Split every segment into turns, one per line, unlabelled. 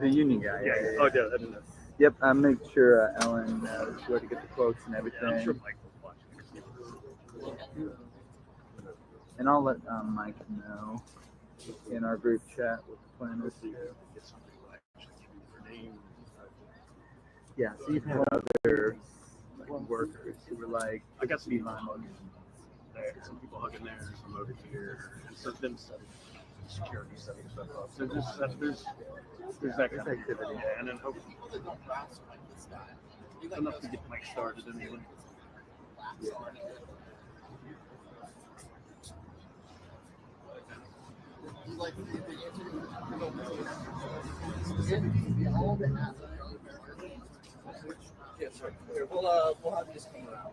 The union guy.
Yeah. Oh, yeah. I mean,
Yep, I make sure Ellen knows where to get the quotes and everything.
I'm sure Mike will watch it.
And I'll let Mike know in our group chat what the plan is.
Get somebody who actually give you their name.
Yeah, so you've had other workers who were like,
I got some people
Elon
hugging there, some people hugging there, some over here, and some of them setting security, setting stuff up. So there's that kind of activity, yeah, and then hopefully enough to get Mike started anyway.
Yes, sir. Here, we'll have this come around.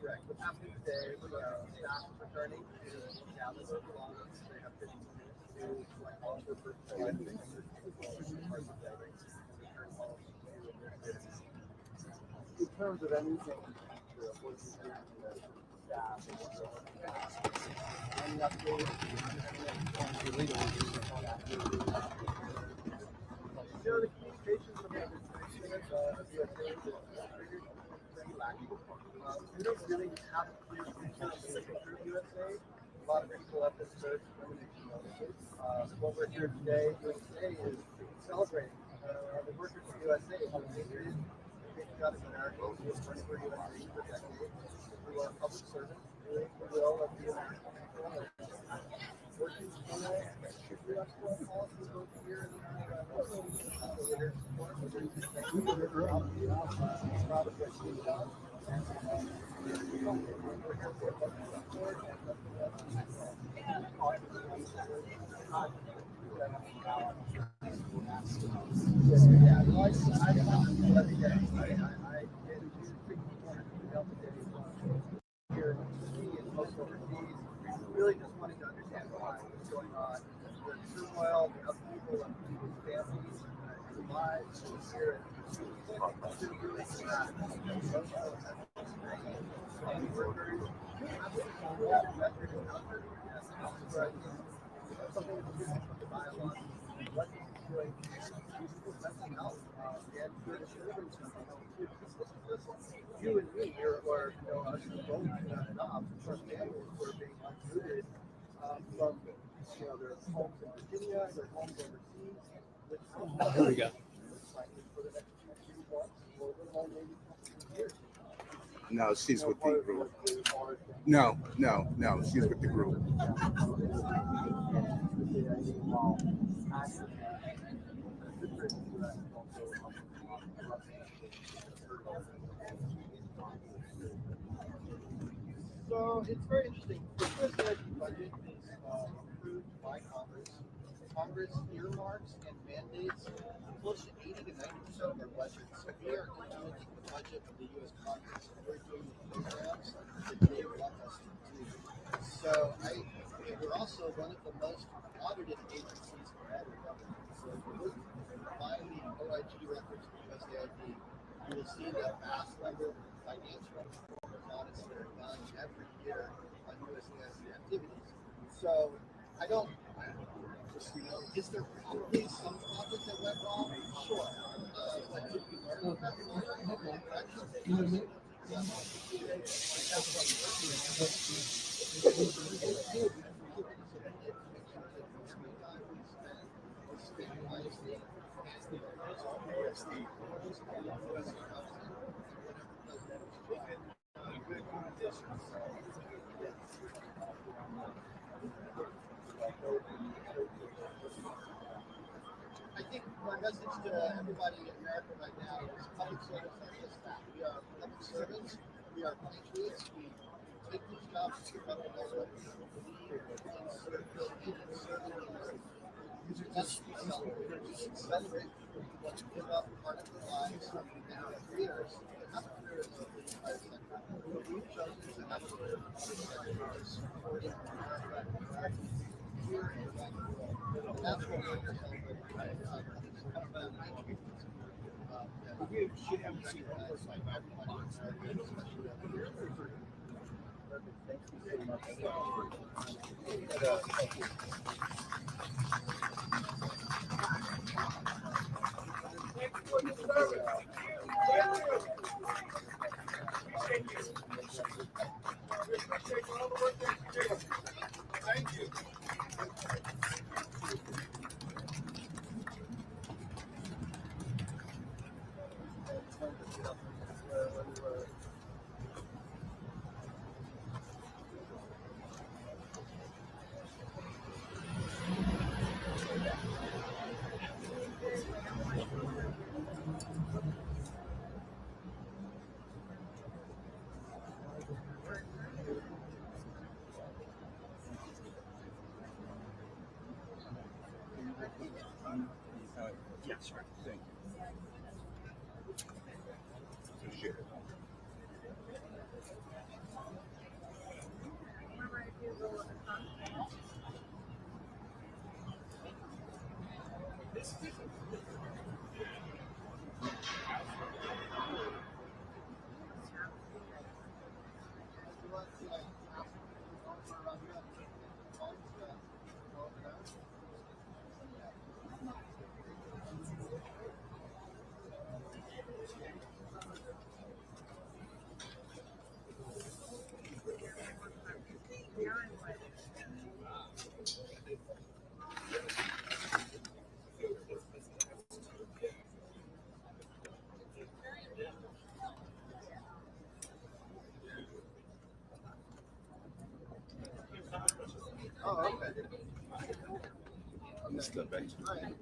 Correct. What's happening today, staff is returning to gather their belongings. They have 15 minutes to collect all of their personal items. In terms of anything, what you do with staff, any updates? The communications of the USAID is pretty lacking. We don't really have a clear picture through USAID. A lot of people have been searched for notices. What we're here today doing today is celebrating the workers of USAID, who patriotic Americans who have worked for USAID for decades, who are public servants doing the will of the American people, working for U.S. foreign policy both here and really just wanting to understand what's going on, the turmoil, the upheaval of people's families, their lives here. Really sad. Workers, something with the dialogue. What is doing mental health and for the children. You and me, or us both adopts, our families were being uprooted from their homes in Virginia, their homes overseas.
There we go.
For the next few months, or maybe years.
No, she's with the group. No, she's with the group.
So it's very interesting. The USAID budget is approved by Congress. Congress earmarks and mandates close to 80 to 90% of our budget. So we are implementing the budget of the U.S. Congress, and we're doing the programs that they want us to do. So we're also one of the most audited agencies for federal government. So if you look behind the OIG records of USAID, you will see the vast number of financial audits that are done every year on USAID activities. So I don't. Is there probably some project that went wrong? Sure. But did we learn from that? I think my message to everybody in America right now is public service is just that. We are public servants. We are patriots. We take these jobs to keep up with what we believe in serving and serving others. Just celebrate. Let's give up part of their lives and our careers. Have a career in the private sector. We've chosen to have a career in the private sector, supporting America here and around the world. And that's what we're here celebrating. We should have recognized by everybody in America, especially
Perfect. Thank you so much.
Thank you.
Yeah, sure. Thank you. Sure.
Oh, okay.
I'm just step back.
All right.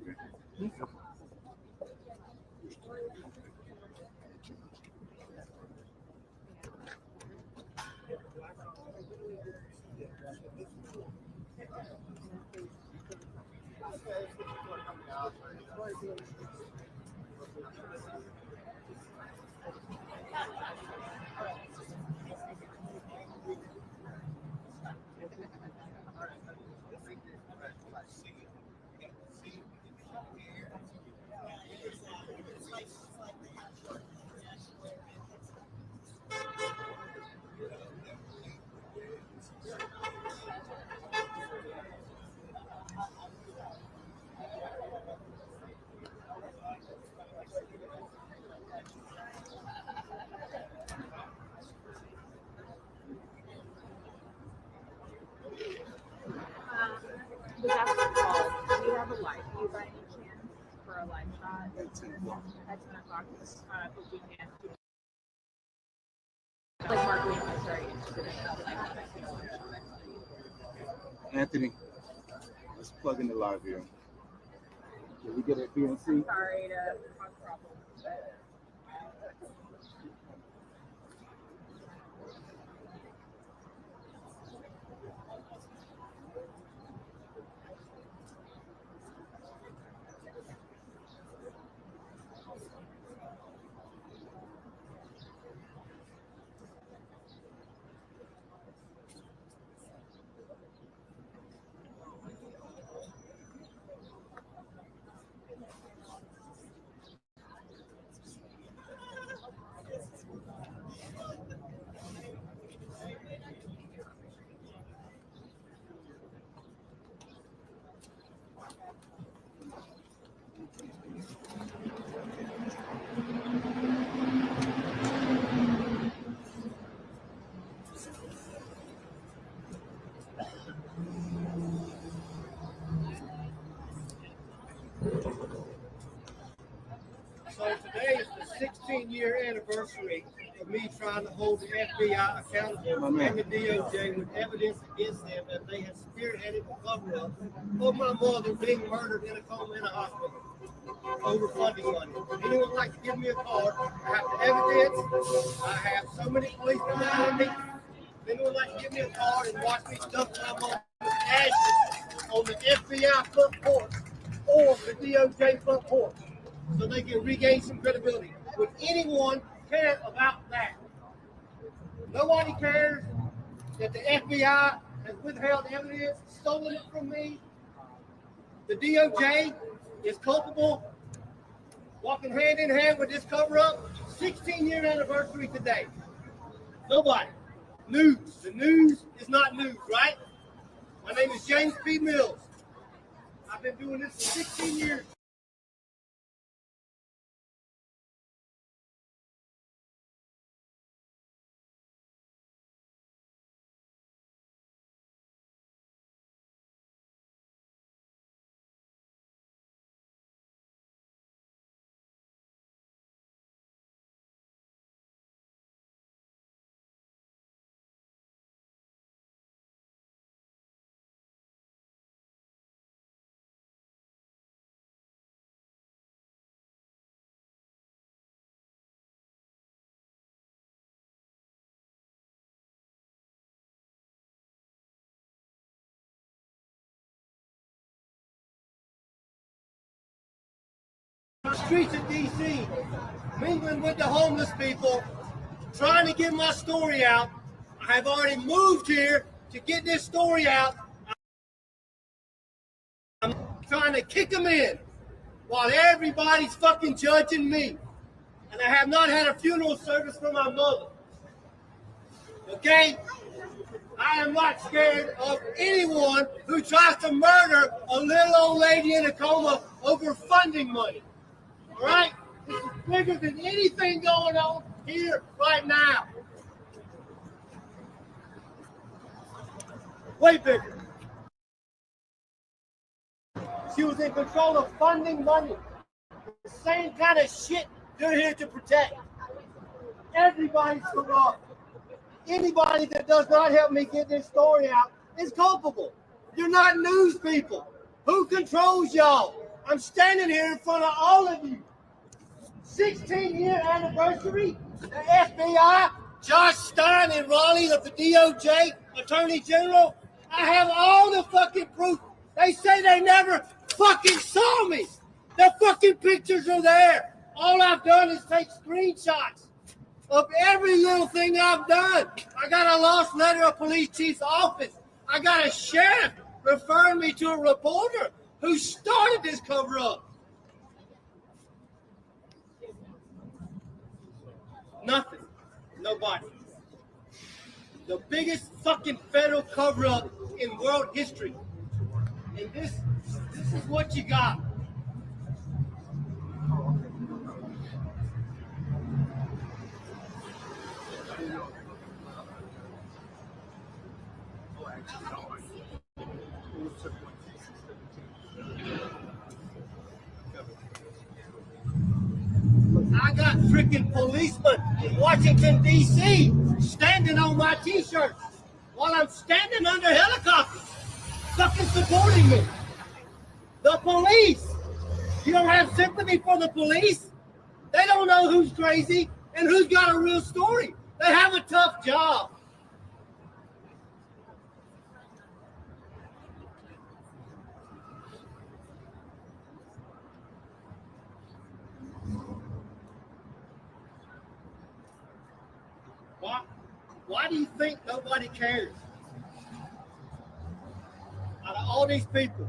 The basketball, do you have a live view by any chance for a live shot? At 10 o'clock. If we can. Like Mark Lee was very interested in that live shot.
Anthony, let's plug in the live here. Did we get it BNC?
Sorry to cause problems, but
So today is the 16-year anniversary of me trying to hold the FBI accountable and the DOJ with evidence against them that they had spearheaded the cover-up of my mother being murdered in a coma in a hospital over funding money. Anyone like to give me a card? I have the evidence. I have so many police behind me. Anyone like to give me a card and watch me dump my mother's ashes on the FBI front porch or the DOJ front porch, so they can regain some credibility? Would anyone care about that? Nobody cares that the FBI has withheld evidence, stolen it from me. The DOJ is culpable, walking hand in hand with this cover-up. 16-year anniversary today. Nobody. News. The news is not news, right? My name is James P. Mills. I've been doing this for 16 years. The streets of D.C., mingling with the homeless people, trying to get my story out. I have already moved here to get this story out. I'm trying to kick them in while everybody's fucking judging me. And I have not had a funeral service for my mother. Okay? I am not scared of anyone who tries to murder a little old lady in a coma over funding money. All right? This is bigger than anything going on here right now. Way bigger. She was in control of funding money. The same kind of shit you're here to protect. Everybody's corrupt. Anybody that does not help me get this story out is culpable. You're not news people. Who controls y'all? I'm standing here in front of all of you. 16-year anniversary, the FBI, Josh Stein and Raleigh of the DOJ, Attorney General. I have all the fucking proof. They say they never fucking saw me. The fucking pictures are there. All I've done is take screenshots of every little thing I've done. I got a lost letter of police chief's office. I got a sheriff referring me to a reporter who started this cover-up. Nothing. Nobody. The biggest fucking federal cover-up in world history. And this is what you got. I got freaking policemen in Washington, D.C. standing on my T-shirts while I'm standing under helicopters, fucking supporting me. The police. You don't have sympathy for the police? They don't know who's crazy and who's got a real story. They have a tough job. Why do you think nobody cares? Out of all these people,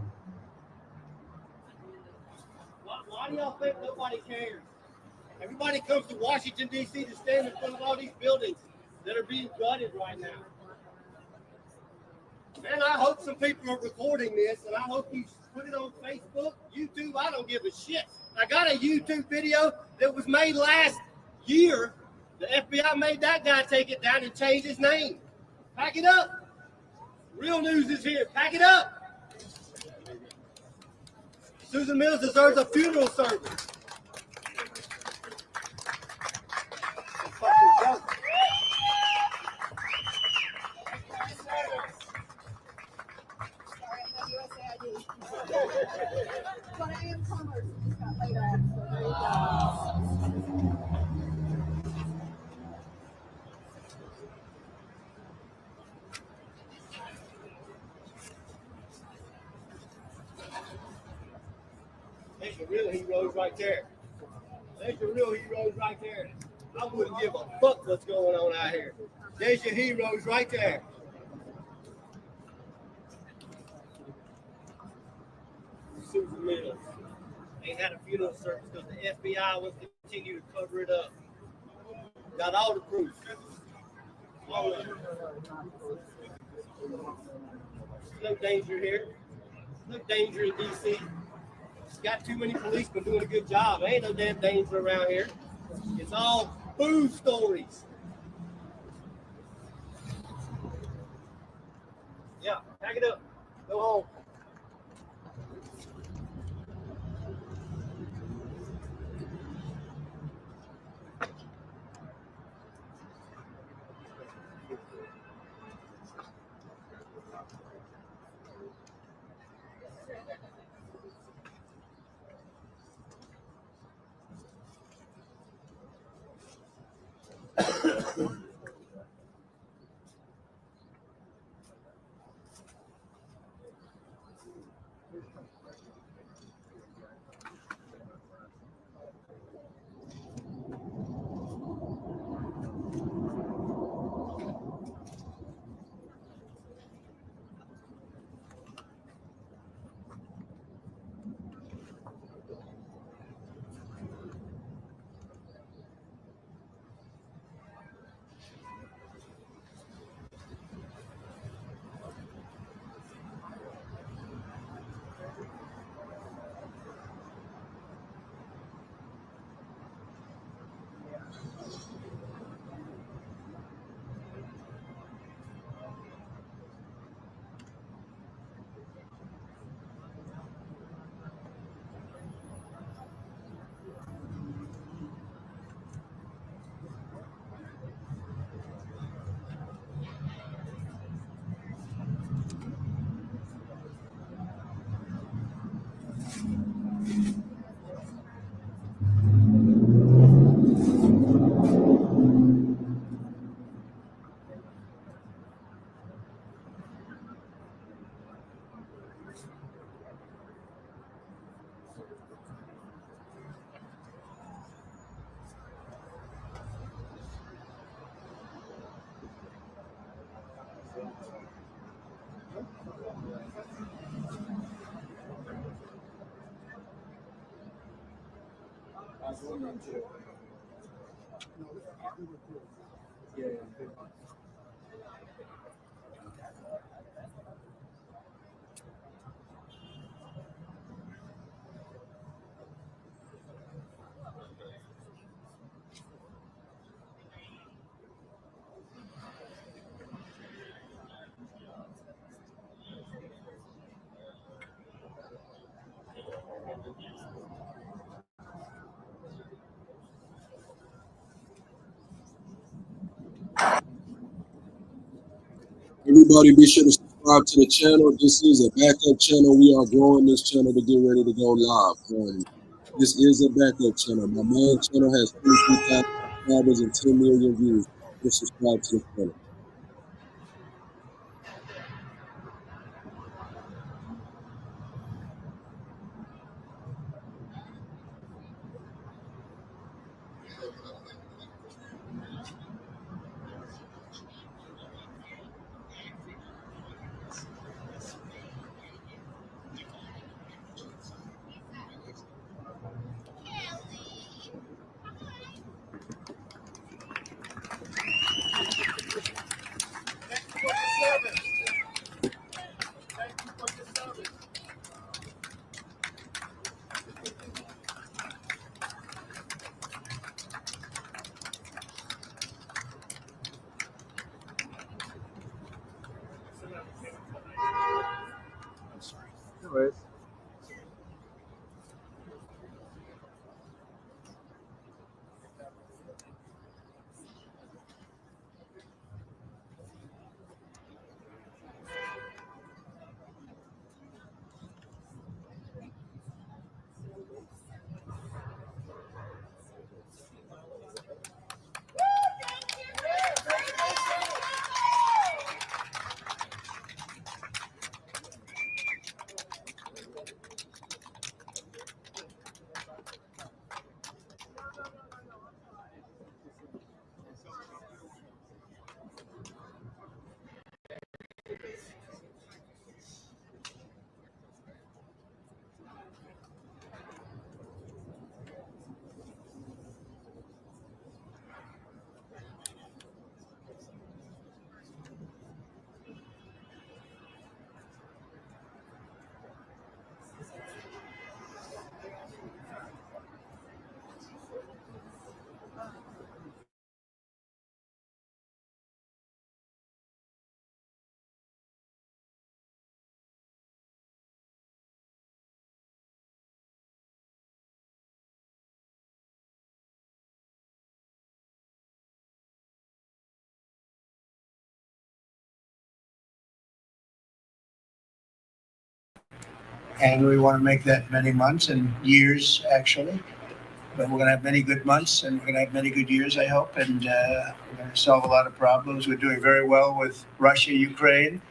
why do y'all think nobody cares? Everybody comes to Washington, D.C. to stand in front of all these buildings that are being gutted right now. Man, I hope some people are recording this, and I hope you put it on Facebook, YouTube. I don't give a shit. I got a YouTube video that was made last year. The FBI made that guy take it down and change his name. Pack it up. Real news is here. Pack it up. Susan Mills deserves a funeral service. the real heroes right there. There's the real heroes right there. I wouldn't give a fuck what's going on out here. There's your heroes right there. Susan Mills. They had a funeral service because the FBI was continue to cover it up. Got all the proof. All of it. There's no danger here. No danger in D.C. It's got too many policemen doing a good job. There ain't no damn danger around here. It's all food stories. Yeah, pack it up. Go home.
Everybody be sure to subscribe to the channel. This is a backup channel. We are growing this channel to get ready to go live. This is a backup channel. My main channel has 23,000 subscribers and 10 million views. Just subscribe to the channel.
No worries.
And we want to make that many months and years, actually. But we're going to have many good months and we're going to have many good years, I hope. And we're going to solve a lot of problems. We're doing very well with Russia, Ukraine.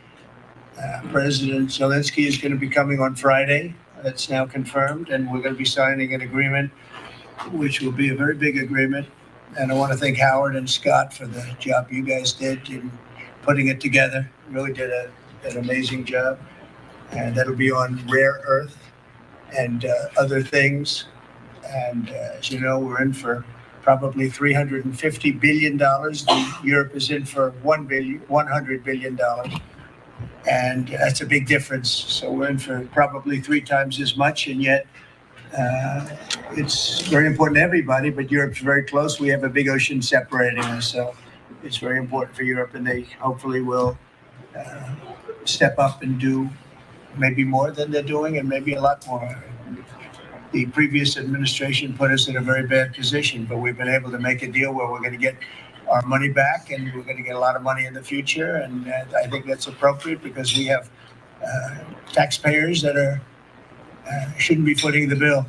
President Zelenskyy is going to be coming on Friday. That's now confirmed. And we're going to be signing an agreement, which will be a very big agreement. And I want to thank Howard and Scott for the job you guys did in putting it together. Really did an amazing job. And that'll be on rare earth and other things. And as you know, we're in for probably $350 billion. Europe is in for $100 billion. And that's a big difference. So we're in for probably 3 times as much. And yet it's very important to everybody, but Europe's very close. We have a big ocean separating us. So it's very important for Europe, and they hopefully will step up and do maybe more than they're doing and maybe a lot more. The previous administration put us in a very bad position, but we've been able to make a deal where we're going to get our money back and we're going to get a lot of money in the future. And I think that's appropriate because we have taxpayers that shouldn't be footing the bill,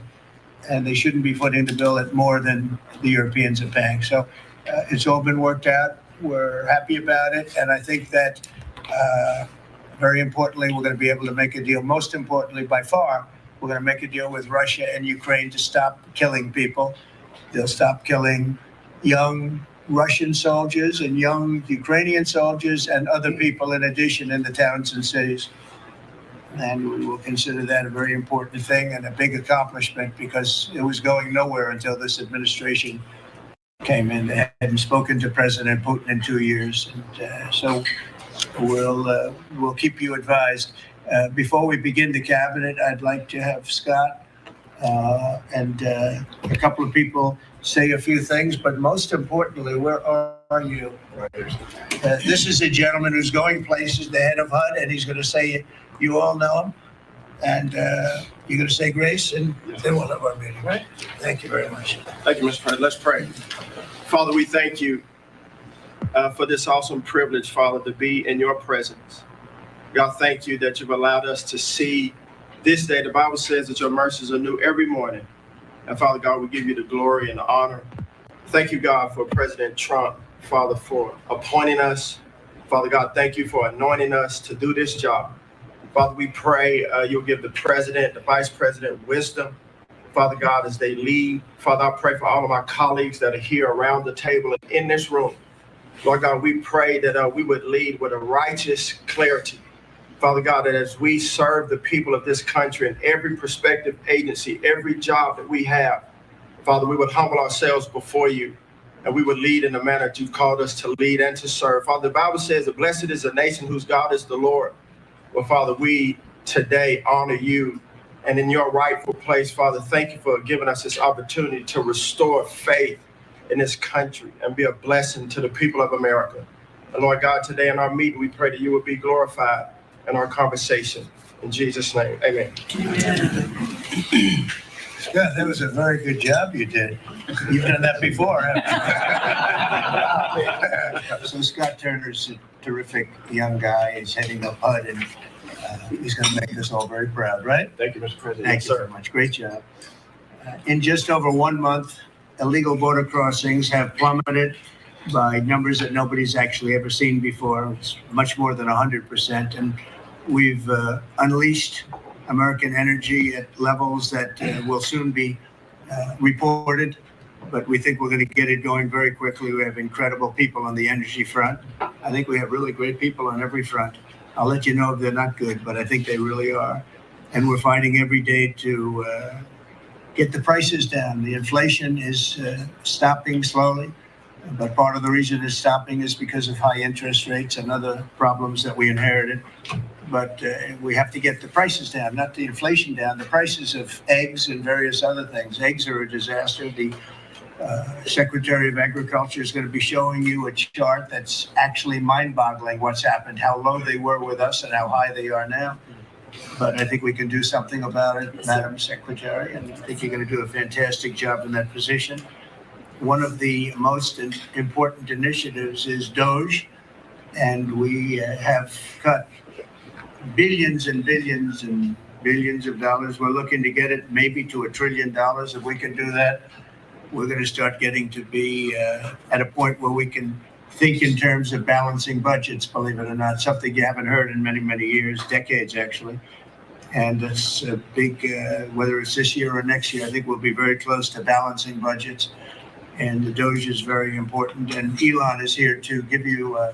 and they shouldn't be footing the bill at more than the Europeans are paying. So it's all been worked out. We're happy about it. And I think that very importantly, we're going to be able to make a deal. Most importantly, by far, we're going to make a deal with Russia and Ukraine to stop killing people. They'll stop killing young Russian soldiers and young Ukrainian soldiers and other people in addition in the towns and cities. And we will consider that a very important thing and a big accomplishment because it was going nowhere until this administration came in. They hadn't spoken to President Putin in 2 years. And so we'll keep you advised. Before we begin the cabinet, I'd like to have Scott and a couple of people say a few things, but most importantly, where are you? This is a gentleman who's going places, the head of HUD, and he's going to say, you all know him, and you're going to say grace, and then we'll have our meeting, right? Thank you very much.
Thank you, Mr. President. Let's pray. Father, we thank you for this awesome privilege, Father, to be in your presence. God, thank you that you've allowed us to see this day. The Bible says that your mercies are new every morning. And Father God, we give you the glory and the honor. Thank you, God, for President Trump, Father, for appointing us. Father God, thank you for anointing us to do this job. Father, we pray you'll give the president, the vice president wisdom, Father God, as they lead. Father, I pray for all of my colleagues that are here around the table and in this room. Lord God, we pray that we would lead with a righteous clarity. Father God, that as we serve the people of this country in every prospective agency, every job that we have, Father, we would humble ourselves before you and we would lead in the manner that you've called us to lead and to serve. Father, the Bible says that blessed is the nation whose God is the Lord. Well, Father, we today honor you and in your rightful place, Father, thank you for giving us this opportunity to restore faith in this country and be a blessing to the people of America. And Lord God, today in our meeting, we pray that you would be glorified in our conversation. In Jesus' name, amen.
Scott, that was a very good job you did. You've done that before, haven't you? So Scott Turner's a terrific young guy. He's heading up HUD, and he's going to make us all very proud, right?
Thank you, Mr. President.
Thank you very much. Great job. In just over 1 month, illegal border crossings have plummeted by numbers that nobody's actually ever seen before. It's much more than 100%. And we've unleashed American energy at levels that will soon be reported. But we think we're going to get it going very quickly. We have incredible people on the energy front. I think we have really great people on every front. I'll let you know if they're not good, but I think they really are. And we're fighting every day to get the prices down. The inflation is stopping slowly. But part of the reason it's stopping is because of high interest rates and other problems that we inherited. But we have to get the prices down, not the inflation down, the prices of eggs and various other things. Eggs are a disaster. The Secretary of Agriculture is going to be showing you a chart that's actually mind-boggling what's happened, how low they were with us and how high they are now. But I think we can do something about it, Madam Secretary, and I think you're going to do a fantastic job in that position. One of the most important initiatives is Doge, and we have cut billions and billions and billions of dollars. We're looking to get it maybe to $1 trillion. If we can do that, we're going to start getting to be at a point where we can think in terms of balancing budgets, believe it or not, something you haven't heard in many, many years, decades actually. And it's a big, whether it's this year or next year, I think we'll be very close to balancing budgets. And the Doge is very important. And Elon is here to give you a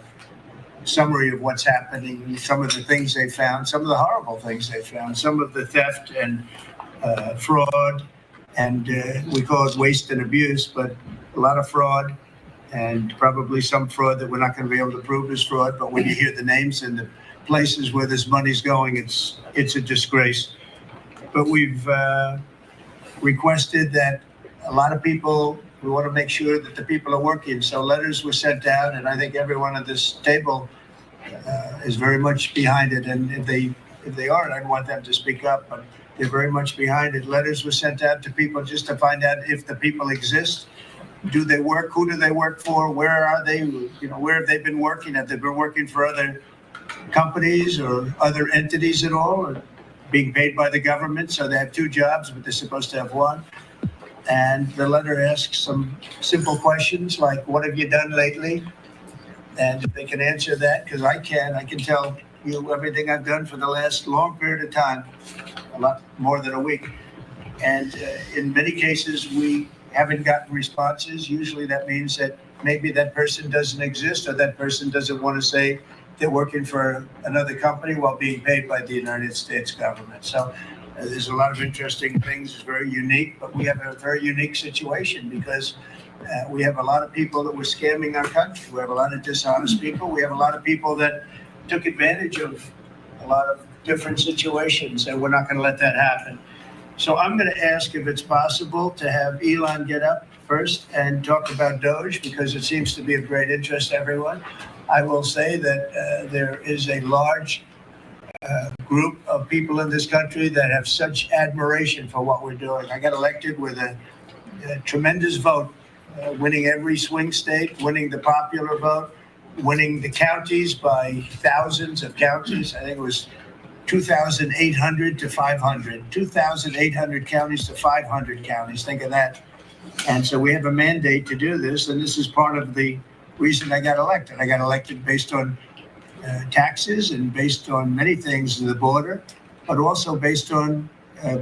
summary of what's happening, some of the things they found, some of the horrible things they found, some of the theft and fraud, and we call it waste and abuse, but a lot of fraud, and probably some fraud that we're not going to be able to prove is fraud. But when you hear the names and the places where this money's going, it's a disgrace. But we've requested that a lot of people, we want to make sure that the people are working. So letters were sent out, and I think everyone at this table is very much behind it. And if they aren't, I want them to speak up, but they're very much behind it. Letters were sent out to people just to find out if the people exist. Do they work? Who do they work for? Where are they? You know, where have they been working? Have they been working for other companies or other entities at all, or being paid by the government? So they have two jobs, but they're supposed to have one. And the letter asks some simple questions like, what have you done lately? And if they can answer that, because I can tell you everything I've done for the last long period of time, a lot more than a week. And in many cases, we haven't gotten responses. Usually that means that maybe that person doesn't exist, or that person doesn't want to say they're working for another company while being paid by the United States government. So there's a lot of interesting things. It's very unique, but we have a very unique situation because we have a lot of people that were scamming our country. We have a lot of dishonest people. We have a lot of people that took advantage of a lot of different situations, and we're not going to let that happen. So I'm going to ask if it's possible to have Elon get up first and talk about Doge, because it seems to be of great interest to everyone. I will say that there is a large group of people in this country that have such admiration for what we're doing. I got elected with a tremendous vote, winning every swing state, winning the popular vote, winning the counties by thousands of counties. I think it was 2,800 to 500, 2,800 counties to 500 counties. Think of that. And so we have a mandate to do this, and this is part of the reason I got elected. I got elected based on taxes and based on many things in the border, but also based on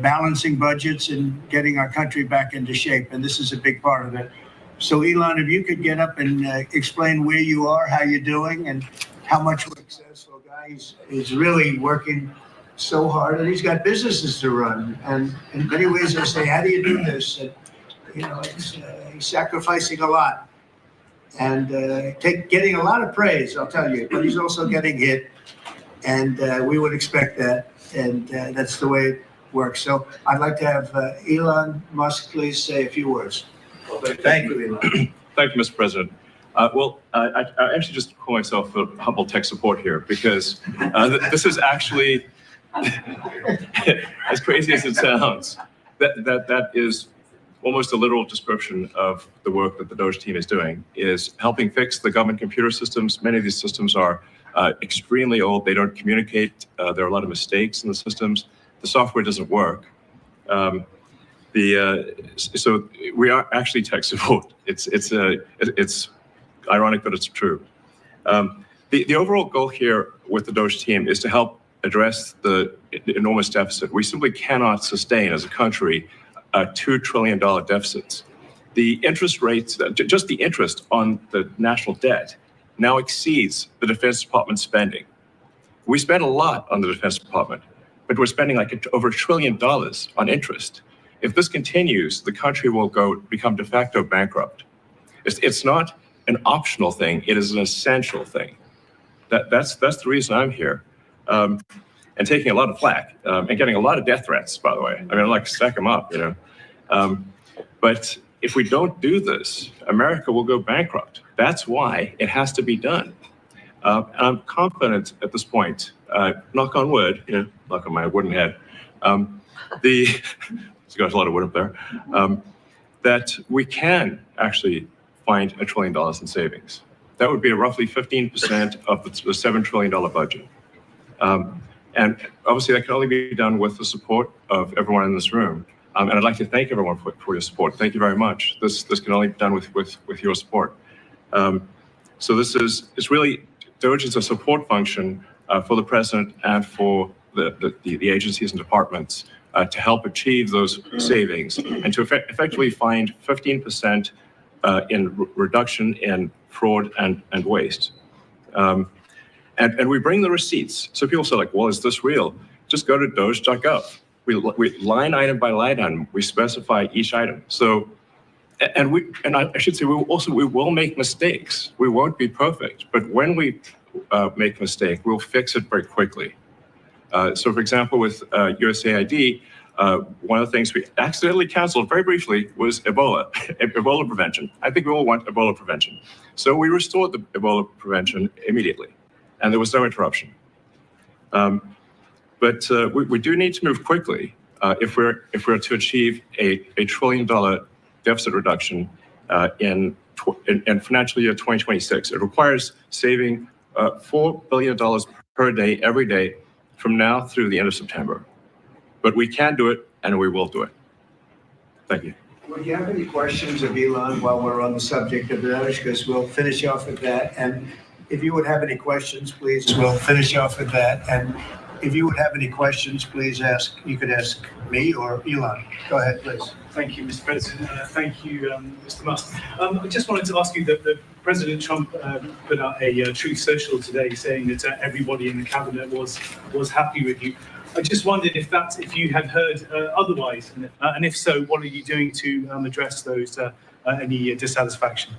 balancing budgets and getting our country back into shape. And this is a big part of it. So Elon, if you could get up and explain where you are, how you're doing, and how much we're successful guy. He's really working so hard, and he's got businesses to run. And in many ways, I say, how do you do this? And, he's sacrificing a lot and getting a lot of praise, I'll tell you, but he's also getting hit. And we would expect that. And that's the way it works. So I'd like to have Elon Musk please say a few words. Thank you, Elon.
Thank you, Mr. President. I actually just call myself a humble tech support here because this is actually, as crazy as it sounds, that is almost a literal description of the work that the Doge team is doing, is helping fix the government computer systems. Many of these systems are extremely old. They don't communicate. There are a lot of mistakes in the systems. The software doesn't work. So we are actually tech support. It's ironic, but it's true. The overall goal here with the Doge team is to help address the enormous deficit. We simply cannot sustain as a country $2 trillion deficits. The interest rates, just the interest on the national debt, now exceeds the Defense Department spending. We spend a lot on the Defense Department, but we're spending like over $1 trillion on interest. If this continues, the country will become de facto bankrupt. It's not an optional thing; it is an essential thing. That's the reason I'm here, and taking a lot of flack and getting a lot of death threats. By the way, I mean, I like to stack them up, But if we don't do this, America will go bankrupt. That's why it has to be done. And I'm confident at this point, knock on wood, knock on my wooden head, there's got a lot of wood up there, that we can actually find $1 trillion in savings. That would be roughly 15% of the $7 trillion budget. And obviously that can only be done with the support of everyone in this room. And I'd like to thank everyone for your support. Thank you very much. This can only be done with your support. So it's really, Doge is a support function for the president and for the agencies and departments to help achieve those savings and to effectively find 15% in reduction in fraud and waste. And we bring the receipts. So people say like, well, is this real? Just go to doge.gov. We line item by line item, we specify each item. So, and I should say, we will make mistakes. We won't be perfect, but when we make a mistake, we'll fix it very quickly. So for example, with USAID, one of the things we accidentally canceled very briefly was Ebola prevention. I think we all want Ebola prevention. So we restored the Ebola prevention immediately, and there was no interruption. But we do need to move quickly if we're to achieve a $1 trillion deficit reduction in financial year 2026. It requires saving $4 billion per day, every day, from now through the end of September. But we can do it, and we will do it. Thank you.
Would you have any questions of Elon while we're on the subject of Doge? Because we'll finish off with that. And if you would have any questions, please, we'll finish off with that. And if you would have any questions, please ask. You could ask me or Elon. Go ahead, please.
Thank you, Mr. President. Thank you, Mr. Musk. I just wanted to ask you that President Trump put out a Truth Social today saying that everybody in the cabinet was happy with you. I just wondered if you had heard otherwise, and if so, what are you doing to address those any dissatisfaction?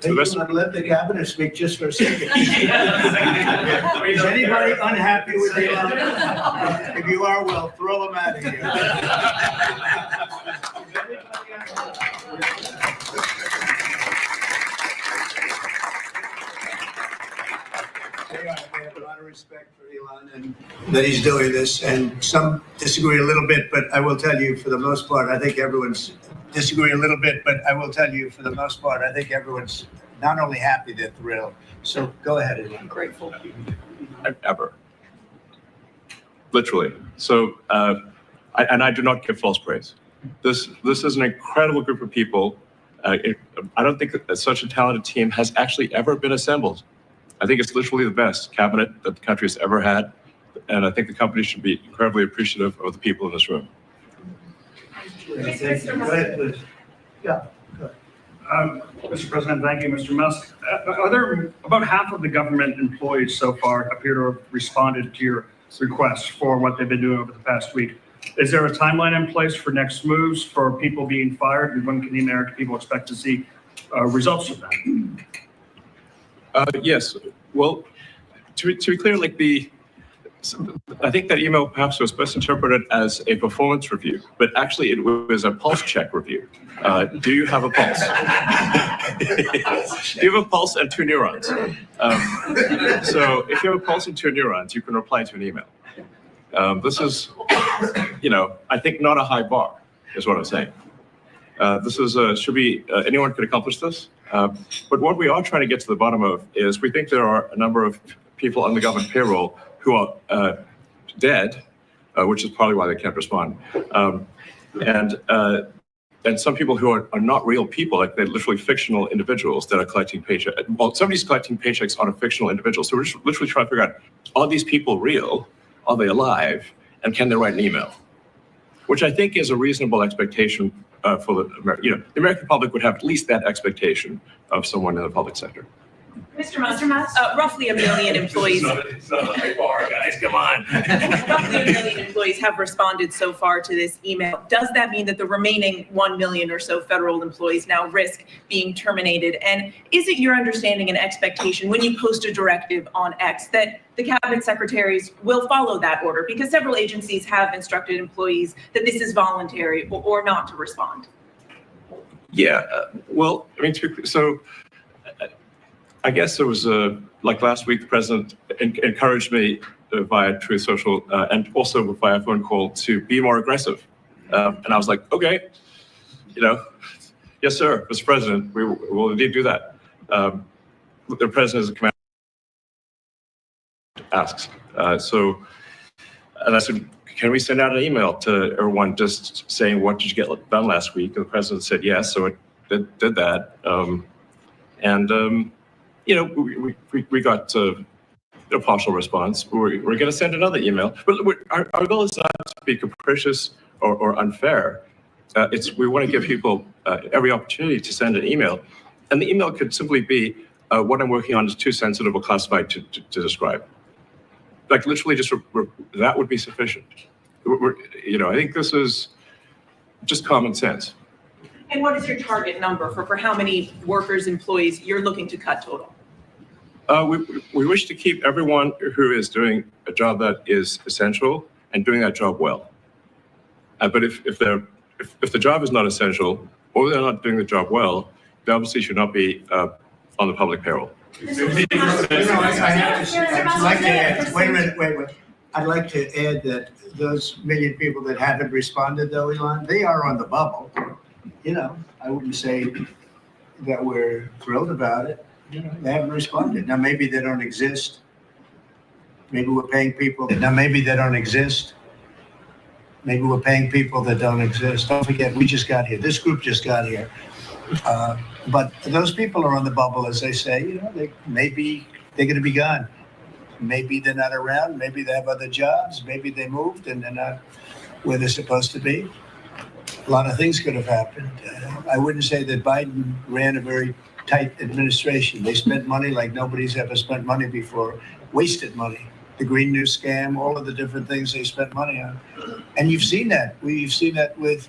Let the cabinet speak just for a second. Is anybody unhappy with Elon? If you are, well, throw them out of here. I have a lot of respect for Elon and that he's doing this, and some disagree a little bit, but I will tell you, for the most part, I think everyone's disagree a little bit, but I will tell you, for the most part, I think everyone's not only happy, they're thrilled. So go ahead, Elon.
I'm grateful.
Ever. Literally. So, I do not give false praise. This is an incredible group of people. I don't think that such a talented team has actually ever been assembled. I think it's literally the best cabinet that the country has ever had. And I think the company should be incredibly appreciative of the people in this room.
Go ahead, please. Yeah.
Mr. President, thank you, Mr. Musk. Are there about half of the government employees so far appear to have responded to your requests for what they've been doing over the past week? Is there a timeline in place for next moves for people being fired, and when can the American people expect to see results of that?
Yes. Well, to be clear, like I think that email perhaps was best interpreted as a performance review, but actually it was a pulse check review. Do you have a pulse? Do you have a pulse and 2 neurons? So if you have a pulse and 2 neurons, you can reply to an email. This is, I think not a high bar, is what I'm saying. This is should be anyone could accomplish this. But what we are trying to get to the bottom of is we think there are a number of people on the government payroll who are dead, which is probably why they can't respond. And some people who are not real people, like they're literally fictional individuals that are collecting paychecks. Well, somebody's collecting paychecks on a fictional individual. So we're just literally trying to figure out, are these people real? Are they alive? And can they write an email? Which I think is a reasonable expectation for the American public would have at least that expectation of someone in the public sector.
Mr. Musk, roughly 1 million employees.
It's not a high bar, guys. Come on.
Roughly 1 million employees have responded so far to this email. Does that mean that the remaining 1 million or so federal employees now risk being terminated? And is it your understanding and expectation when you post a directive on X that the cabinet secretaries will follow that order? Because several agencies have instructed employees that this is voluntary or not to respond.
Yeah. Well, I mean, so I guess it was like last week, the president encouraged me via Truth Social and also via phone call to be more aggressive. And I was like, okay, yes, sir, Mr. President, we will indeed do that. The president is a commander. asks. And I said, can we send out an email to everyone just saying, what did you get done last week? And the president said yes, so it did that. We got a partial response. We're going to send another email. But our goal is not to be capricious or unfair. We want to give people every opportunity to send an email. And the email could simply be, what I'm working on is too sensitive or classified to describe. Like literally just, that would be sufficient. I think this is just common sense.
And what is your target number for how many workers, employees you're looking to cut total?
We wish to keep everyone who is doing a job that is essential and doing that job well. But if the job is not essential or they're not doing the job well, they obviously should not be on the public payroll.
I'd like to add that those million people that haven't responded, though, Elon, they are on the bubble. I wouldn't say that we're thrilled about it. They haven't responded. Now, maybe they don't exist. Maybe we're paying people. Now, maybe they don't exist. Maybe we're paying people that don't exist. Don't forget, we just got here. This group just got here. But those people are on the bubble, as they say. Maybe they're going to be gone. Maybe they're not around. Maybe they have other jobs. Maybe they moved and they're not where they're supposed to be. A lot of things could have happened. I wouldn't say that Biden ran a very tight administration. They spent money like nobody's ever spent money before, wasted money. The Green New scam, all of the different things they spent money on. And you've seen that. We've seen that with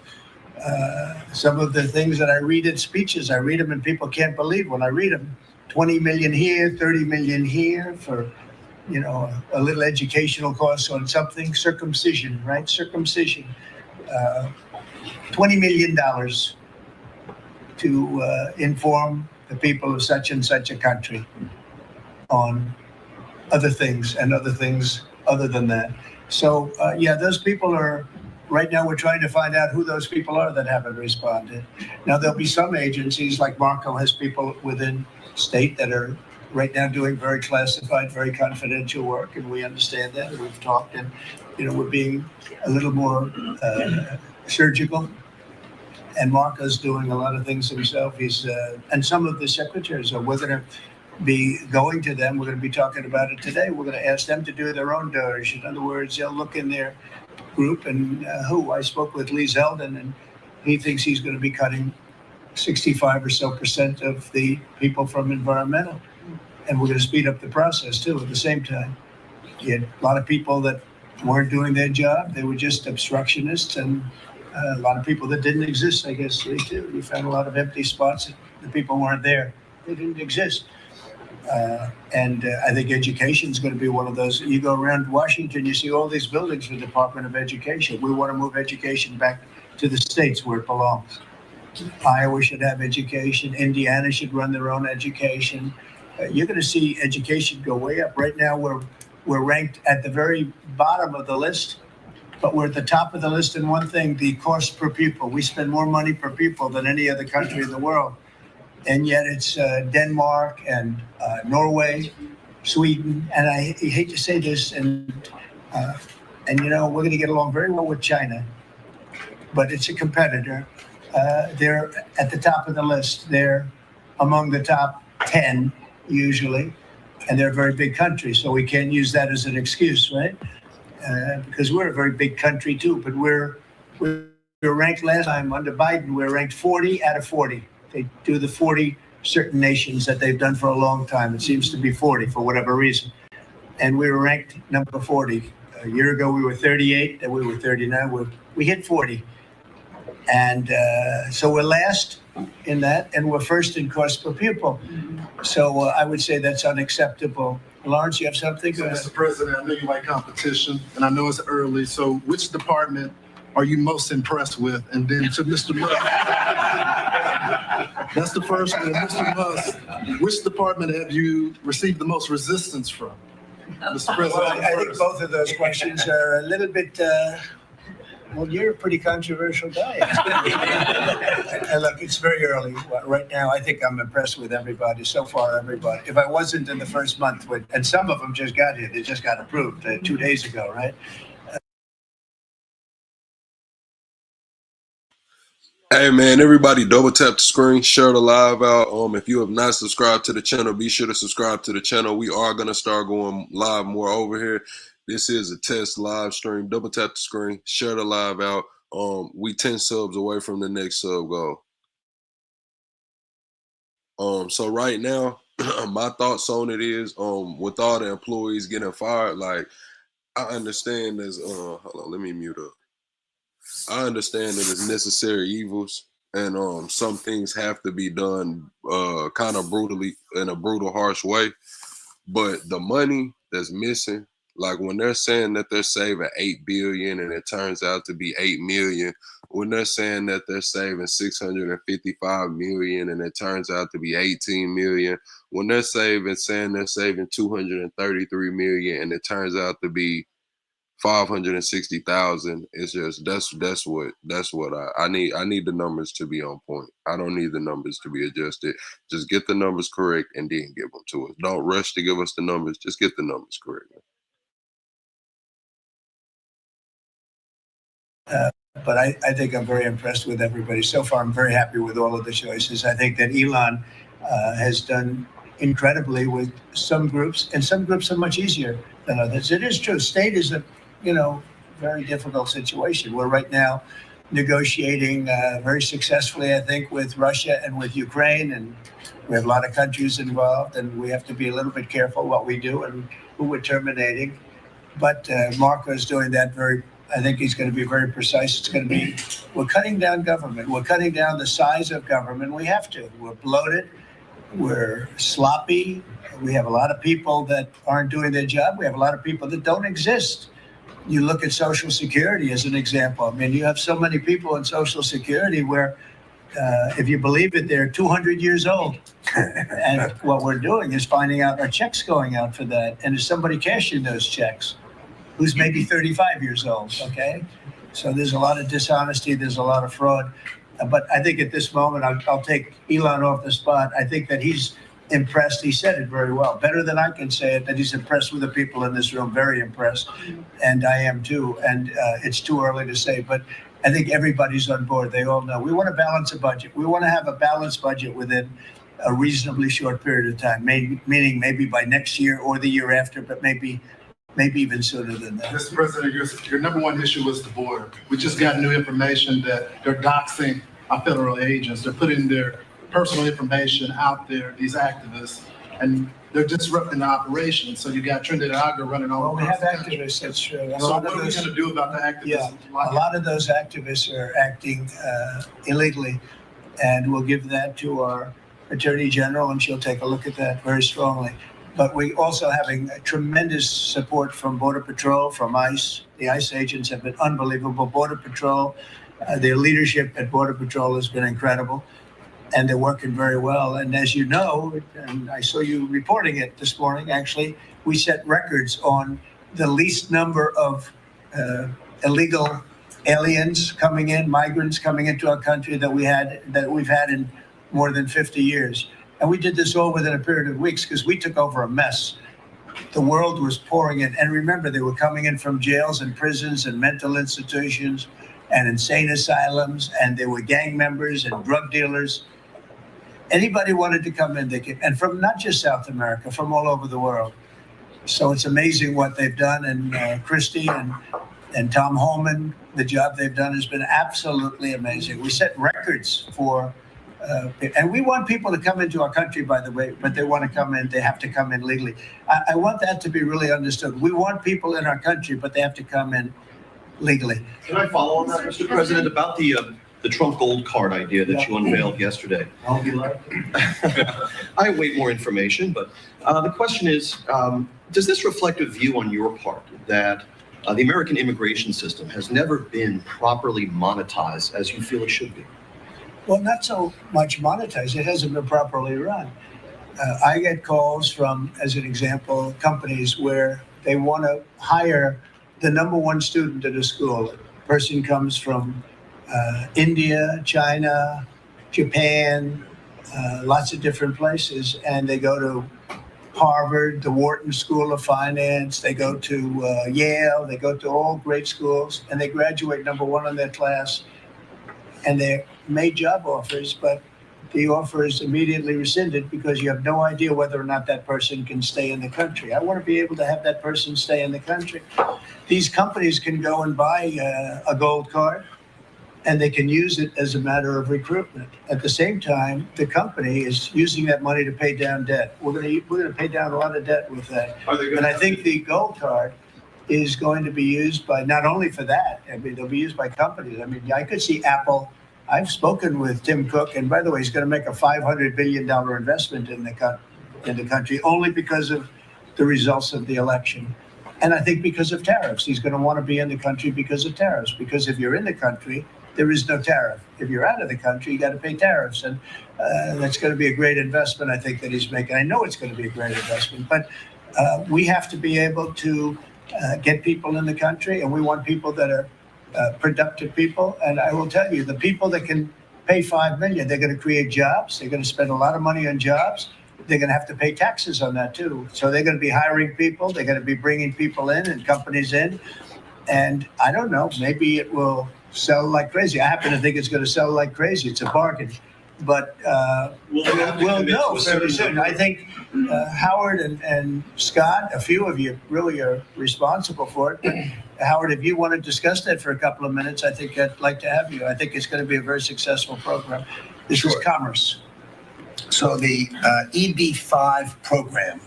some of the things that I read in speeches. I read them and people can't believe when I read them. 20 million here, 30 million here for, a little educational cost on something. Circumcision, right? Circumcision. $20 million to inform the people of such and such a country on other things and other things other than that. So, those people are, right now we're trying to find out who those people are that haven't responded. Now, there'll be some agencies, like Marco has people within state that are right now doing very classified, very confidential work, and we understand that, and we've talked, and, we're being a little more surgical. And Marco's doing a lot of things himself. And some of the secretaries we're going to be going to them. We're going to be talking about it today. We're going to ask them to do their own Doge. In other words, they'll look in their group and I spoke with Lee Zeldin, and he thinks he's going to be cutting 65% or so of the people from environmental. And we're going to speed up the process too at the same time. You had a lot of people that weren't doing their job. They were just obstructionists, and a lot of people that didn't exist, I guess, Lee, too. We found a lot of empty spots. The people weren't there. They didn't exist. And I think education is going to be one of those. You go around Washington, you see all these buildings for the Department of Education. We want to move education back to the states where it belongs. Iowa should have education. Indiana should run their own education. You're going to see education go way up. Right now, we're ranked at the very bottom of the list, but we're at the top of the list in one thing: the cost per pupil. We spend more money per pupil than any other country in the world, and yet it's Denmark and Norway, Sweden, and I hate to say this, and we're going to get along very well with China, but it's a competitor. They're at the top of the list. They're among the top 10 usually, and they're a very big country, so we can't use that as an excuse, right? Because we're a very big country too, but we're ranked last time under Biden. We're ranked 40 out of 40. They do the 40 certain nations that they've done for a long time. It seems to be 40 for whatever reason, and we were ranked number 40. A year ago we were 38, then we were 39. We hit 40. And so we're last in that, and we're first in cost per pupil. So I would say that's unacceptable. Lawrence, you have something?
So, Mr. President, I know you like competition, and I know it's early. So which department are you most impressed with? And then to Mr. Musk, that's the first one. Mr. Musk, which department have you received the most resistance from? Mr. President,
well, I think both of those questions are a little bit Well, you're a pretty controversial guy. And look, it's very early. Right now, I think I'm impressed with everybody. So far, everybody. If I wasn't in the first month, and some of them just got here, they just got approved 2 days ago, right?
Hey man, everybody double tap the screen, share the live out. If you have not subscribed to the channel, be sure to subscribe to the channel. We are gonna start going live more over here. This is a test live stream. Double tap the screen, share the live out. We 10 subs away from the next sub goal. So right now, my thoughts on it is, with all the employees getting fired, like I understand there's hold on, let me mute up. I understand that it's necessary evils, and some things have to be done kind of brutally, in a brutal, harsh way. But the money that's missing, like when they're saying that they're saving 8 billion and it turns out to be 8 million, when they're saying that they're saving 655 million and it turns out to be 18 million, when they're saying they're saving 233 million and it turns out to be 560,000. It's just that's what I need. I need the numbers to be on point. I don't need the numbers to be adjusted. Just get the numbers correct and then give them to us. Don't rush to give us the numbers. Just get the numbers correct.
But I think I'm very impressed with everybody. So far, I'm very happy with all of the choices. I think that Elon has done incredibly with some groups, and some groups are much easier than others. It is true. State is a very difficult situation. We're right now negotiating very successfully, I think, with Russia and with Ukraine, and we have a lot of countries involved, and we have to be a little bit careful what we do and who we're terminating. But Marco is doing that I think he's going to be very precise. It's going to be, we're cutting down government. We're cutting down the size of government. We have to. We're bloated. We're sloppy. We have a lot of people that aren't doing their job. We have a lot of people that don't exist. You look at Social Security as an example. I mean, you have so many people in Social Security where, if you believe it, they're 200 years old. And what we're doing is finding out are checks going out for that. And is somebody cashing those checks who's maybe 35 years old, okay? So there's a lot of dishonesty. There's a lot of fraud. But I think at this moment, I'll take Elon off the spot. I think that he's impressed. He said it very well, better than I can say it, that he's impressed with the people in this room, very impressed. And I am too. And it's too early to say, but I think everybody's on board. They all know. We want to balance a budget. We want to have a balanced budget within a reasonably short period of time, meaning maybe by next year or the year after, but maybe even sooner than that.
Mr. President, your number one issue was the border. We just got new information that they're doxing our federal agents. They're putting their personal information out there, these activists, and they're disrupting the operation. So you got Trinidad Aga running all over.
Well, we have activists, that's true.
So what are we going to do about the activists?
Yeah, a lot of those activists are acting illegally, and we'll give that to our Attorney General, and she'll take a look at that very strongly. But we also having tremendous support from Border Patrol, from ICE. The ICE agents have been unbelievable. Border Patrol, their leadership at Border Patrol has been incredible, and they're working very well. And as you know, and I saw you reporting it this morning, actually, we set records on the least number of illegal aliens coming in, migrants coming into our country that we've had in more than 50 years. And we did this all within a period of weeks because we took over a mess. The world was pouring in. And remember, they were coming in from jails and prisons and mental institutions and insane asylums, and they were gang members and drug dealers. Anybody wanted to come in, they came. And from not just South America, from all over the world. So it's amazing what they've done. And Christie and Tom Holman, the job they've done has been absolutely amazing. We set records for and we want people to come into our country, by the way, but they want to come in, they have to come in legally. I want that to be really understood. We want people in our country, but they have to come in legally.
Can I follow on that, Mr. President, about the Trump gold card idea that you unveiled yesterday?
I'll be like
I await more information, but the question is, does this reflect a view on your part that the American immigration system has never been properly monetized as you feel it should be?
Well, not so much monetized. It hasn't been properly run. I get calls from, as an example, companies where they want to hire the number one student at a school, person comes from India, China, Japan, lots of different places, and they go to Harvard, the Wharton School of Finance, they go to Yale, they go to all great schools, and they graduate #1 in their class, and they're made job offers, but the offer is immediately rescinded because you have no idea whether or not that person can stay in the country. I want to be able to have that person stay in the country. These companies can go and buy a gold card, and they can use it as a matter of recruitment. At the same time, the company is using that money to pay down debt. We're going to pay down a lot of debt with that. And I think the gold card is going to be used by not only for that. I mean, they'll be used by companies. I mean, I could see Apple. I've spoken with Tim Cook, and by the way, he's going to make a $500 billion investment in the country only because of the results of the election. And I think because of tariffs, he's going to want to be in the country because of tariffs. Because if you're in the country, there is no tariff. If you're out of the country, you got to pay tariffs. And that's going to be a great investment, I think, that he's making. I know it's going to be a great investment, but we have to be able to get people in the country, and we want people that are productive people. And I will tell you, the people that can pay $5 million, they're going to create jobs. They're going to spend a lot of money on jobs. They're going to have to pay taxes on that too. So they're going to be hiring people. They're going to be bringing people in and companies in. And I don't know, maybe it will sell like crazy. I happen to think it's going to sell like crazy. It's a bargain. But we'll know fairly soon. I think Howard and Scott, a few of you really are responsible for it. But Howard, if you want to discuss that for a couple of minutes, I think I'd like to have you. I think it's going to be a very successful program. This is commerce.
So the EB-5 program,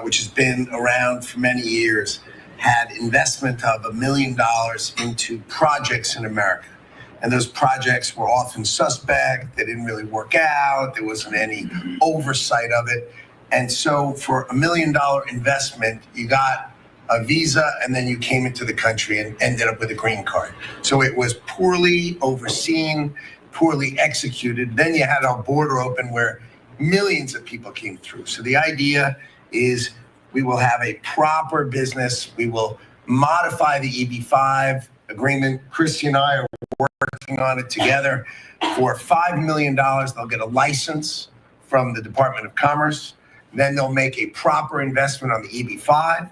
which has been around for many years, had investment of $1 million into projects in America. And those projects were often suspect. They didn't really work out. There wasn't any oversight of it. And so for $1 million investment, you got a visa, and then you came into the country and ended up with a green card. So it was poorly overseen, poorly executed. Then you had our border open where millions of people came through. So the idea is we will have a proper business. We will modify the EB-5 agreement. Christy and I are working on it together. For $5 million, they'll get a license from the Department of Commerce. Then they'll make a proper investment on the EB-5,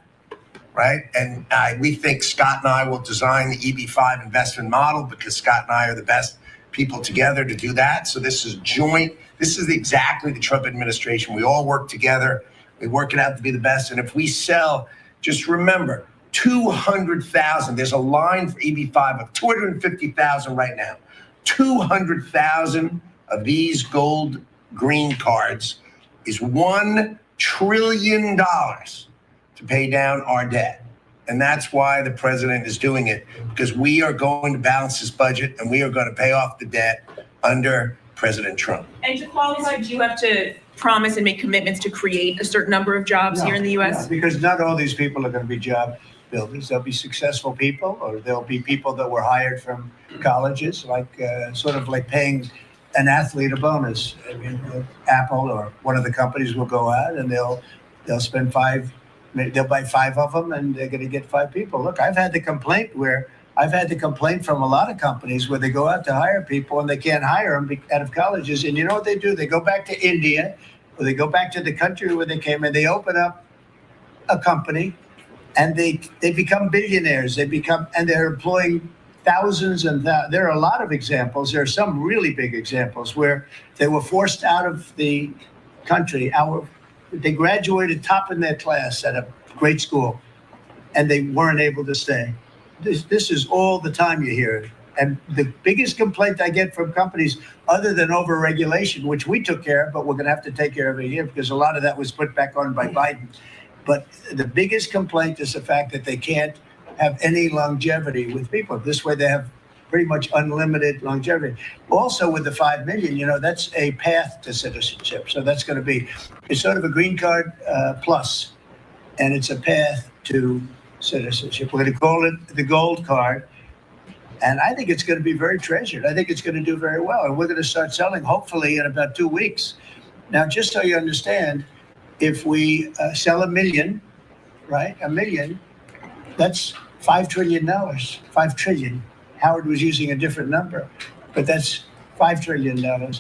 right? And we think Scott and I will design the EB-5 investment model because Scott and I are the best people together to do that. So this is joint. This is exactly the Trump administration. We all work together. We work it out to be the best. And if we sell, just remember, 200,000, there's a line for EB-5 of 250,000 right now. 200,000 of these gold green cards is $1 trillion to pay down our debt. And that's why the president is doing it, because we are going to balance this budget and we are going to pay off the debt under President Trump.
And to qualify, do you have to promise and make commitments to create a certain number of jobs here in the U.S.?
No, because not all these people are going to be job builders. There'll be successful people, or there'll be people that were hired from colleges, like sort of like paying an athlete a bonus. I mean, Apple or one of the companies will go out and they'll spend they'll buy 5 of them and they're going to get 5 people. Look, I've had the complaint from a lot of companies where they go out to hire people and they can't hire them out of colleges. And you know what they do? They go back to India, or they go back to the country where they came, and they open up a company and they become billionaires. And they're employing thousands and there are a lot of examples. There are some really big examples where they were forced out of the country. They graduated top in their class at a great school, and they weren't able to stay. This is all the time you hear it. And the biggest complaint I get from companies, other than overregulation, which we took care of, but we're going to have to take care of it here because a lot of that was put back on by Biden. But the biggest complaint is the fact that they can't have any longevity with people. This way they have pretty much unlimited longevity. Also with the 5 million, that's a path to citizenship. So that's going to be, it's sort of a green card plus, and it's a path to citizenship. We're going to call it the gold card. And I think it's going to be very treasured. I think it's going to do very well. And we're going to start selling hopefully in about 2 weeks. Now, just so you understand, if we sell 1 million, right, 1 million, that's $5 trillion, 5 trillion. Howard was using a different number, but that's $5 trillion.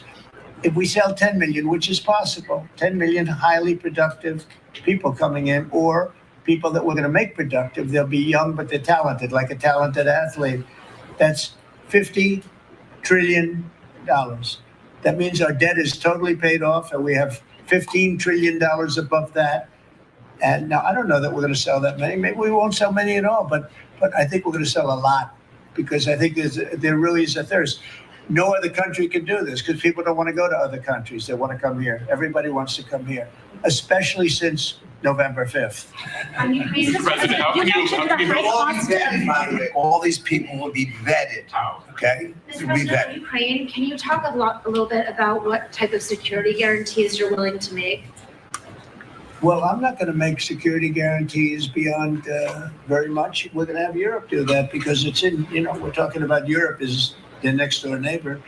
If we sell 10 million, which is possible, 10 million highly productive people coming in, or people that we're going to make productive, they'll be young, but they're talented, like a talented athlete. That's $50 trillion. That means our debt is totally paid off, and we have $15 trillion above that. And now I don't know that we're going to sell that many. Maybe we won't sell many at all, but I think we're going to sell a lot, because I think there really is a thirst. No other country can do this, because people don't want to go to other countries. They want to come here. Everybody wants to come here, especially since November 5th.
Mr. President, how can you all these people will be vetted, okay?
Mr.
Will be
President,
vetted.
Ukraine, can you talk a little bit about what type of security guarantees you're willing to make?
Well, I'm not going to make security guarantees beyond very much. We're going to have Europe do that, because it's in, we're talking about Europe is their next door neighbor.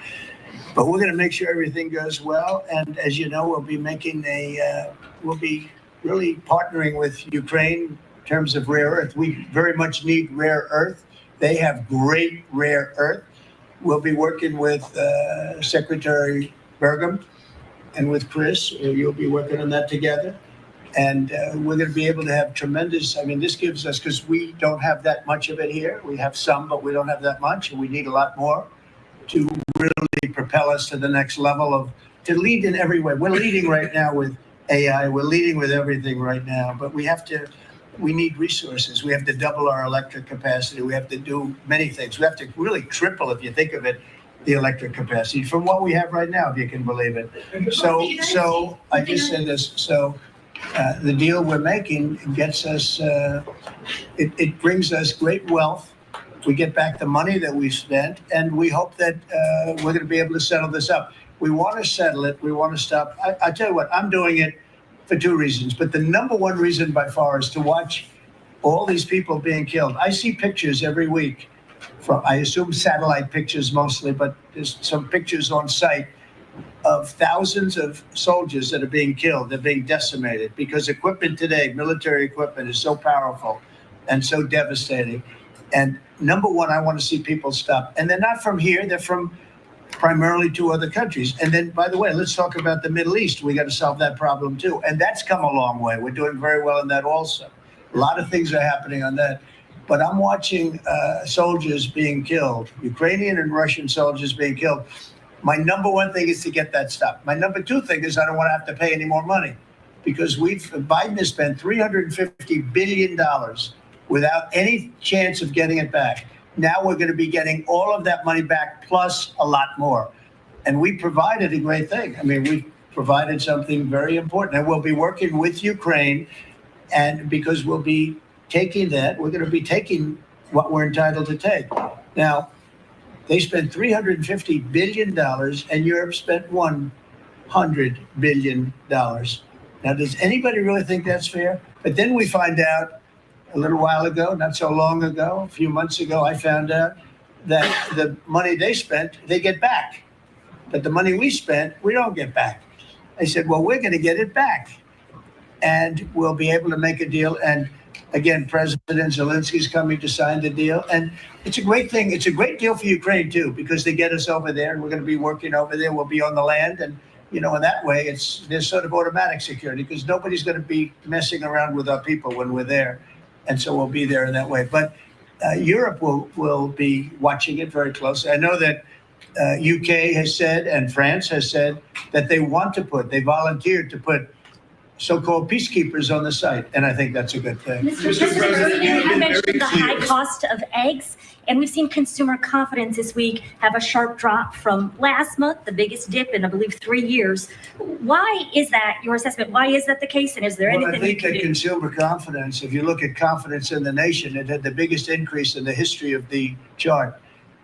But we're going to make sure everything goes well. And as you know, we'll be we'll be really partnering with Ukraine in terms of rare earth. We very much need rare earth. They have great rare earth. We'll be working with Secretary Burgum and with Chris. You'll be working on that together. And we're going to be able to have tremendous, this gives us, because we don't have that much of it here. We have some, but we don't have that much, and we need a lot more to really propel us to the next level to lead in every way. We're leading right now with AI. We're leading with everything right now, but we need resources. We have to double our electric capacity. We have to do many things. We have to really triple, if you think of it, the electric capacity from what we have right now, if you can believe it. So I just said this. So the deal we're making gets us, it brings us great wealth. We get back the money that we spent, and we hope that we're going to be able to settle this up. We want to settle it. We want to stop. I tell you what, I'm doing it for two reasons, but the number one reason by far is to watch all these people being killed. I see pictures every week from, I assume satellite pictures mostly, but there's some pictures on site of thousands of soldiers that are being killed. They're being decimated because equipment today, military equipment, is so powerful and so devastating. And number one, I want to see people stop. And they're not from here. They're from primarily two other countries. And then, by the way, let's talk about the Middle East. We got to solve that problem too. And that's come a long way. We're doing very well in that also. A lot of things are happening on that. But I'm watching soldiers being killed, Ukrainian and Russian soldiers being killed. My number one thing is to get that stopped. My number two thing is I don't want to have to pay any more money, because Biden has spent $350 billion without any chance of getting it back. Now we're going to be getting all of that money back plus a lot more. And we provided a great thing. We provided something very important. And we'll be working with Ukraine, and because we'll be taking that, we're going to be taking what we're entitled to take. Now, they spent $350 billion, and Europe spent $100 billion. Now, does anybody really think that's fair? But then we find out a little while ago, not so long ago, a few months ago, I found out that the money they spent, they get back. But the money we spent, we don't get back. I said, well, we're going to get it back, and we'll be able to make a deal. And again, President Zelenskyy is coming to sign the deal. And it's a great thing. It's a great deal for Ukraine, too, because they get us over there, and we're going to be working over there. We'll be on the land. And, in that way, there's sort of automatic security, because nobody's going to be messing around with our people when we're there. And so we'll be there in that way. But Europe will be watching it very closely. I know that UK has said, and France has said, that they volunteered to put so-called peacekeepers on the site. And I think that's a good thing.
Mr. President, you have mentioned the high cost of eggs, and we've seen consumer confidence this week have a sharp drop from last month, the biggest dip in, I believe, 3 years. Why is that, your assessment? Why is that the case? And is there anything
I think that consumer confidence, if you look at confidence in the nation, it had the biggest increase in the history of the chart.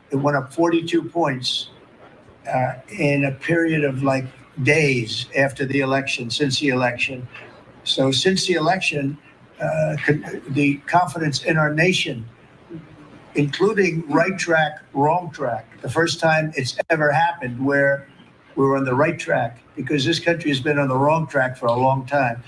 It went up 42 points in a period of days after the election, since the election. So since the election, the confidence in our nation, including right track, wrong track, the first time it's ever happened where we were on the right track, because this country has been on the wrong track for a long time.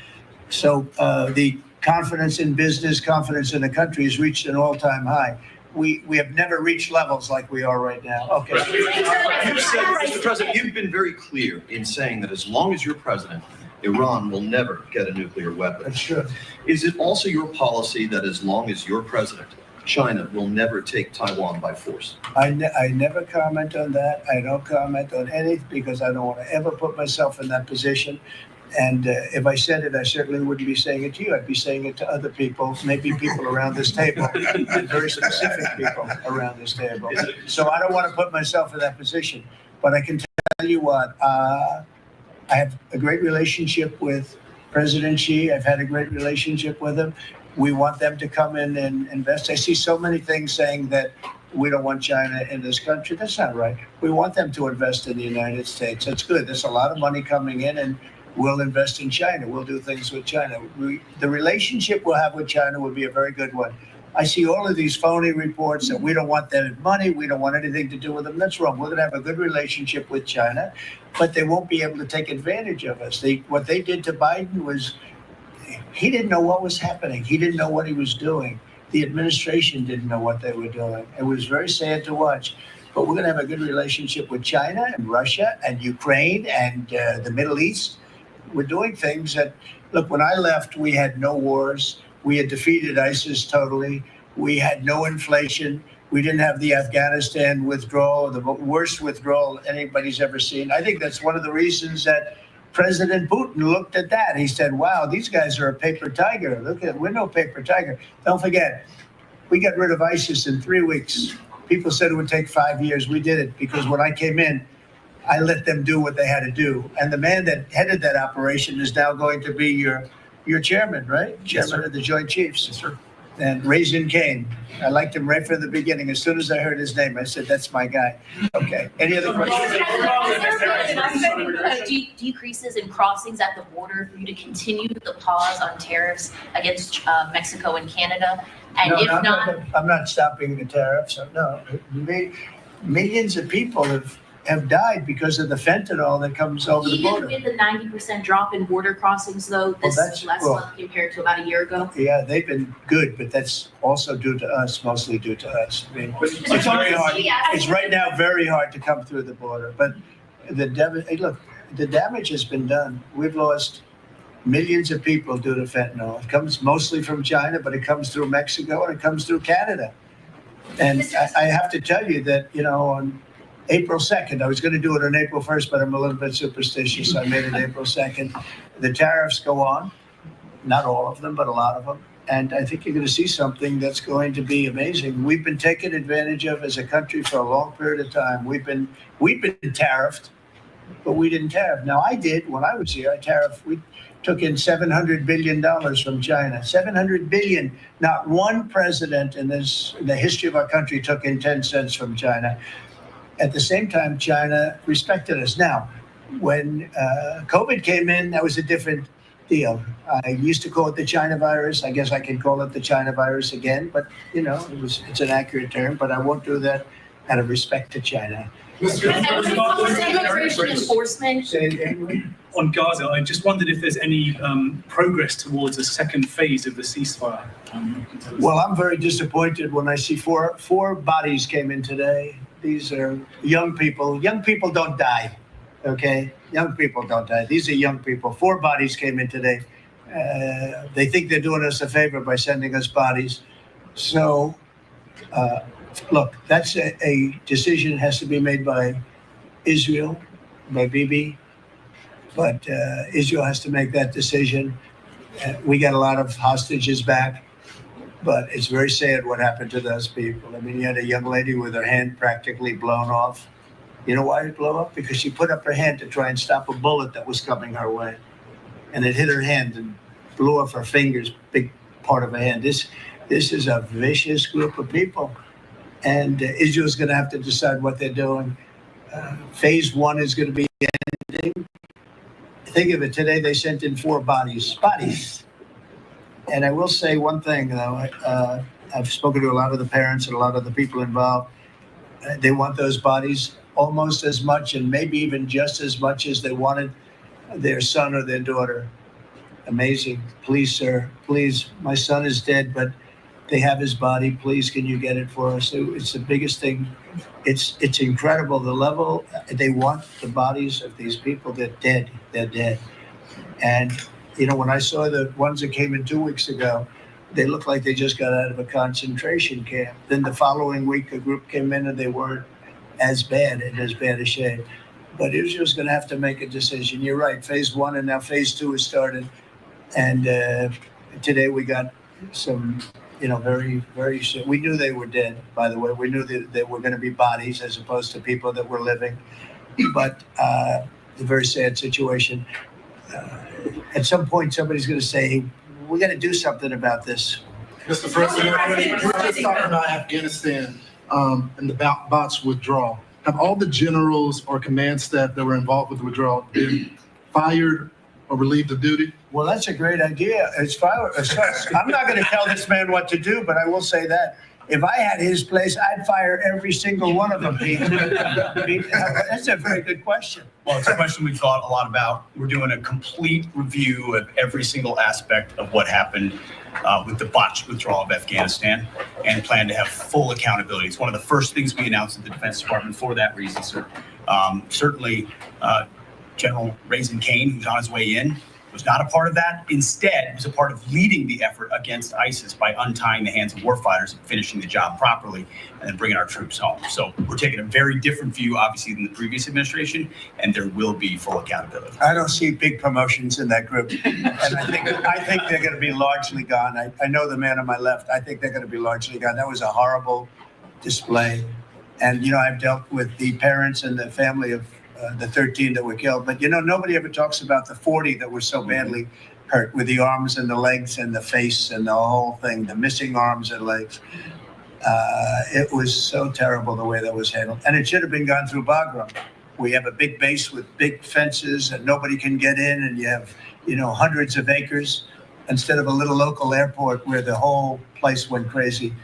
So the confidence in business, confidence in the country has reached an all-time high. we have never reached levels like we are right now. Okay.
You've said, Mr. President, you've been very clear in saying that as long as you're president, Iran will never get a nuclear weapon.
That's true.
Is it also your policy that as long as you're president, China will never take Taiwan by force?
I never comment on that. I don't comment on anything because I don't want to ever put myself in that position. And if I said it, I certainly wouldn't be saying it to you. I'd be saying it to other people, maybe people around this table, very specific people around this table. So I don't want to put myself in that position. But I can tell you what, I have a great relationship with President Xi. I've had a great relationship with him. We want them to come in and invest. I see so many things saying that we don't want China in this country. That's not right. We want them to invest in the United States. That's good. There's a lot of money coming in, and we'll invest in China. We'll do things with China. The relationship we'll have with China will be a very good one. I see all of these phony reports that we don't want their money, we don't want anything to do with them. That's wrong. We're going to have a good relationship with China, but they won't be able to take advantage of us. What they did to Biden was, he didn't know what was happening. He didn't know what he was doing. The administration didn't know what they were doing. It was very sad to watch. But we're going to have a good relationship with China and Russia and Ukraine and the Middle East. We're doing things that, look, when I left, we had no wars. We had defeated ISIS totally. We had no inflation. We didn't have the Afghanistan withdrawal, the worst withdrawal anybody's ever seen. I think that's one of the reasons that President Putin looked at that. He said, wow, these guys are a paper tiger. Look at, we're no paper tiger. Don't forget, we got rid of ISIS in 3 weeks. People said it would take 5 years. We did it because when I came in, I let them do what they had to do. And the man that headed that operation is now going to be your chairman, right? Chairman of the Joint Chiefs. Yes, sir. And Raisin Kane. I liked him right from the beginning. As soon as I heard his name, I said, that's my guy. Okay. Any other questions?
Decreases in crossings at the border for you to continue the pause on tariffs against Mexico and Canada? And
No,
if
I'm
not,
I'm not stopping the tariffs. No. Millions of people have died because of the fentanyl that comes over the
even
border.
with the 90% drop in border crossings, though, this last month compared to about a year ago?
Yeah, they've been good, but that's also due to us, mostly due to us. I mean, it's very hard. It's right now very hard to come through the border. But the damage has been done. We've lost millions of people due to fentanyl. It comes mostly from China, but it comes through Mexico and it comes through Canada. And I have to tell you that, on April 2nd, I was going to do it on April 1st, but I'm a little bit superstitious, so I made it April 2nd. The tariffs go on, not all of them, but a lot of them. And I think you're going to see something that's going to be amazing. We've been taken advantage of as a country for a long period of time. We've been tariffed, but we didn't tariff. Now, I did when I was here. We took in $700 billion from China. $700 billion. Not one president in the history of our country took in 10 cents from China. At the same time, China respected us. Now, when COVID came in, that was a different deal. I used to call it the China virus. I guess I can call it the China virus again, but it's an accurate term, but I won't do that out of respect to China.
Immigration enforcement.
On Gaza, I just wondered if there's any progress towards a second phase of the ceasefire.
Well, I'm very disappointed when I see four bodies came in today. These are young people. Young people don't die, okay? Young people don't die. These are young people. 4 bodies came in today. They think they're doing us a favor by sending us bodies. So, look, that's a decision that has to be made by Israel, by Bibi. But Israel has to make that decision. We got a lot of hostages back. But it's very sad what happened to those people. I mean, you had a young lady with her hand practically blown off. You know why it blew up? Because she put up her hand to try and stop a bullet that was coming her way. And it hit her hand and blew off her fingers, big part of her hand. This is a vicious group of people. And Israel's going to have to decide what they're doing. Phase 1 is going to be ending. Think of it, today they sent in 4 bodies. And I will say one thing, though. I've spoken to a lot of the parents and a lot of the people involved. They want those bodies almost as much and maybe even just as much as they wanted their son or their daughter. Amazing. Please, sir, please. My son is dead, but They have his body. Please, can you get it for us? It's the biggest thing. It's incredible the level they want the bodies of these people. They're dead. They're dead. And when I saw the ones that came in 2 weeks ago, they looked like they just got out of a concentration camp. Then the following week, a group came in and they weren't as bad and as bad a shape. But Israel's going to have to make a decision. You're right. Phase 1 and now phase 2 has started. And today we got some. Very, very soon. We knew they were dead, by the way. We knew that they were going to be bodies as opposed to people that were living. But a very sad situation. At some point, somebody's going to say, we got to do something about this.
Mr. President, we're just talking about Afghanistan and the bots withdrawal. Have all the generals or command staff that were involved with the withdrawal been fired or relieved of duty?
Well, that's a great idea. I'm not going to tell this man what to do, but I will say that if I had his place, I'd fire every single one of them, Pete. That's a very good question.
Well, it's a question we've thought a lot about. We're doing a complete review of every single aspect of what happened with the botched withdrawal of Afghanistan and plan to have full accountability. It's one of the first things we announced at the Defense Department for that reason, sir. Certainly, General Raisin Kane, who's on his way in, was not a part of that. Instead, was a part of leading the effort against ISIS by untying the hands of warfighters and finishing the job properly and then bringing our troops home. So we're taking a very different view, obviously, than the previous administration, and there will be full accountability.
I don't see big promotions in that group. And I think they're going to be largely gone. I know the man on my left. I think they're going to be largely gone. That was a horrible display. And, I've dealt with the parents and the family of the 13 that were killed. But, nobody ever talks about the 40 that were so badly hurt with the arms and the legs and the face and the whole thing, the missing arms and legs. It was so terrible the way that was handled. And it should have been gone through Bagram. We have a big base with big fences and nobody can get in, and you have, hundreds of acres instead of a little local airport where the whole place went crazy.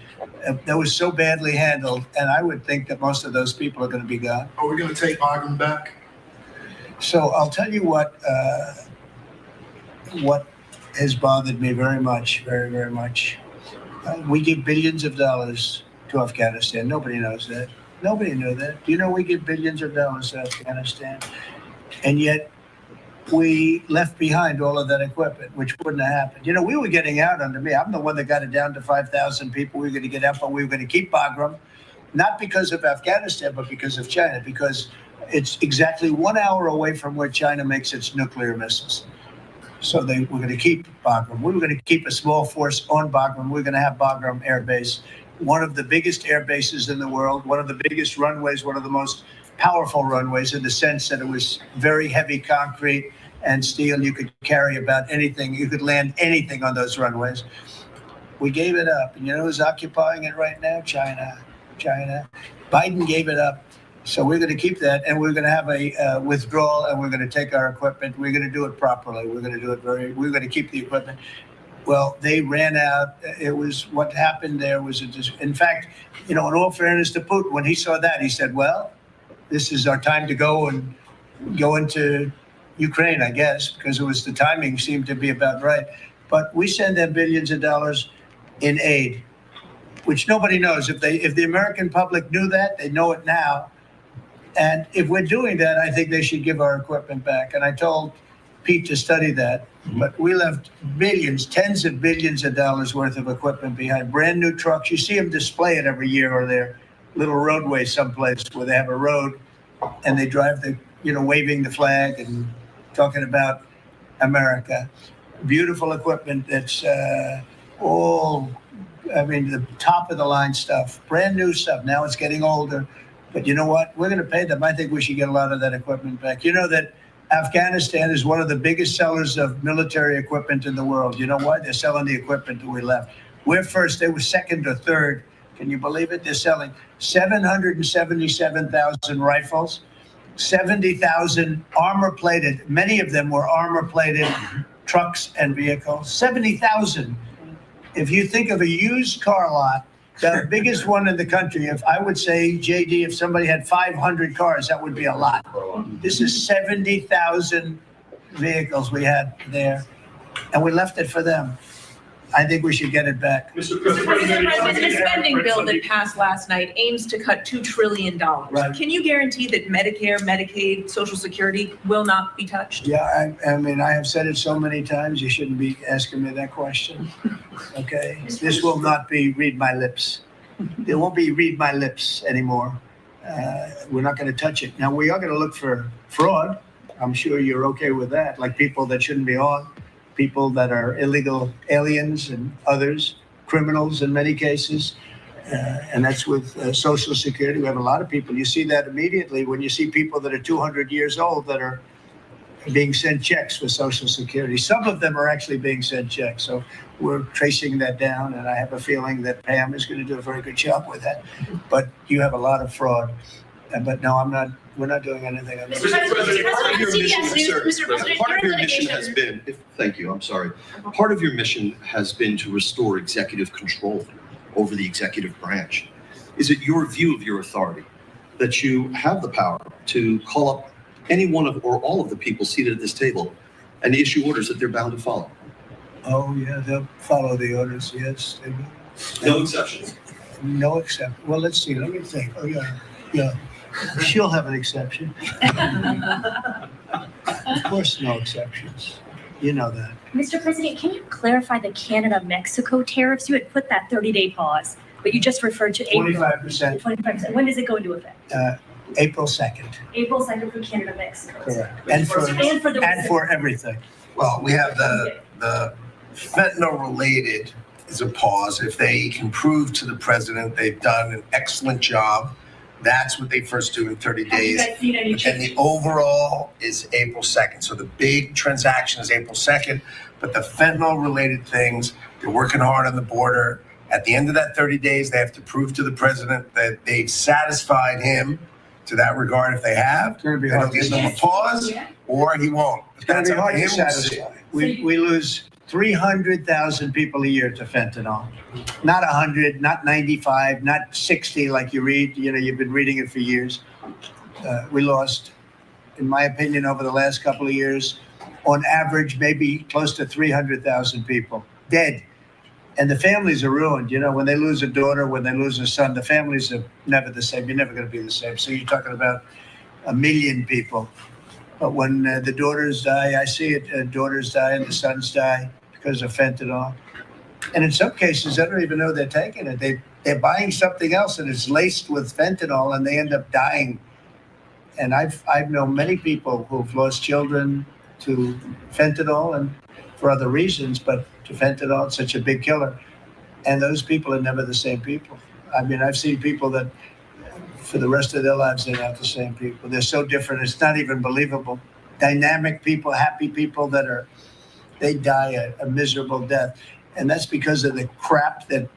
That was so badly handled, and I would think that most of those people are going to be gone.
Are we going to take Bagram back?
So I'll tell you what has bothered me very much, very, very much. We give billions of dollars to Afghanistan. Nobody knows that. Nobody knew that. Do you know we give billions of dollars to Afghanistan? And yet we left behind all of that equipment, which wouldn't have happened. We were getting out under me. I'm the one that got it down to 5,000 people. We were going to get out, but we were going to keep Bagram, not because of Afghanistan, but because of China, because it's exactly 1 hour away from where China makes its nuclear missiles. So they were going to keep Bagram. We were going to keep a small force on Bagram. We were going to have Bagram Air Base, one of the biggest air bases in the world, one of the biggest runways, one of the most powerful runways in the sense that it was very heavy concrete and steel. You could carry about anything. You could land anything on those runways. We gave it up. And who's occupying it right now? China. Biden gave it up. So we're going to keep that, and we're going to have a withdrawal, and we're going to take our equipment. We're going to do it properly. We're going to do it we're going to keep the equipment. Well, they ran out. It was what happened there was in fact, in all fairness to Putin, when he saw that, he said, well, this is our time to go into Ukraine, I guess, because the timing seemed to be about right. But we send them billions of dollars in aid, which nobody knows. If the American public knew that, they know it now. And if we're doing that, I think they should give our equipment back. And I told Pete to study that. But we left billions, tens of billions of dollars worth of equipment behind. Brand new trucks. You see them display it every year, or their little roadway someplace where they have a road and they drive waving the flag and talking about America. Beautiful equipment that's the top of the line stuff, brand new stuff. Now it's getting older. But you know what? We're going to pay them. I think we should get a lot of that equipment back. You know that Afghanistan is one of the biggest sellers of military equipment in the world. You know why? They're selling the equipment that we left. We're first. They were second or third. Can you believe it? They're selling 777,000 rifles, 70,000 armor-plated. Many of them were armor-plated trucks and vehicles. 70,000. If you think of a used car lot, the biggest one in the country, if I would say, JD, if somebody had 500 cars, that would be a lot. This is 70,000 vehicles we had there, and we left it for them. I think we should get it back.
Mr. President, the spending bill that passed last night aims to cut $2 trillion.
Right.
Can you guarantee that Medicare, Medicaid, Social Security will not be touched?
Yeah, I mean, I have said it so many times, you shouldn't be asking me that question. Okay? This will not be read my lips. There won't be read my lips anymore. We're not going to touch it. Now, we are going to look for fraud. I'm sure you're okay with that, like people that shouldn't be on, people that are illegal aliens and others, criminals in many cases. And that's with Social Security. We have a lot of people. You see that immediately when you see people that are 200 years old that are being sent checks for Social Security. Some of them are actually being sent checks. So we're tracing that down, and I have a feeling that Pam is going to do a very good job with that. But you have a lot of fraud. But no, we're not doing anything on
Mr. President, part of your mission, sir, part of your mission has been, thank you, I'm sorry. Part of your mission has been to restore executive control over the executive branch. Is it your view of your authority that you have the power to call up any one of or all of the people seated at this table and issue orders that they're bound to follow?
Oh, yeah, they'll follow the orders, yes. They will.
No exceptions?
No exception. Well, let's see, let me think. Oh, yeah. She'll have an exception. Of course, no exceptions. You know that.
Mr. President, can you clarify the Canada-Mexico tariffs? You had put that 30-day pause, but you just referred to April.
25%.
25%. When does it go into effect?
April 2nd.
April 2nd for Canada-Mexico.
Correct. And for everything.
Well, we have the fentanyl related is a pause. If they can prove to the president they've done an excellent job, that's what they first do in 30 days.
Have you guys seen any
And the overall is April 2nd. So the big transaction is April 2nd, but the fentanyl related things, they're working hard on the border. At the end of that 30 days, they have to prove to the president that they've satisfied him to that regard. If they have,
It's going to be
it'll
hard to
give them a pause, or he won't.
It's going to be
up
hard to
him. We'll see.
satisfy. We lose 300,000 people a year to fentanyl. Not 100, not 95, not 60 like you read. You know, you've been reading it for years. We lost, in my opinion, over the last couple of years, on average, maybe close to 300,000 people dead. And the families are ruined. You know, when they lose a daughter, when they lose a son, the families are never the same. You're never going to be the same. So you're talking about 1 million people. But when the daughters die, I see it, daughters die and the sons die because of fentanyl. And in some cases, I don't even know they're taking it. They're buying something else and it's laced with fentanyl and they end up dying. And I've known many people who've lost children to fentanyl and for other reasons, but to fentanyl, it's such a big killer. And those people are never the same people. I mean, I've seen people that for the rest of their lives, they're not the same people. They're so different. It's not even believable. Dynamic people, happy people they die a miserable death. And that's because of the crap that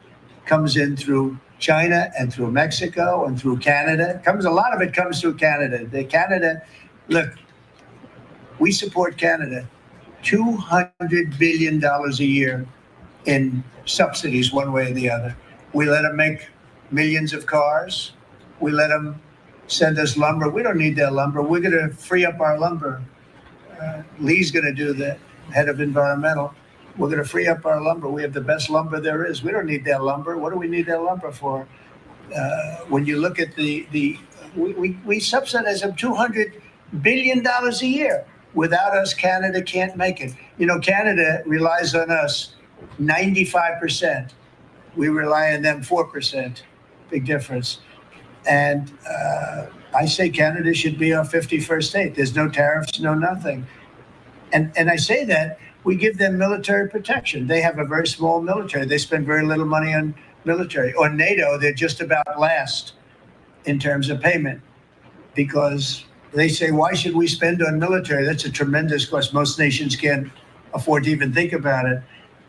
comes in through China and through Mexico and through Canada. A lot of it comes through Canada. Look, we support Canada. $200 billion a year in subsidies one way or the other. We let them make millions of cars. We let them send us lumber. We don't need their lumber. We're going to free up our lumber. Lee's going to do that, head of environmental. We're going to free up our lumber. We have the best lumber there is. We don't need their lumber. What do we need their lumber for? When you look at we subsidize them $200 billion a year. Without us, Canada can't make it. You know, Canada relies on us 95%. We rely on them 4%. Big difference. And I say Canada should be our 51st state. There's no tariffs, no nothing. And I say that we give them military protection. They have a very small military. They spend very little money on military. On NATO, they're just about last in terms of payment because they say, why should we spend on military? That's a tremendous cost. Most nations can't afford to even think about it.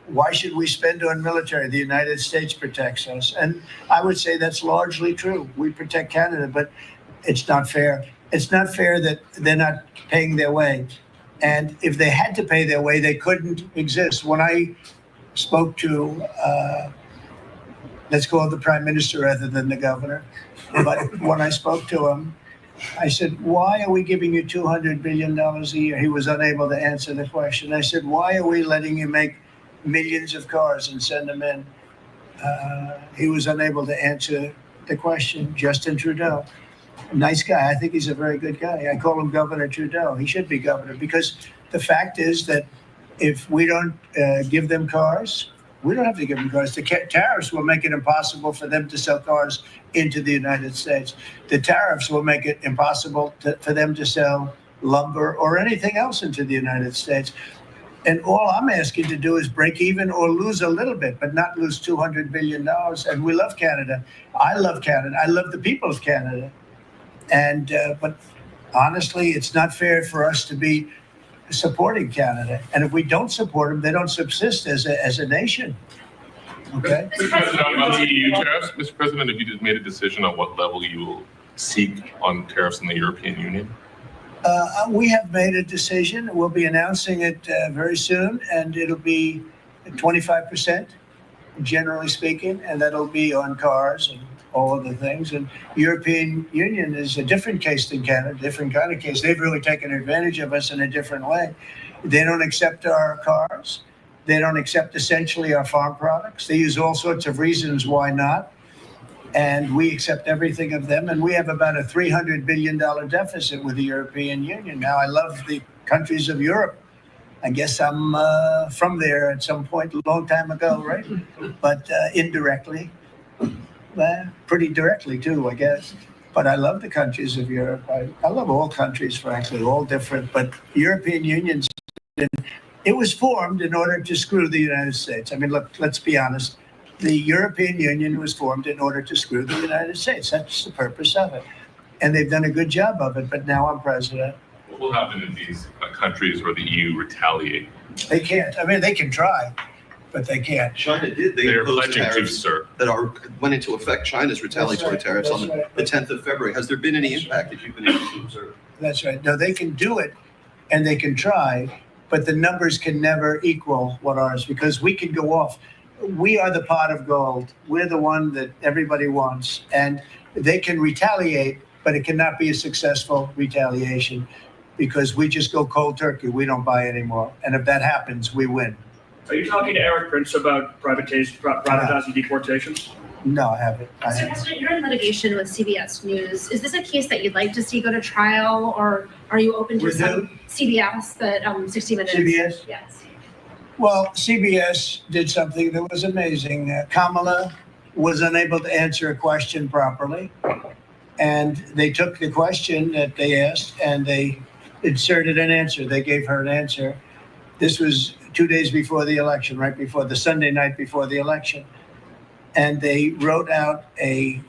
Why should we spend on military? The United States protects us. And I would say that's largely true. We protect Canada, but it's not fair. It's not fair that they're not paying their way. And if they had to pay their way, they couldn't exist. When I spoke to, let's call it the prime minister rather than the governor, but when I spoke to him, I said, why are we giving you $200 billion a year? He was unable to answer the question. I said, why are we letting you make millions of cars and send them in. He was unable to answer the question. Justin Trudeau, nice guy. I think he's a very good guy. I call him Governor Trudeau. He should be governor, because the fact is that if we don't give them cars, we don't have to give them cars. The tariffs will make it impossible for them to sell cars into the United States. The tariffs will make it impossible for them to sell lumber or anything else into the United States. And all I'm asking to do is break even or lose a little bit, but not lose $200 billion. And we love Canada. I love Canada. I love the people of Canada. And but honestly, it's not fair for us to be supporting Canada. And if we don't support them, they don't subsist as a nation. Okay?
Mr. President, on the EU tariffs, Mr. President, have you just made a decision on what level you will seek on tariffs in the European Union?
We have made a decision. We'll be announcing it very soon, and it'll be 25%, generally speaking, and that'll be on cars and all of the things. And European Union is a different case than Canada, different kind of case. They've really taken advantage of us in a different way. They don't accept our cars. They don't accept essentially our farm products. They use all sorts of reasons why not. And we accept everything of them. And we have about a $300 billion deficit with the European Union. Now, I love the countries of Europe. I guess I'm from there at some point a long time ago, right? But indirectly, pretty directly too, I guess. But I love the countries of Europe. I love all countries, frankly, all different. But European Union, it was formed in order to screw the United States. I mean, look, let's be honest. The European Union was formed in order to screw the United States. That's the purpose of it. And they've done a good job of it, but now I'm president.
What will happen if these countries or the EU retaliate?
They can't. I mean, they can try, but they can't.
China did. They
They're
imposed
pledging to,
tariffs
sir.
that went into effect. China's retaliatory
That's right.
tariffs on
That's
the 10th of February. Has there been any impact that you've been able to observe?
That's right. No, they can do it and they can try, but the numbers can never equal what ours, because we can go off. We are the pot of gold. We're the one that everybody wants. And they can retaliate, but it cannot be a successful retaliation, because we just go cold turkey. We don't buy anymore. And if that happens, we win.
Are you talking to Eric Prince about privatizing deportations?
No, I haven't.
Mr. President, you're in litigation with CBS News. Is this a case that you'd like to see go to trial, or are you open to
With
some
who?
CBS, that 60 Minutes?
CBS?
Yes.
Well, CBS did something that was amazing. Kamala was unable to answer a question properly. And they took the question that they asked and they inserted an answer. They gave her an answer. This was 2 days before the election, right before the Sunday night before the election. And they wrote out they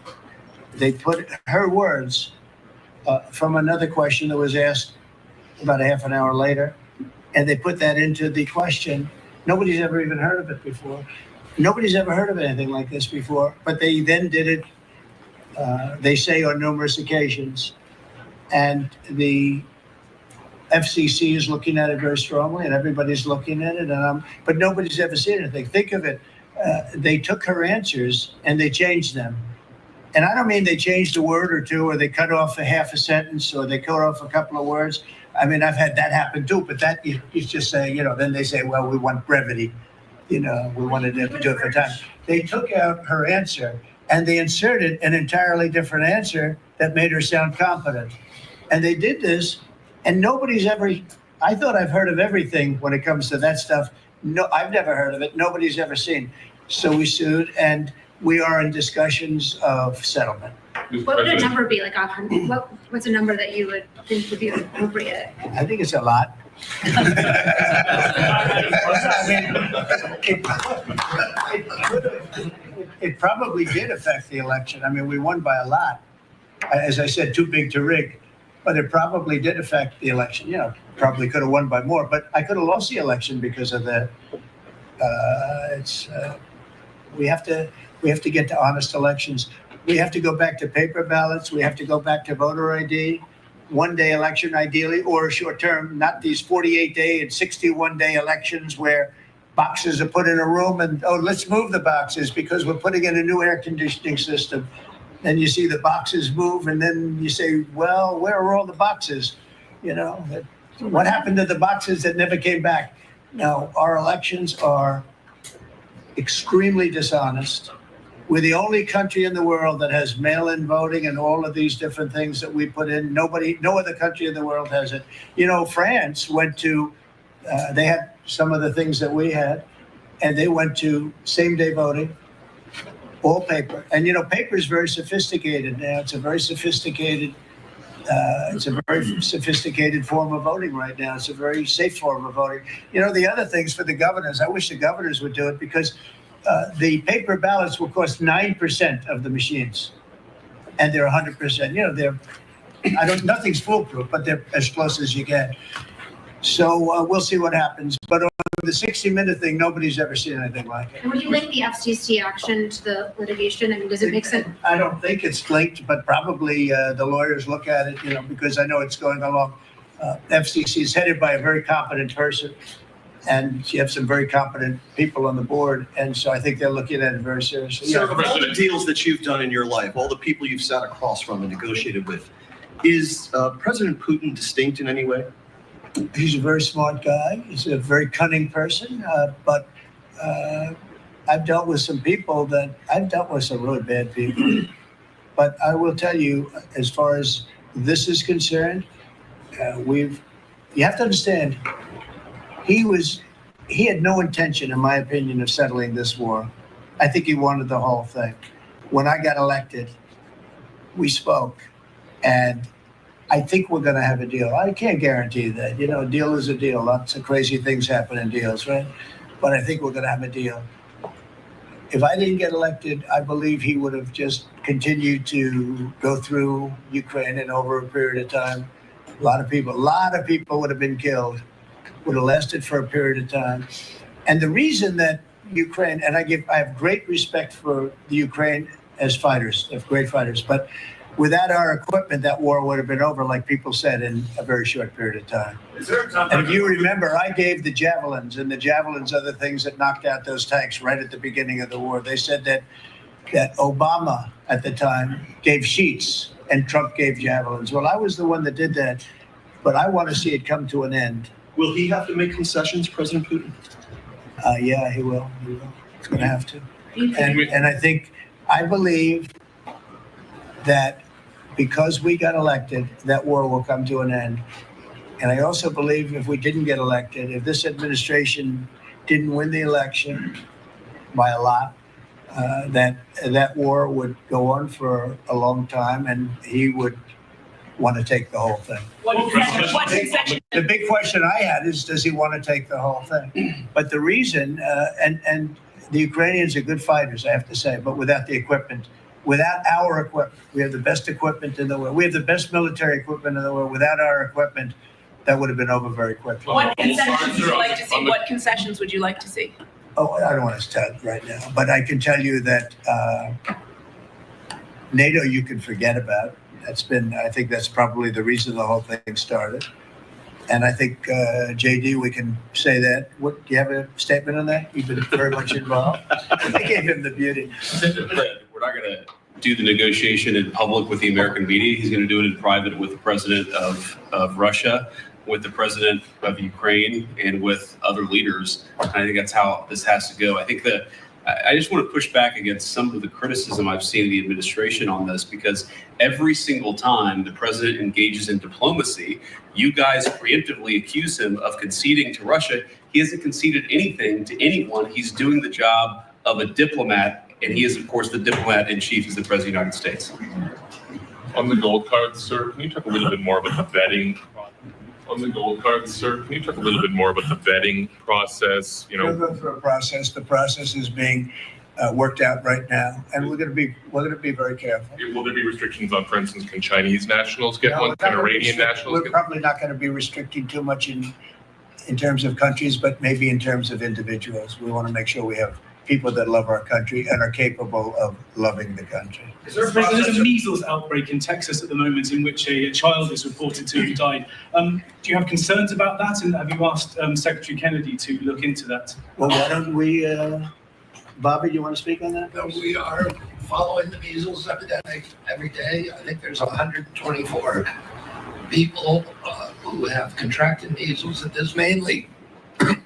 put her words from another question that was asked about a half an hour later. And they put that into the question. Nobody's ever even heard of it before. Nobody's ever heard of anything like this before. But they then did it, they say, on numerous occasions. And the FCC is looking at it very strongly, and everybody's looking at it. But nobody's ever seen anything. Think of it. They took her answers and they changed them. And I don't mean they changed a word or two, or they cut off a half a sentence, or they cut off a couple of words. I mean, I've had that happen too, but that you just say, then they say, well, we want brevity. We wanted to do it for time. They took out her answer and they inserted an entirely different answer that made her sound competent. And they did this, and nobody's ever, I thought I've heard of everything when it comes to that stuff. No, I've never heard of it. Nobody's ever seen. So we sued, and we are in discussions of settlement.
What would a number be? Like, what's a number that you would think would be appropriate?
I think it's a lot. It probably did affect the election. I mean, we won by a lot. As I said, too big to rig. But it probably did affect the election. Probably could have won by more. But I could have lost the election because of that. We have to get to honest elections. We have to go back to paper ballots. We have to go back to voter ID, one-day election ideally, or short term, not these 48-day and 61-day elections where boxes are put in a room and, let's move the boxes because we're putting in a new air conditioning system. And you see the boxes move, and then you say, well, where are all the boxes? What happened to the boxes that never came back? No, our elections are extremely dishonest. We're the only country in the world that has mail-in voting and all of these different things that we put in. No other country in the world has it. You know, France went to, they had some of the things that we had, and they went to same-day voting, all paper. And, you know, paper is very sophisticated now. It's a very sophisticated form of voting right now. It's a very safe form of voting. You know, the other things for the governors, I wish the governors would do it, because the paper ballots will cost 9% of the machines, and they're 100%. You know, nothing's foolproof, but they're as close as you get. So we'll see what happens. But on the 60-minute thing, nobody's ever seen anything like it.
And would you link the FCC action to the litigation? I mean, does it make sense?
I don't think it's linked, but probably the lawyers look at it, you know, because I know it's going along. FCC is headed by a very competent person, and you have some very competent people on the board, and so I think they're looking at it very seriously.
Sir, of all the deals that you've done in your life, all the people you've sat across from and negotiated with, is President Putin distinct in any way?
He's a very smart guy. He's a very cunning person, but I've dealt with some really bad people. But I will tell you, as far as this is concerned, you have to understand, he had no intention, in my opinion, of settling this war. I think he wanted the whole thing. When I got elected, we spoke, and I think we're going to have a deal. I can't guarantee that. You know, a deal is a deal. Lots of crazy things happen in deals, right? But I think we're going to have a deal. If I didn't get elected, I believe he would have just continued to go through Ukraine, and over a period of time, a lot of people would have been killed, would have lasted for a period of time. And the reason that Ukraine, and I have great respect for the Ukraine as fighters, they're great fighters, but without our equipment, that war would have been over, like people said, in a very short period of time. And if you remember, I gave the javelins, and the javelins are the things that knocked out those tanks right at the beginning of the war. They said that Obama at the time gave sheets and Trump gave javelins. Well, I was the one that did that, but I want to see it come to an end.
Will he have to make concessions, President Putin?
Yeah, he will. He's going to have to. And I believe that because we got elected, that war will come to an end. And I also believe if we didn't get elected, if this administration didn't win the election by a lot, that war would go on for a long time, and he would want to take the whole thing. The big question I had is, does he want to take the whole thing? But the reason, and the Ukrainians are good fighters, I have to say, but without the equipment, without our equipment, we have the best equipment in the world. We have the best military equipment in the world. Without our equipment, that would have been over very quickly.
What concessions would you like to see? What concessions would you like to see?
Oh, I don't want to tell right now, but I can tell you that NATO you can forget about. I think that's probably the reason the whole thing started. And I think, JD, we can say that. Do you have a statement on that? You've been very much involved. I gave him the beauty.
We're not going to do the negotiation in public with the American media. He's going to do it in private with the president of Russia, with the president of Ukraine, and with other leaders. And I think that's how this has to go. I think that I just want to push back against some of the criticism I've seen of the administration on this, because every single time the president engages in diplomacy, you guys preemptively accuse him of conceding to Russia. He hasn't conceded anything to anyone. He's doing the job of a diplomat, and he is, of course, the diplomat in chief as the president of the United States.
On the gold cards, sir, can you talk a little bit more about the vetting? On the gold cards, sir, can you talk a little bit more about the vetting process?
We'll go through a process. The process is being worked out right now, and we're going to be very careful.
Will there be restrictions on, for instance, can Chinese nationals get one? Can Iranian nationals
We're probably not going to be restricting too much in terms of countries, but maybe in terms of individuals. We want to make sure we have people that love our country and are capable of loving the country.
There's a measles outbreak in Texas at the moment in which a child is reported to have died. Do you have concerns about that? And have you asked Secretary Kennedy to look into that?
Well, why don't we, Bobby, do you want to speak on that?
No, we are following the measles epidemic every day. I think there's 124 people who have contracted measles. It is mainly,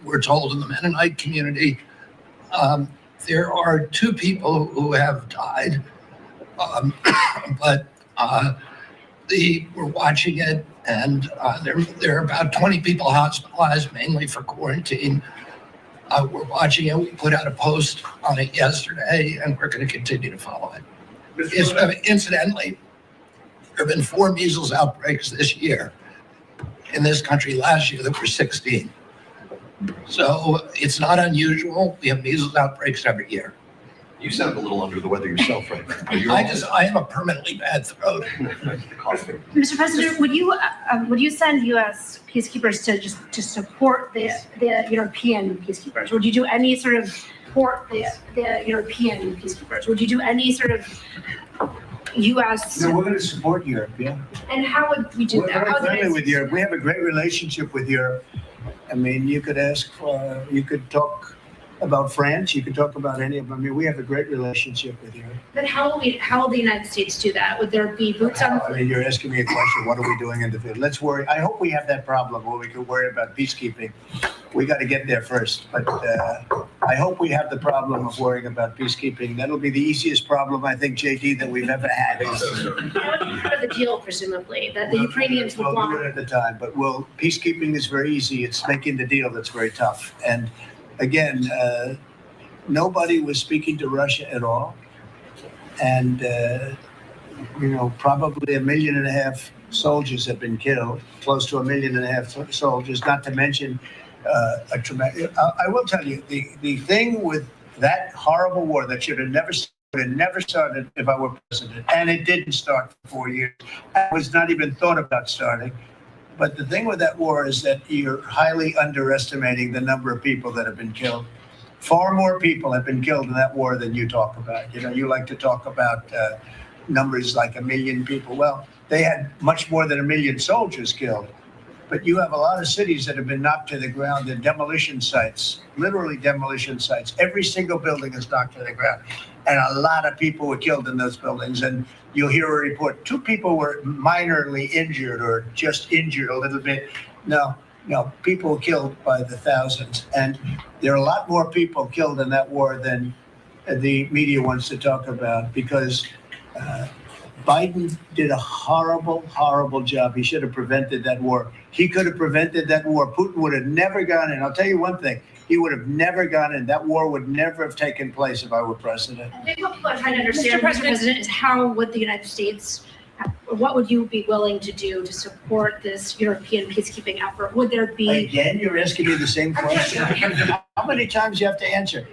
we're told, in the Mennonite community. there are 2 people who have died, but we're watching it, and there are about 20 people hospitalized, mainly for quarantine. We're watching it. We put out a post on it yesterday, and we're going to continue to follow it. Incidentally, there have been 4 measles outbreaks this year. In this country last year, there were 16. So it's not unusual. We have measles outbreaks every year.
You sound a little under the weather yourself, right?
I have a permanently bad throat.
Mr. President, would you send U.S. peacekeepers to support the European peacekeepers? Would you do any sort of support the European peacekeepers? Would you do any sort of U.S.
No, we're going to support Europe, yeah.
And how would we do
We're
that?
very friendly with Europe. We have a great relationship with Europe. I mean, you could you could talk about France, you could talk about any of them. I mean, we have a great relationship with Europe.
Then how will the United States do that? Would there be boots on?
I mean, you're asking me a question, what are we doing in the field? Let's worry. I hope we have that problem where we can worry about peacekeeping. We got to get there first. But I hope we have the problem of worrying about peacekeeping. That'll be the easiest problem, I think, JD, that we've ever had.
That would be part of the deal, presumably, that the Ukrainians would
We'll do
want.
it at the time, but peacekeeping is very easy. It's making the deal that's very tough. And again, nobody was speaking to Russia at all. And, probably 1.5 million soldiers have been killed, close to 1.5 million soldiers, not to mention a traumatic. I will tell you, the thing with that horrible war that should have never started if I were president, and it didn't start for 4 years. It was not even thought about starting. But the thing with that war is that you're highly underestimating the number of people that have been killed. Far more people have been killed in that war than you talk about. You like to talk about numbers like 1 million people. Well, they had much more than 1 million soldiers killed. But you have a lot of cities that have been knocked to the ground. They're demolition sites, literally demolition sites. Every single building is knocked to the ground. And a lot of people were killed in those buildings. And you'll hear a report, 2 people were minorly injured or just injured a little bit. No, people were killed by the thousands. And there are a lot more people killed in that war than the media wants to talk about, because Biden did a horrible, horrible job. He should have prevented that war. He could have prevented that war. Putin would have never gone in. I'll tell you one thing. He would have never gone in. That war would never have taken place if I were president.
I think what people are trying to understand, Mr. President, is how would the United States, what would you be willing to do to support this European peacekeeping effort? Would there be...
Again, you're asking me the same question. How many times do you have to answer?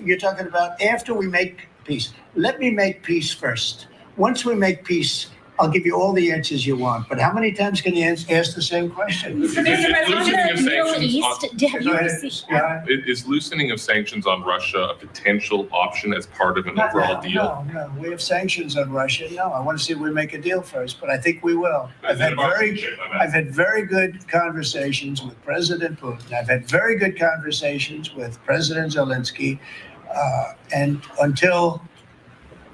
You're talking about after we make peace. Let me make peace first. Once we make peace, I'll give you all the answers you want. But how many times can you ask the same question?
Is loosening of sanctions on Russia a potential option as part of an overall deal?
No. We have sanctions on Russia. No, I want to see if we make a deal first, but I think we will. I've had very good conversations with President Putin. I've had very good conversations with President Zelenskyy. And until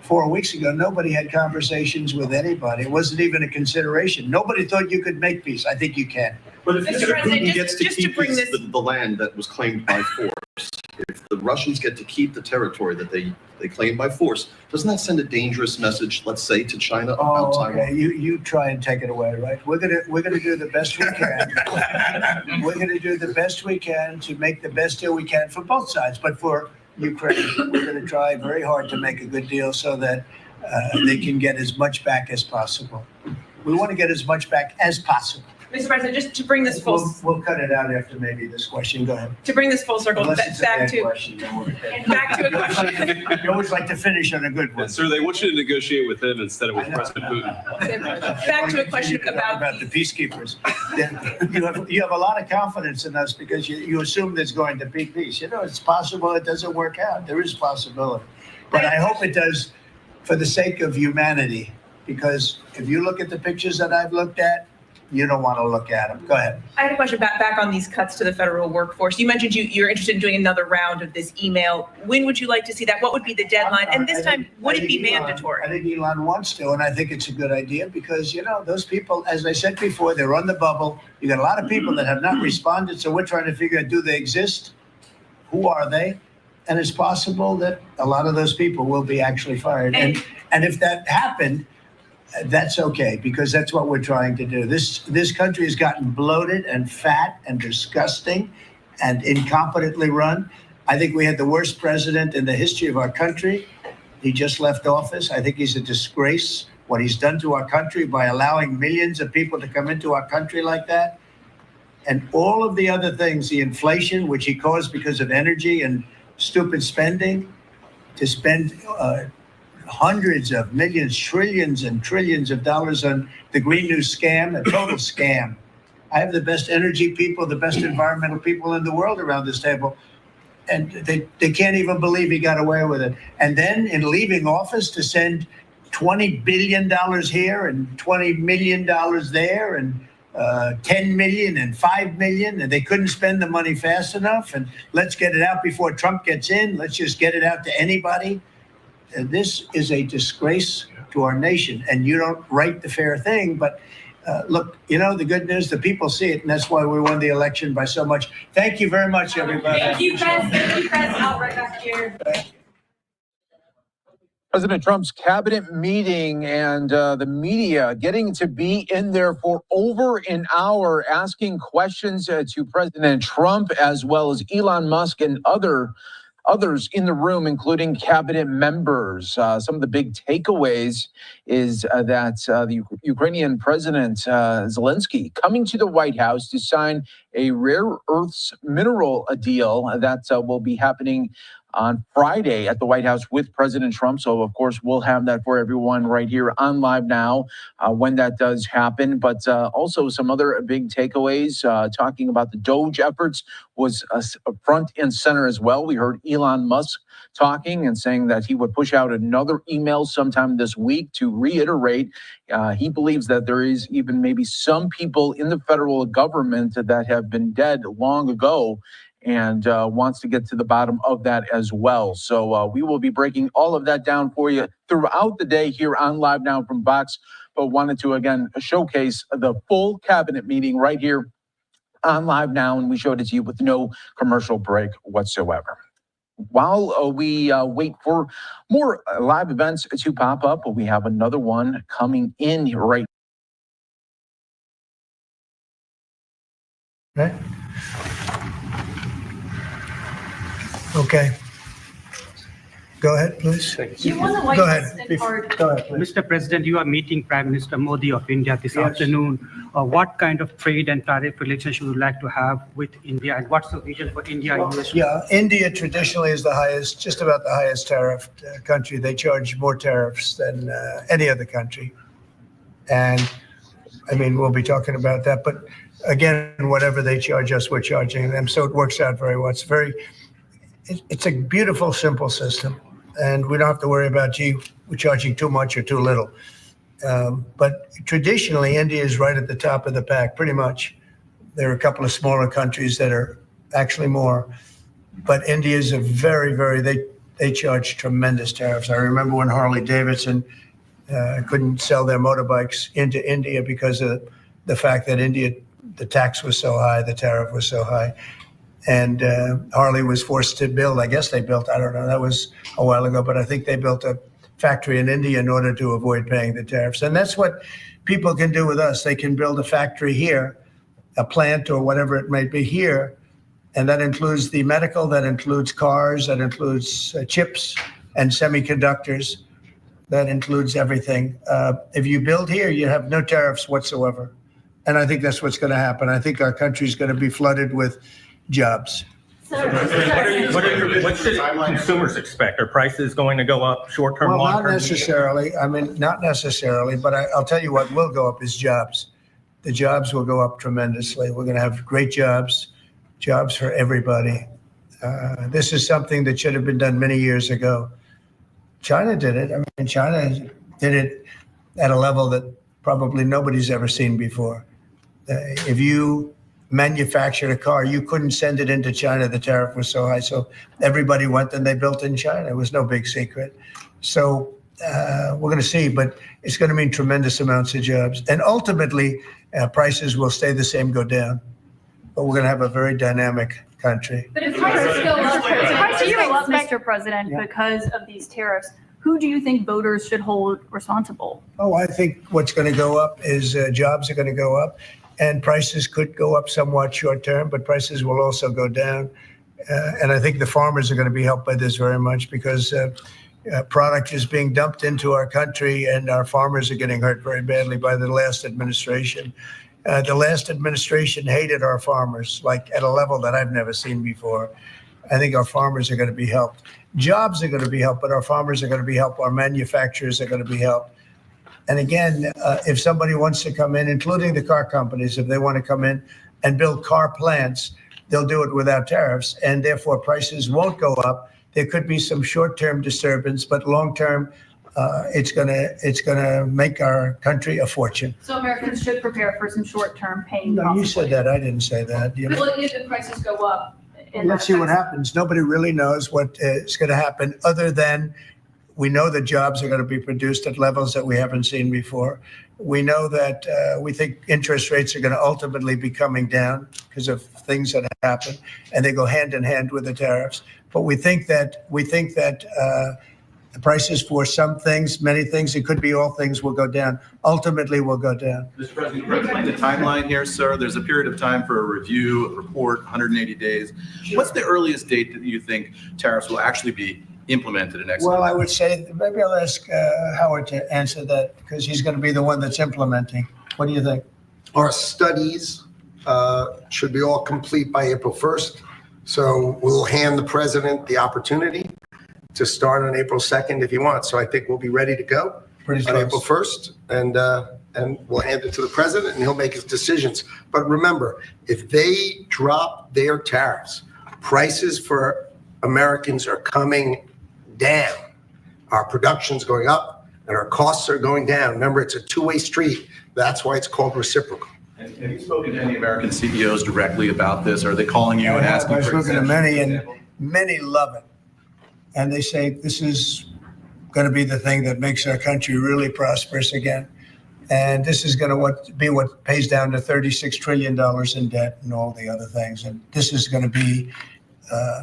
4 weeks ago, nobody had conversations with anybody. It wasn't even a consideration. Nobody thought you could make peace. I think you can.
But if
Mr. President,
Putin gets to
just to
keep
bring
the land that was claimed by force, if the Russians get to keep the territory that they claim by force, doesn't that send a dangerous message, let's say, to China about Taiwan?
Okay. You try and take it away, right? We're gonna do the best we can. We're gonna do the best we can to make the best deal we can for both sides. But for Ukraine, we're going to try very hard to make a good deal so that they can get as much back as possible. We want to get as much back as possible.
Mr. President, just to bring this full...
We'll cut it out after maybe this question. Go ahead.
To bring this full circle
Unless it's a
back
bad
to...
question,
Back to a question.
You always like to finish on a good one.
Sir, they want you to negotiate with him instead of with President Putin.
Back to a question about
the peacekeepers. You have a lot of confidence in us because you assume there's going to be peace. It's possible it doesn't work out. There is possibility. But I hope it does for the sake of humanity, because if you look at the pictures that I've looked at, you don't want to look at them. Go ahead.
I had a question back on these cuts to the federal workforce. You mentioned you're interested in doing another round of this email. When would you like to see that? What would be the deadline? And this time, would it be mandatory?
I think Elon wants to, and I think it's a good idea because, those people, as I said before, they're on the bubble. You got a lot of people that have not responded, so we're trying to figure out, do they exist? Who are they? And it's possible that a lot of those people will be actually fired. And if that happened, that's okay, because that's what we're trying to do. This country has gotten bloated and fat and disgusting and incompetently run. I think we had the worst president in the history of our country. He just left office. I think he's a disgrace, what he's done to our country by allowing millions of people to come into our country like that. And all of the other things, the inflation, which he caused because of energy and stupid spending, to spend hundreds of millions, trillions and trillions of dollars on the Green New scam, a total scam. I have the best energy people, the best environmental people in the world around this table. And they can't even believe he got away with it. And then in leaving office to send $20 billion here and $20 million there and 10 million and 5 million, and they couldn't spend the money fast enough. And let's get it out before Trump gets in. Let's just get it out to anybody. And this is a disgrace to our nation. And you don't write the fair thing, but look, you know, the good news, the people see it, and that's why we won the election by so much. Thank you very much, everybody.
Thank you, Press. Thank you, Press. I'll right back here.
President Trump's cabinet meeting and the media getting to be in there for over an hour asking questions to President Trump, as well as Elon Musk and others in the room, including cabinet members. Some of the big takeaways is that the Ukrainian President Zelenskyy coming to the White House to sign a rare earths mineral deal that will be happening on Friday at the White House with President Trump. So, of course, we'll have that for everyone right here on Live Now when that does happen. But also some other big takeaways, talking about the Doge efforts was front and center as well. We heard Elon Musk talking and saying that he would push out another email sometime this week to reiterate he believes that there is even maybe some people in the federal government that have been dead long ago, and wants to get to the bottom of that as well. So we will be breaking all of that down for you throughout the day here on Live Now from Vox, but wanted to, again, showcase the full cabinet meeting right here on Live Now, and we showed it to you with no commercial break whatsoever. While we wait for more live events to pop up, we have another one coming in right
now. Okay. Go ahead, please. Go ahead. Go ahead, please.
Mr. President, you are meeting Prime Minister Modi of India this afternoon. What kind of trade and tariff relations would you like to have with India, and what's the vision for India?
Yeah, India traditionally is the highest, just about the highest tariff country. They charge more tariffs than any other country. And I mean, we'll be talking about that. But again, whatever they charge us, we're charging them. So it works out very well. It's a beautiful, simple system, and we don't have to worry about, gee, we're charging too much or too little. But traditionally, India is right at the top of the pack, pretty much. There are a couple of smaller countries that are actually more, but India is a they charge tremendous tariffs. I remember when Harley Davidson couldn't sell their motorbikes into India because of the fact that India, the tax was so high, the tariff was so high. And Harley was forced to build, I guess they built, I don't know, that was a while ago, but I think they built a factory in India in order to avoid paying the tariffs. And that's what people can do with us. They can build a factory here, a plant or whatever it might be here. And that includes the medical, that includes cars, that includes chips and semiconductors. That includes everything. If you build here, you have no tariffs whatsoever. And I think that's what's going to happen. I think our country is going to be flooded with jobs.
What should consumers expect? Are prices going to go up short-term,
Well,
long-term?
not necessarily. I mean, not necessarily, but I'll tell you what will go up is jobs. The jobs will go up tremendously. We're going to have great jobs for everybody. This is something that should have been done many years ago. China did it. I mean, China did it at a level that probably nobody's ever seen before. If you manufactured a car, you couldn't send it into China. The tariff was so high. So everybody went and they built in China. It was no big secret. So we're going to see, but it's going to mean tremendous amounts of jobs. And ultimately, prices will stay the same, go down. But we're going to have a very dynamic country.
But if prices go up,
you expect, Mr. President, because of these tariffs, who do you think voters should hold responsible?
Oh, I think what's going to go up is jobs are going to go up, and prices could go up somewhat short term, but prices will also go down. And I think the farmers are going to be helped by this very much because product is being dumped into our country, and our farmers are getting hurt very badly by the last administration. The last administration hated our farmers, like at a level that I've never seen before. I think our farmers are going to be helped. Jobs are going to be helped, but our farmers are going to be helped. Our manufacturers are going to be helped. And again, if somebody wants to come in, including the car companies, if they want to come in and build car plants, they'll do it without tariffs, and therefore prices won't go up. There could be some short-term disturbance, but long-term, it's gonna make our country a fortune.
So Americans should prepare for some short-term pain.
No, you said that. I didn't say that. You know?
Well, if the prices go up.
Let's see what happens. Nobody really knows what is going to happen other than we know that jobs are going to be produced at levels that we haven't seen before. We know that we think interest rates are going to ultimately be coming down because of things that happen, and they go hand in hand with the tariffs. But we think that the prices for some things, many things, it could be all things, will go down. Ultimately, will go down.
Mr. President, can you explain the timeline here, sir? There's a period of time for a review, a report, 180 days. Sure. What's the earliest date that you think tariffs will actually be implemented and executed?
Well, I would say maybe I'll ask Howard to answer that because he's going to be the one that's implementing. What do you think?
Our studies should be all complete by April 1st. So we'll hand the president the opportunity to start on April 2nd if he wants. So I think we'll be ready to go on April 1st, and we'll hand it to the president, and he'll make his decisions. But remember, if they drop their tariffs, prices for Americans are coming down. Our production's going up, and our costs are going down. Remember, it's a two-way street. That's why it's called reciprocal.
Have you spoken to any American CEOs directly about this? Are they calling you and asking for
I've spoken to
exemptions?
many, and many love it. And they say this is going to be the thing that makes our country really prosperous again. And this is going to be what pays down to $36 trillion in debt and all the other things. And this is going to be,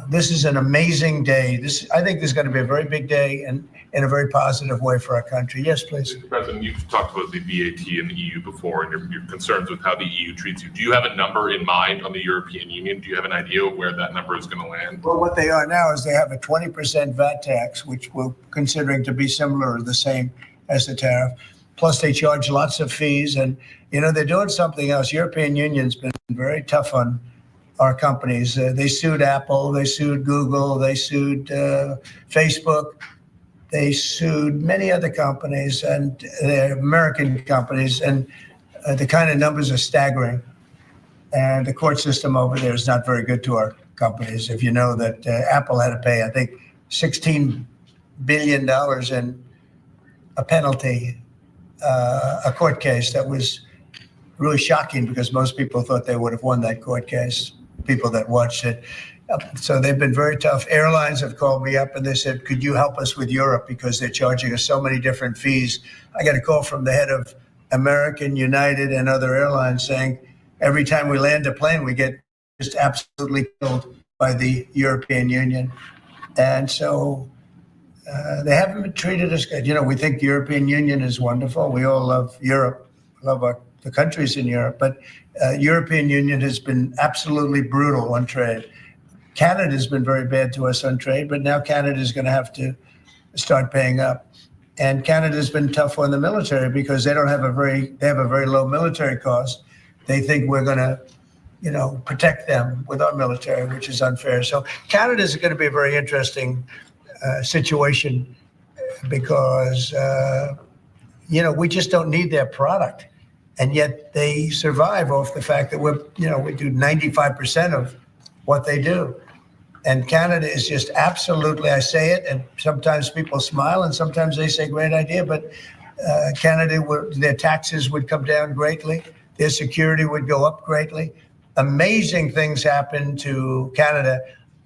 this is an amazing day. I think this is going to be a very big day and in a very positive way for our country. Yes, please.
Mr. President, you've talked about the VAT and the EU before and your concerns with how the EU treats you. Do you have a number in mind on the European Union? Do you have an idea of where that number is going to land?
Well, what they are now is they have a 20% VAT tax, which we're considering to be similar or the same as the tariff. Plus, they charge lots of fees. And, you know, they're doing something else. European Union's been very tough on our companies. They sued Apple. They sued Google. They sued Facebook. They sued many other companies, and they're American companies, and the kind of numbers are staggering. And the court system over there is not very good to our companies. If you know that Apple had to pay, I think, $16 billion in a penalty, a court case that was really shocking because most people thought they would have won that court case, people that watched it. So they've been very tough. Airlines have called me up and they said, could you help us with Europe because they're charging us so many different fees. I got a call from the head of American, United, and other airlines saying every time we land a plane, we get just absolutely killed by the European Union. And so they haven't been treated as good. You know, we think the European Union is wonderful. We all love Europe, love the countries in Europe, but European Union has been absolutely brutal on trade. Canada's been very bad to us on trade, but now Canada's going to have to start paying up. And Canada's been tough on the military because they have a very low military cost. They think we're going to, you know, protect them with our military, which is unfair. So Canada's going to be a very interesting situation because, you know, we just don't need their product. And yet they survive off the fact that we do 95% of what they do. And Canada is just absolutely, I say it, and sometimes people smile and sometimes they say great idea, but Canada, their taxes would come down greatly. Their security would go up greatly. Amazing things happen to Canada.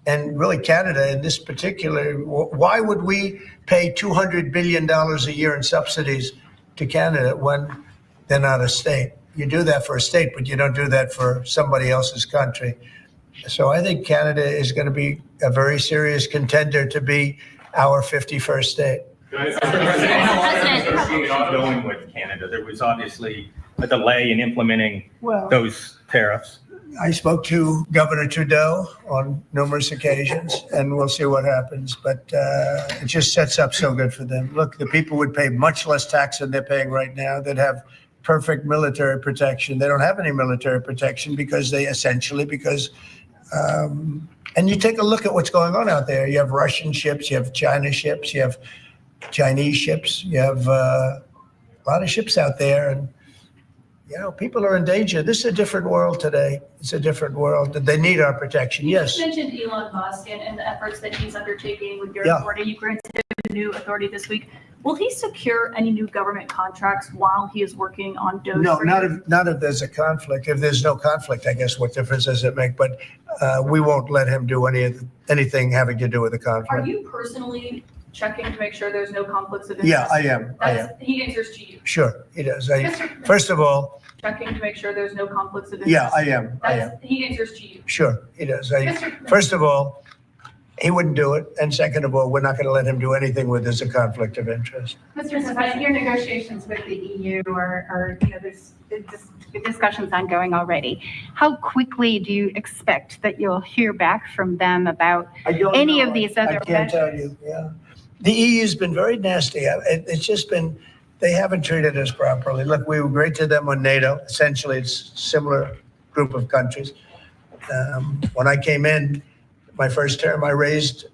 And really Canada in this particular, why would we pay $200 billion a year in subsidies to Canada when they're not a state? You do that for a state, but you don't do that for somebody else's country. So I think Canada is going to be a very serious contender to be our 51st state.
Going with Canada, there was obviously a delay in implementing
Well,
those tariffs.
I spoke to Governor Trudeau on numerous occasions, and we'll see what happens. But it just sets up so good for them. Look, the people would pay much less tax than they're paying right now. They'd have perfect military protection. They don't have any military protection because and you take a look at what's going on out there. You have Russian ships, you have China ships, you have Chinese ships, you have a lot of ships out there, and people are in danger. This is a different world today. It's a different world. They need our protection.
You
Yes.
just mentioned Elon Musk and the efforts that he's undertaking with your
Yeah.
authority. You granted him a new authority this week. Will he secure any new government contracts while he is working on Doge?
No, not if there's a conflict. If there's no conflict, I guess what difference does it make? But we won't let him do anything having to do with the conflict.
Are you personally checking to make sure there's no conflicts of interest?
Yeah, I am.
He answers to you.
Sure, he does. First of all,
Checking to make sure there's no conflicts of interest.
yeah, I am.
He answers to you.
Sure, he does. First of all, he wouldn't do it. And second of all, we're not going to let him do anything where there's a conflict of interest.
Mr. President, your negotiations with the EU are there's discussions ongoing already. How quickly do you expect that you'll hear back from them about any of these other
I can't tell you, yeah. The EU's been very nasty. It's just been, they haven't treated us properly. Look, we were great to them on NATO. Essentially, it's a similar group of countries. When I came in, my first term, I raised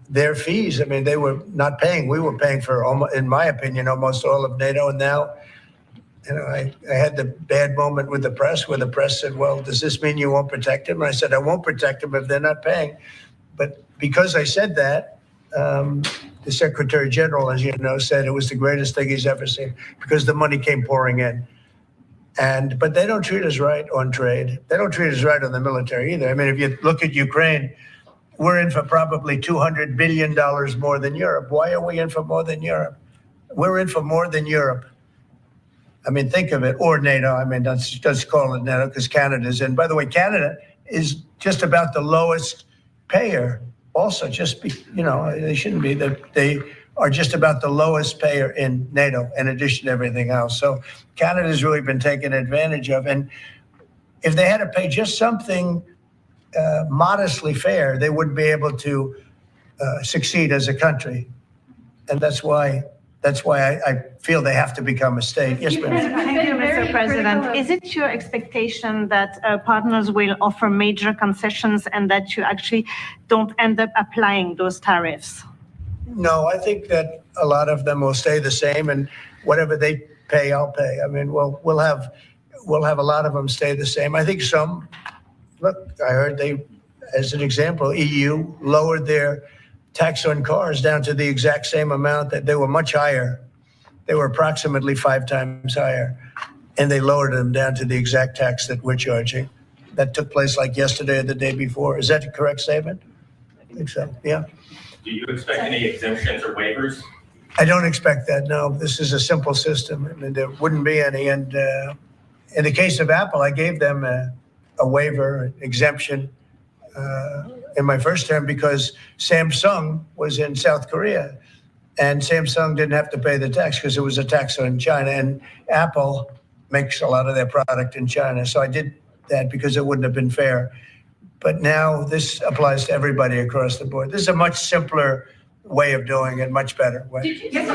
their fees. I mean, they were not paying. We were paying for, in my opinion, almost all of NATO. And now, I had the bad moment with the press where the press said, well, does this mean you won't protect them? And I said, I won't protect them if they're not paying. But because I said that, the Secretary General, as you know, said it was the greatest thing he's ever seen because the money came pouring in. But they don't treat us right on trade. They don't treat us right on the military either. I mean, if you look at Ukraine, we're in for probably $200 billion more than Europe. Why are we in for more than Europe? We're in for more than Europe. I mean, think of it, or NATO. I mean, let's call it NATO because Canada's in. By the way, Canada is just about the lowest payer. Also, they shouldn't be. They are just about the lowest payer in NATO, in addition to everything else. So Canada's really been taken advantage of. And if they had to pay just something modestly fair, they wouldn't be able to succeed as a country. And that's why I feel they have to become a state. Yes, ma'am.
Thank you, Mr. President. Is it your expectation that partners will offer major concessions and that you actually don't end up applying those tariffs?
No, I think that a lot of them will stay the same, and whatever they pay, I'll pay. I mean, we'll have a lot of them stay the same. I think some. Look, I heard as an example, EU lowered their tax on cars down to the exact same amount that they were much higher. They were approximately 5 times higher, and they lowered them down to the exact tax that we're charging. That took place like yesterday or the day before. Is that a correct statement? I think so, yeah.
Do you expect any exemptions or waivers?
I don't expect that, no. This is a simple system. I mean, there wouldn't be any. And in the case of Apple, I gave them a waiver, exemption in my first term because Samsung was in South Korea and Samsung didn't have to pay the tax because it was a tax on China, and Apple makes a lot of their product in China. So I did that because it wouldn't have been fair. But now this applies to everybody across the board. This is a much simpler way of doing it, much better way.
You had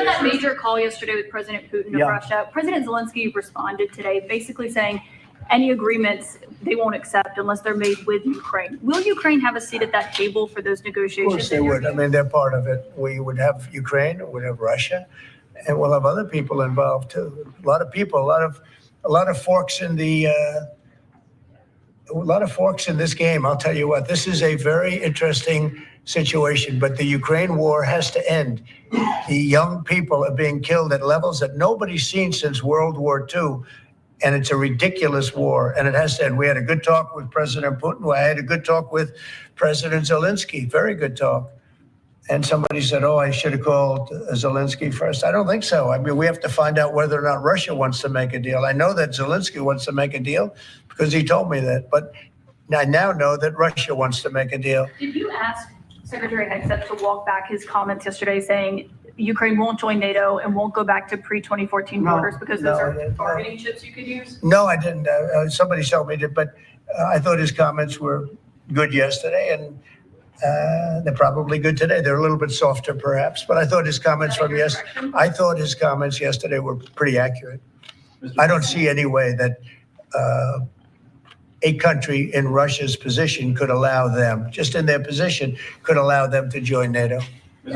that major call yesterday with President Putin of Russia. President Zelenskyy responded today basically saying any agreements they won't accept unless they're made with Ukraine. Will Ukraine have a seat at that table for those negotiations?
Of course they would. I mean, they're part of it. We would have Ukraine, we'd have Russia, and we'll have other people involved too. A lot of people, a lot of forks in the a lot of forks in this game. I'll tell you what, this is a very interesting situation, but the Ukraine war has to end. The young people are being killed at levels that nobody's seen since World War II. And it's a ridiculous war, and it has to end. We had a good talk with President Putin. I had a good talk with President Zelenskyy, very good talk. And somebody said, oh, I should have called Zelenskyy first. I don't think so. I mean, we have to find out whether or not Russia wants to make a deal. I know that Zelenskyy wants to make a deal because he told me that. But I now know that Russia wants to make a deal.
Did you ask Secretary Hegseth to walk back his comments yesterday saying Ukraine won't join NATO and won't go back to pre-2014 borders because those are bargaining chips you could use?
No, I didn't. Somebody told me that, but I thought his comments were good yesterday, and they're probably good today. They're a little bit softer, perhaps, but I thought his comments yesterday were pretty accurate. I don't see any way that a country in Russia's position could allow them, just in their position, could allow them to join NATO.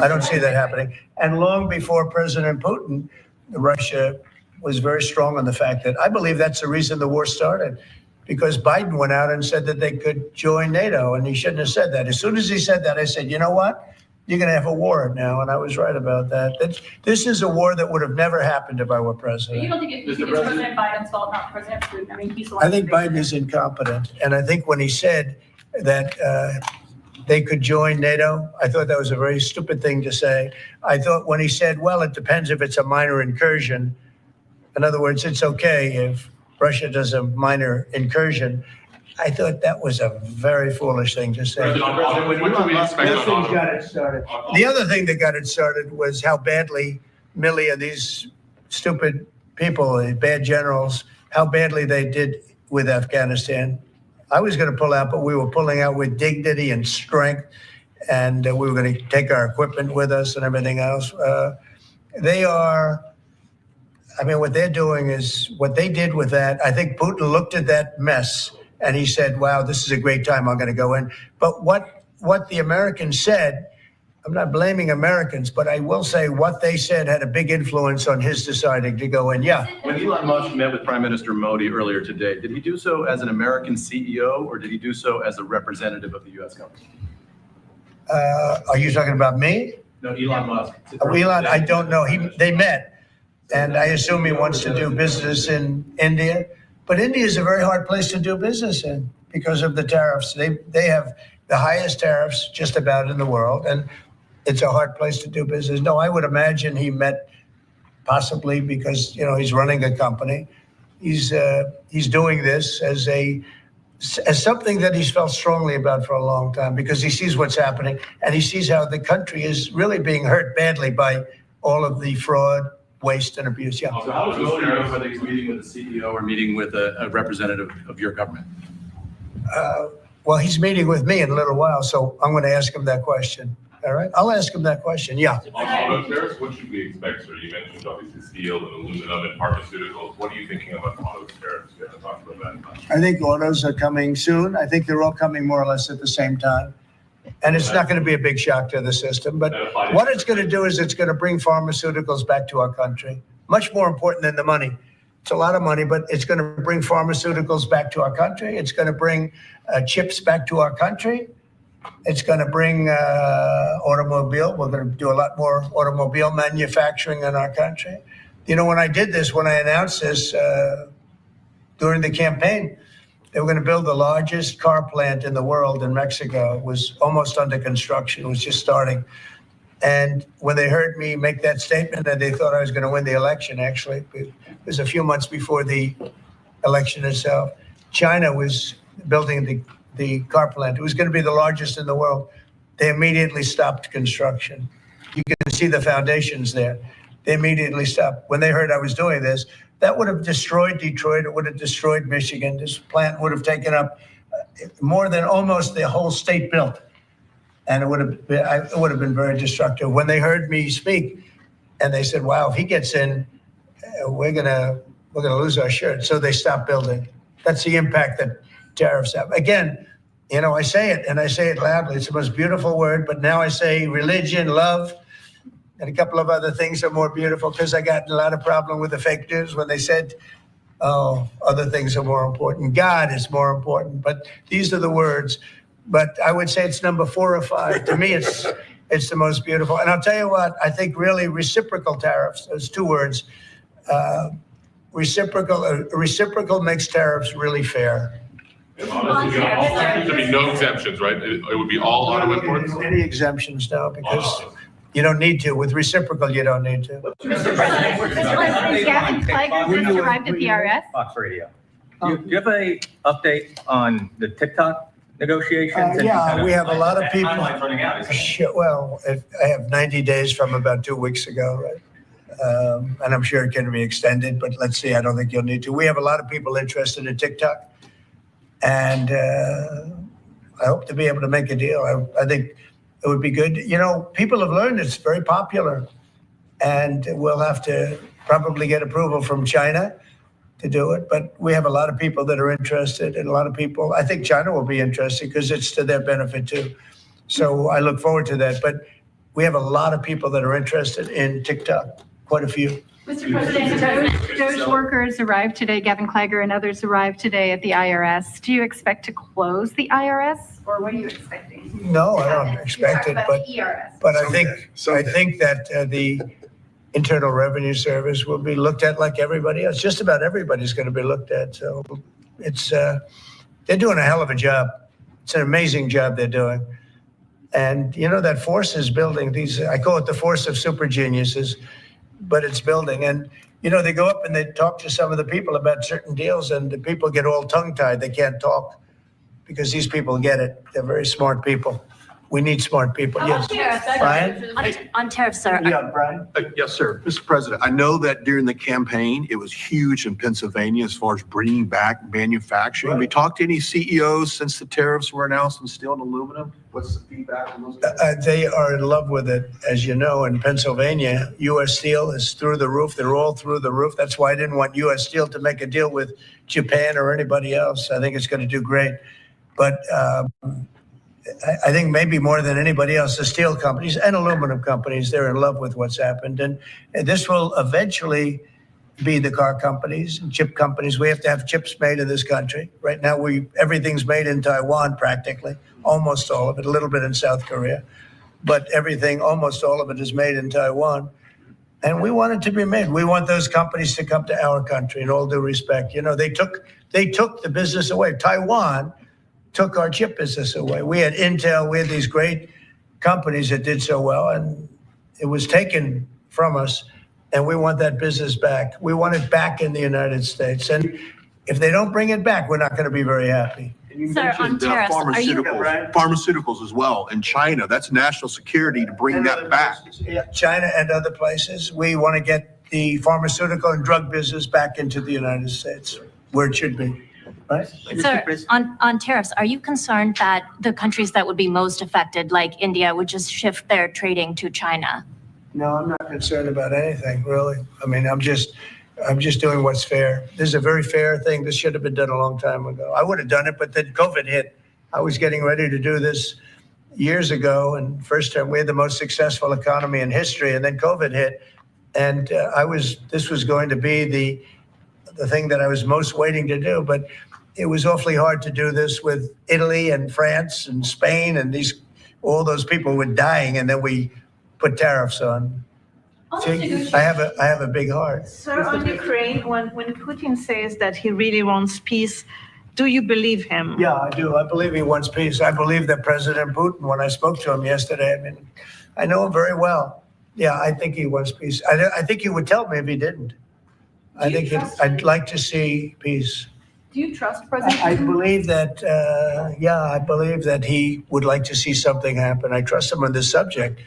I don't see that happening. And long before President Putin, Russia was very strong on the fact that I believe that's the reason the war started, because Biden went out and said that they could join NATO, and he shouldn't have said that. As soon as he said that, I said, you know what? You're going to have a war now, and I was right about that. This is a war that would have never happened if I were
But
president.
you don't think it's President Biden's fault, not President Putin? I mean, he's the one.
I think Biden is incompetent, and I think when he said that they could join NATO, I thought that was a very stupid thing to say. I thought when he said, well, it depends if it's a minor incursion. In other words, it's okay if Russia does a minor incursion. I thought that was a very foolish thing to say.
What do we expect on
got it started. The other thing that got it started was how badly Milley and these stupid people, the bad generals, how badly they did with Afghanistan. I was going to pull out, but we were pulling out with dignity and strength, and we were going to take our equipment with us and everything else. What they're doing is what they did with that. I think Putin looked at that mess and he said, wow, this is a great time. I'm going to go in. But what the Americans said, I'm not blaming Americans, but I will say what they said had a big influence on his deciding to go in. Yeah.
When Elon Musk met with Prime Minister Modi earlier today, did he do so as an American CEO or did he do so as a representative of the U.S. government?
Are you talking about me?
No, Elon Musk.
Elon, I don't know. They met. And I assume he wants to do business in India. But India is a very hard place to do business in because of the tariffs. They have the highest tariffs just about in the world, and it's a hard place to do business. No, I would imagine he met possibly because, he's running a company. He's doing this as something that he's felt strongly about for a long time because he sees what's happening and he sees how the country is really being hurt badly by all of the fraud, waste, and abuse. Yeah.
So how does Modi know whether he's meeting with a CEO or meeting with a representative of your government?
Well, he's meeting with me in a little while, so I'm going to ask him that question. All right? I'll ask him that question. Yeah.
On auto tariffs, what should we expect, sir? You mentioned obviously steel and aluminum and pharmaceuticals. What are you thinking about auto tariffs? We haven't talked about that.
I think autos are coming soon. I think they're all coming more or less at the same time. And it's not going to be a big shock to the system. But what it's going to do is it's going to bring pharmaceuticals back to our country. Much more important than the money. It's a lot of money, but it's going to bring pharmaceuticals back to our country. It's going to bring chips back to our country. It's going to bring automobile. We're going to do a lot more automobile manufacturing in our country. When I did this, when I announced this during the campaign, they were going to build the largest car plant in the world in Mexico. It was almost under construction. It was just starting. And when they heard me make that statement, and they thought I was going to win the election, actually, it was a few months before the election itself. China was building the car plant. It was going to be the largest in the world. They immediately stopped construction. You can see the foundations there. They immediately stopped. When they heard I was doing this, that would have destroyed Detroit. It would have destroyed Michigan. This plant would have taken up more than almost the whole state built. And it would have been very destructive. When they heard me speak, and they said, wow, if he gets in, we're gonna lose our shirt. So they stopped building. That's the impact that tariffs have. Again, I say it, and I say it loudly. It's the most beautiful word, but now I say religion, love, and a couple of other things are more beautiful because I got a lot of problem with the fake news when they said, oh, other things are more important. God is more important, but these are the words. But I would say it's number 4 or 5. To me, it's the most beautiful. And I'll tell you what, I think really reciprocal tariffs, those 2 words, reciprocal makes tariffs really fair.
There'd be no exemptions, right? It would be all auto imports?
Any exemptions now, because you don't need to. With reciprocal, you don't need to.
Mr. President, Gavin Clegg just arrived at the IRS.
Fox Radio. Do you have a update on the TikTok negotiations?
Yeah, we have a lot of people.
Timeline's running out. isn't it?
Sure, well, I have 90 days from about 2 weeks ago, right? And I'm sure it can be extended, but let's see. I don't think you'll need to. We have a lot of people interested in TikTok, and I hope to be able to make a deal. I think it would be good. You know, people have learned it's very popular, and we'll have to probably get approval from China to do it. But we have a lot of people that are interested, and a lot of people, I think China will be interested because it's to their benefit too. So I look forward to that. But we have a lot of people that are interested in TikTok, quite a few.
Mr. President, Doge workers arrived today, Gavin Clegg and others arrived today at the IRS. Do you expect to close the IRS, or what are you expecting?
No, I don't expect it, but I think that the Internal Revenue Service will be looked at like everybody else. Just about everybody's going to be looked at. So it's they're doing a hell of a job. It's an amazing job they're doing. And you know, that force is building these, I call it the force of super geniuses, but it's building. And you know, they go up and they talk to some of the people about certain deals, and the people get all tongue-tied. They can't talk because these people get it. They're very smart people. We need smart people. Yes. Brian?
On tariffs, sir.
Yeah, Brian?
Yes, sir. Mr. President, I know that during the campaign, it was huge in Pennsylvania as far as bringing back manufacturing. Have we talked to any CEOs since the tariffs were announced on steel and aluminum? What's the feedback on those guys?
They are in love with it. As you know, in Pennsylvania, U.S. Steel is through the roof. They're all through the roof. That's why I didn't want U.S. Steel to make a deal with Japan or anybody else. I think it's going to do great. But I think maybe more than anybody else, the steel companies and aluminum companies, they're in love with what's happened. And this will eventually be the car companies and chip companies. We have to have chips made in this country. Right now, everything's made in Taiwan practically, almost all of it, a little bit in South Korea. But everything, almost all of it is made in Taiwan. And we want it to be made. We want those companies to come to our country, in all due respect. You know, they took the business away. Taiwan took our chip business away. We had Intel, we had these great companies that did so well, and it was taken from us, and we want that business back. We want it back in the United States. And if they don't bring it back, we're not going to be very happy.
You
Sir, on
mentioned
tariffs, are you-
pharmaceuticals as well in China. That's national security to bring that back.
Yeah, China and other places. We want to get the pharmaceutical and drug business back into the United States, where it should be. Right?
Sir, on tariffs, are you concerned that the countries that would be most affected, like India, would just shift their trading to China?
No, I'm not concerned about anything, really. I mean, I'm just doing what's fair. This is a very fair thing. This should have been done a long time ago. I would have done it, but then COVID hit. I was getting ready to do this years ago, and first time we had the most successful economy in history, and then COVID hit, and this was going to be the thing that I was most waiting to do, but it was awfully hard to do this with Italy and France and Spain, and all those people were dying, and then we put tariffs on. See, I have a big heart.
Sir, on Ukraine, when Putin says that he really wants peace, do you believe him?
Yeah, I do. I believe he wants peace. I believe that President Putin, when I spoke to him yesterday, I mean, I know him very well. Yeah, I think he wants peace. I think he would tell me if he didn't. I'd like to see peace.
Do you trust President
I
Putin?
believe that, I believe that he would like to see something happen. I trust him on this subject.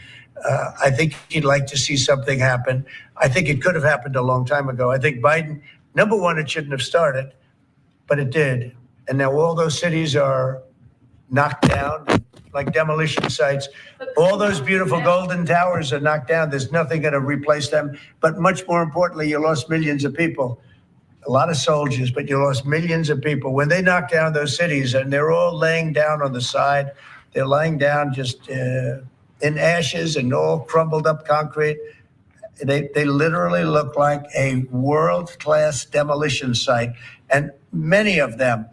I think he'd like to see something happen. I think it could have happened a long time ago. I think Biden, number one, it shouldn't have started, but it did. And now all those cities are knocked down like demolition sites. All those beautiful golden towers are knocked down. There's nothing going to replace them. But much more importantly, you lost millions of people. A lot of soldiers, but you lost millions of people. When they knocked down those cities, and they're all laying down on the side, they're lying down just in ashes and all crumbled up concrete. They literally look like a world-class demolition site. And many of them,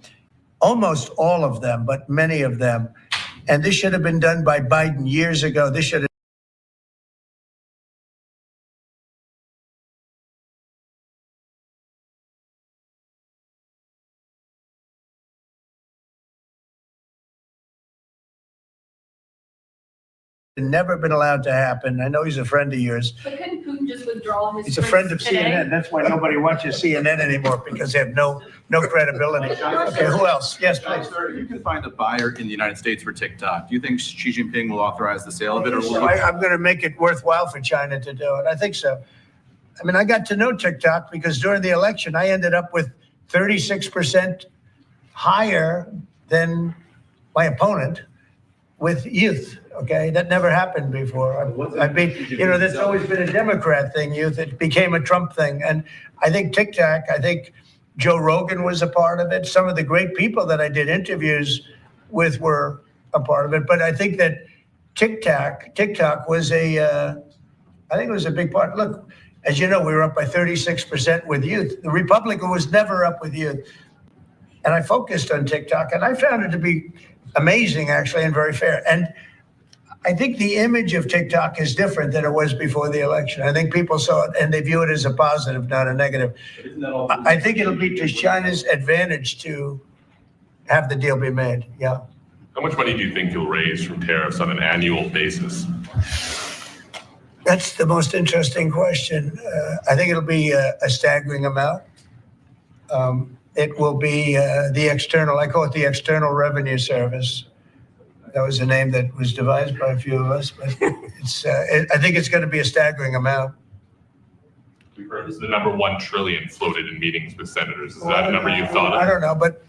almost all of them, but many of them. And this should have been done by Biden years ago. This should have never been allowed to happen. I know he's a friend of yours.
But couldn't Putin just withdraw his?
He's a friend of
today?
CNN. That's why nobody watches CNN anymore, because they have no credibility. Okay, who else? Yes, please.
Sir, if you can find a buyer in the United States for TikTok, do you think Xi Jinping will authorize the sale of it, or will he?
I'm going to make it worthwhile for China to do it. I think so. I mean, I got to know TikTok because during the election, I ended up with 36% higher than my opponent with youth. Okay, that never happened before. I mean, that's always been a Democrat thing, youth. It became a Trump thing. And I think TikTok, I think Joe Rogan was a part of it. Some of the great people that I did interviews with were a part of it. But I think that TikTok was I think it was a big part. Look, as you know, we were up by 36% with youth. The Republican was never up with youth. And I focused on TikTok, and I found it to be amazing, actually, and very fair. And I think the image of TikTok is different than it was before the election. I think people saw it and they view it as a positive, not a negative. I think it'll be to China's advantage to have the deal be made. Yeah.
How much money do you think you'll raise from tariffs on an annual basis?
That's the most interesting question. I think it'll be a staggering amount. It will be the external, I call it the External Revenue Service. That was a name that was devised by a few of us, but I think it's going to be a staggering amount.
We've heard this is the number 1 trillion floated in meetings with senators. Is that a number you've thought of?
I don't know, but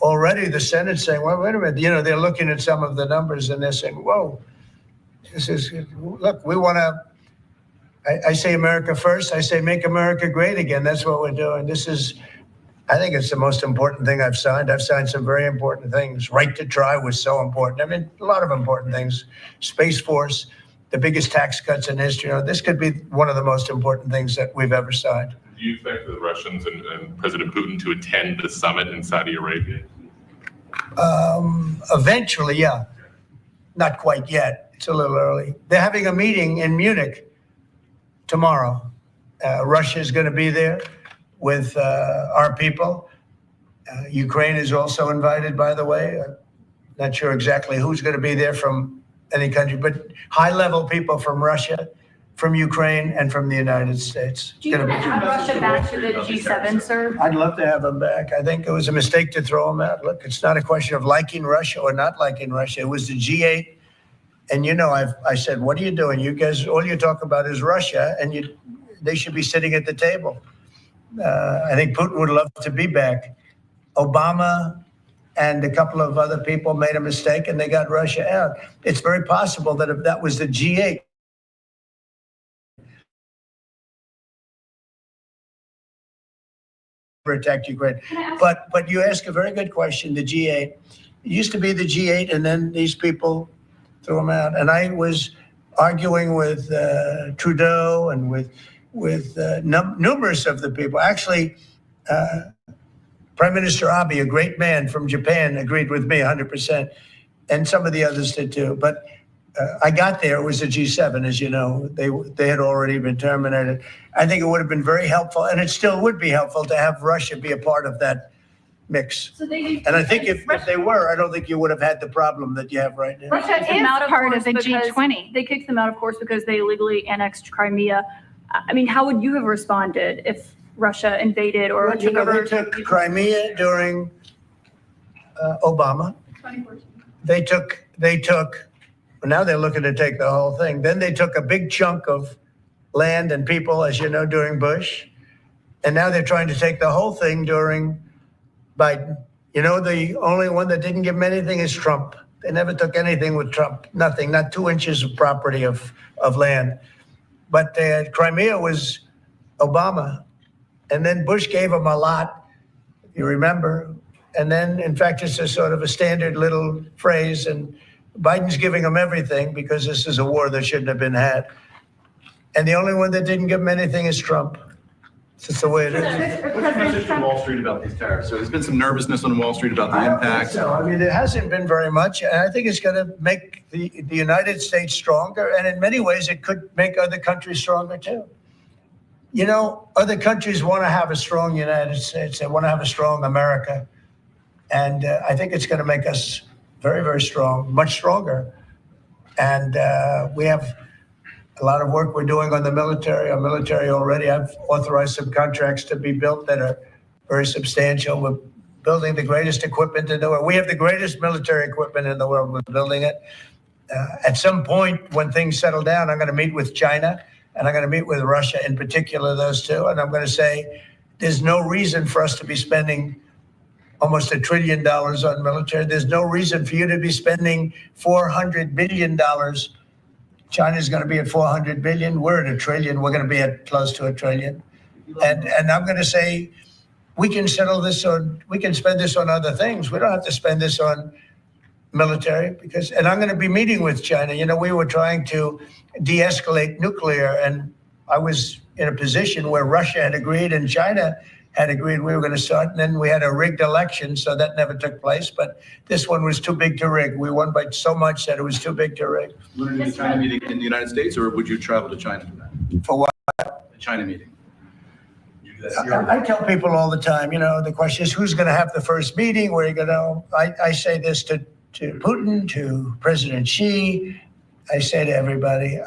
already the Senate's saying, well, wait a minute, they're looking at some of the numbers and they're saying, whoa, look, we want to, I say America first. I say make America great again. That's what we're doing. I think it's the most important thing I've signed. I've signed some very important things. Right to try was so important. I mean, a lot of important things. Space Force, the biggest tax cuts in history. This could be one of the most important things that we've ever signed.
Do you expect the Russians and President Putin to attend the summit in Saudi Arabia?
Eventually, yeah. Not quite yet. It's a little early. They're having a meeting in Munich tomorrow. Russia is going to be there with our people. Ukraine is also invited, by the way. Not sure exactly who's going to be there from any country, but high-level people from Russia, from Ukraine, and from the United States.
Do you want to add Russia back to the G7, sir?
I'd love to have them back. I think it was a mistake to throw them out. Look, it's not a question of liking Russia or not liking Russia. It was the G8. And I said, what are you doing? You guys, all you talk about is Russia, and they should be sitting at the table. I think Putin would love to be back. Obama and a couple of other people made a mistake and they got Russia out. It's very possible that if that was the G8, protect Ukraine. But you ask a very good question, the G8. It used to be the G8 and then these people threw them out. And I was arguing with Trudeau and with numerous of the people. Actually, Prime Minister Abe, a great man from Japan, agreed with me 100%, and some of the others did too. But I got there, it was a G7, as you know. They had already been terminated. I think it would have been very helpful, and it still would be helpful to have Russia be a part of that mix. And I think if they were, I don't think you would have had the problem that you have right now.
Russia is part of the G20.
They kicked them out, of course, because they illegally annexed Crimea. I mean, how would you have responded if Russia invaded or took over?
They took Crimea during Obama. They took, now they're looking to take the whole thing. Then they took a big chunk of land and people, as you know, during Bush. And now they're trying to take the whole thing during Biden. The only one that didn't give them anything is Trump. They never took anything with Trump, nothing, not 2 inches of property of land. But Crimea was Obama. And then Bush gave him a lot, you remember. And then, in fact, it's a sort of a standard little phrase. And Biden's giving him everything because this is a war that shouldn't have been had. And the only one that didn't give him anything is Trump. It's just the way it is.
What's the message from Wall Street about these tariffs? So there's been some nervousness on Wall Street about the impact.
So, I mean, it hasn't been very much. And I think it's going to make the United States stronger. And in many ways, it could make other countries stronger, too. Other countries want to have a strong United States. They want to have a strong America. And I think it's going to make us very, very strong, much stronger. And we have a lot of work we're doing on the military. Our military already, I've authorized some contracts to be built that are very substantial. We're building the greatest equipment in the world. We have the greatest military equipment in the world. We're building it. At some point, when things settle down, I'm going to meet with China and I'm going to meet with Russia, in particular, those two. And I'm going to say, there's no reason for us to be spending almost $1 trillion on military. There's no reason for you to be spending $400 billion. China's going to be at 400 billion. We're at $1 trillion. We're going to be at close to $1 trillion. And I'm going to say, we can spend this on other things. We don't have to spend this on military and I'm going to be meeting with China. You know, we were trying to de-escalate nuclear, and I was in a position where Russia had agreed and China had agreed we were going to start, and then we had a rigged election, so that never took place. But this one was too big to rig. We won by so much that it was too big to rig.
Will there be a China meeting in the United States, or would you travel to China for that?
For what?
A China meeting.
I tell people all the time, you know, the question is who's going to have the first meeting, where are you going to, I say this to Putin, to President Xi, I say to everybody,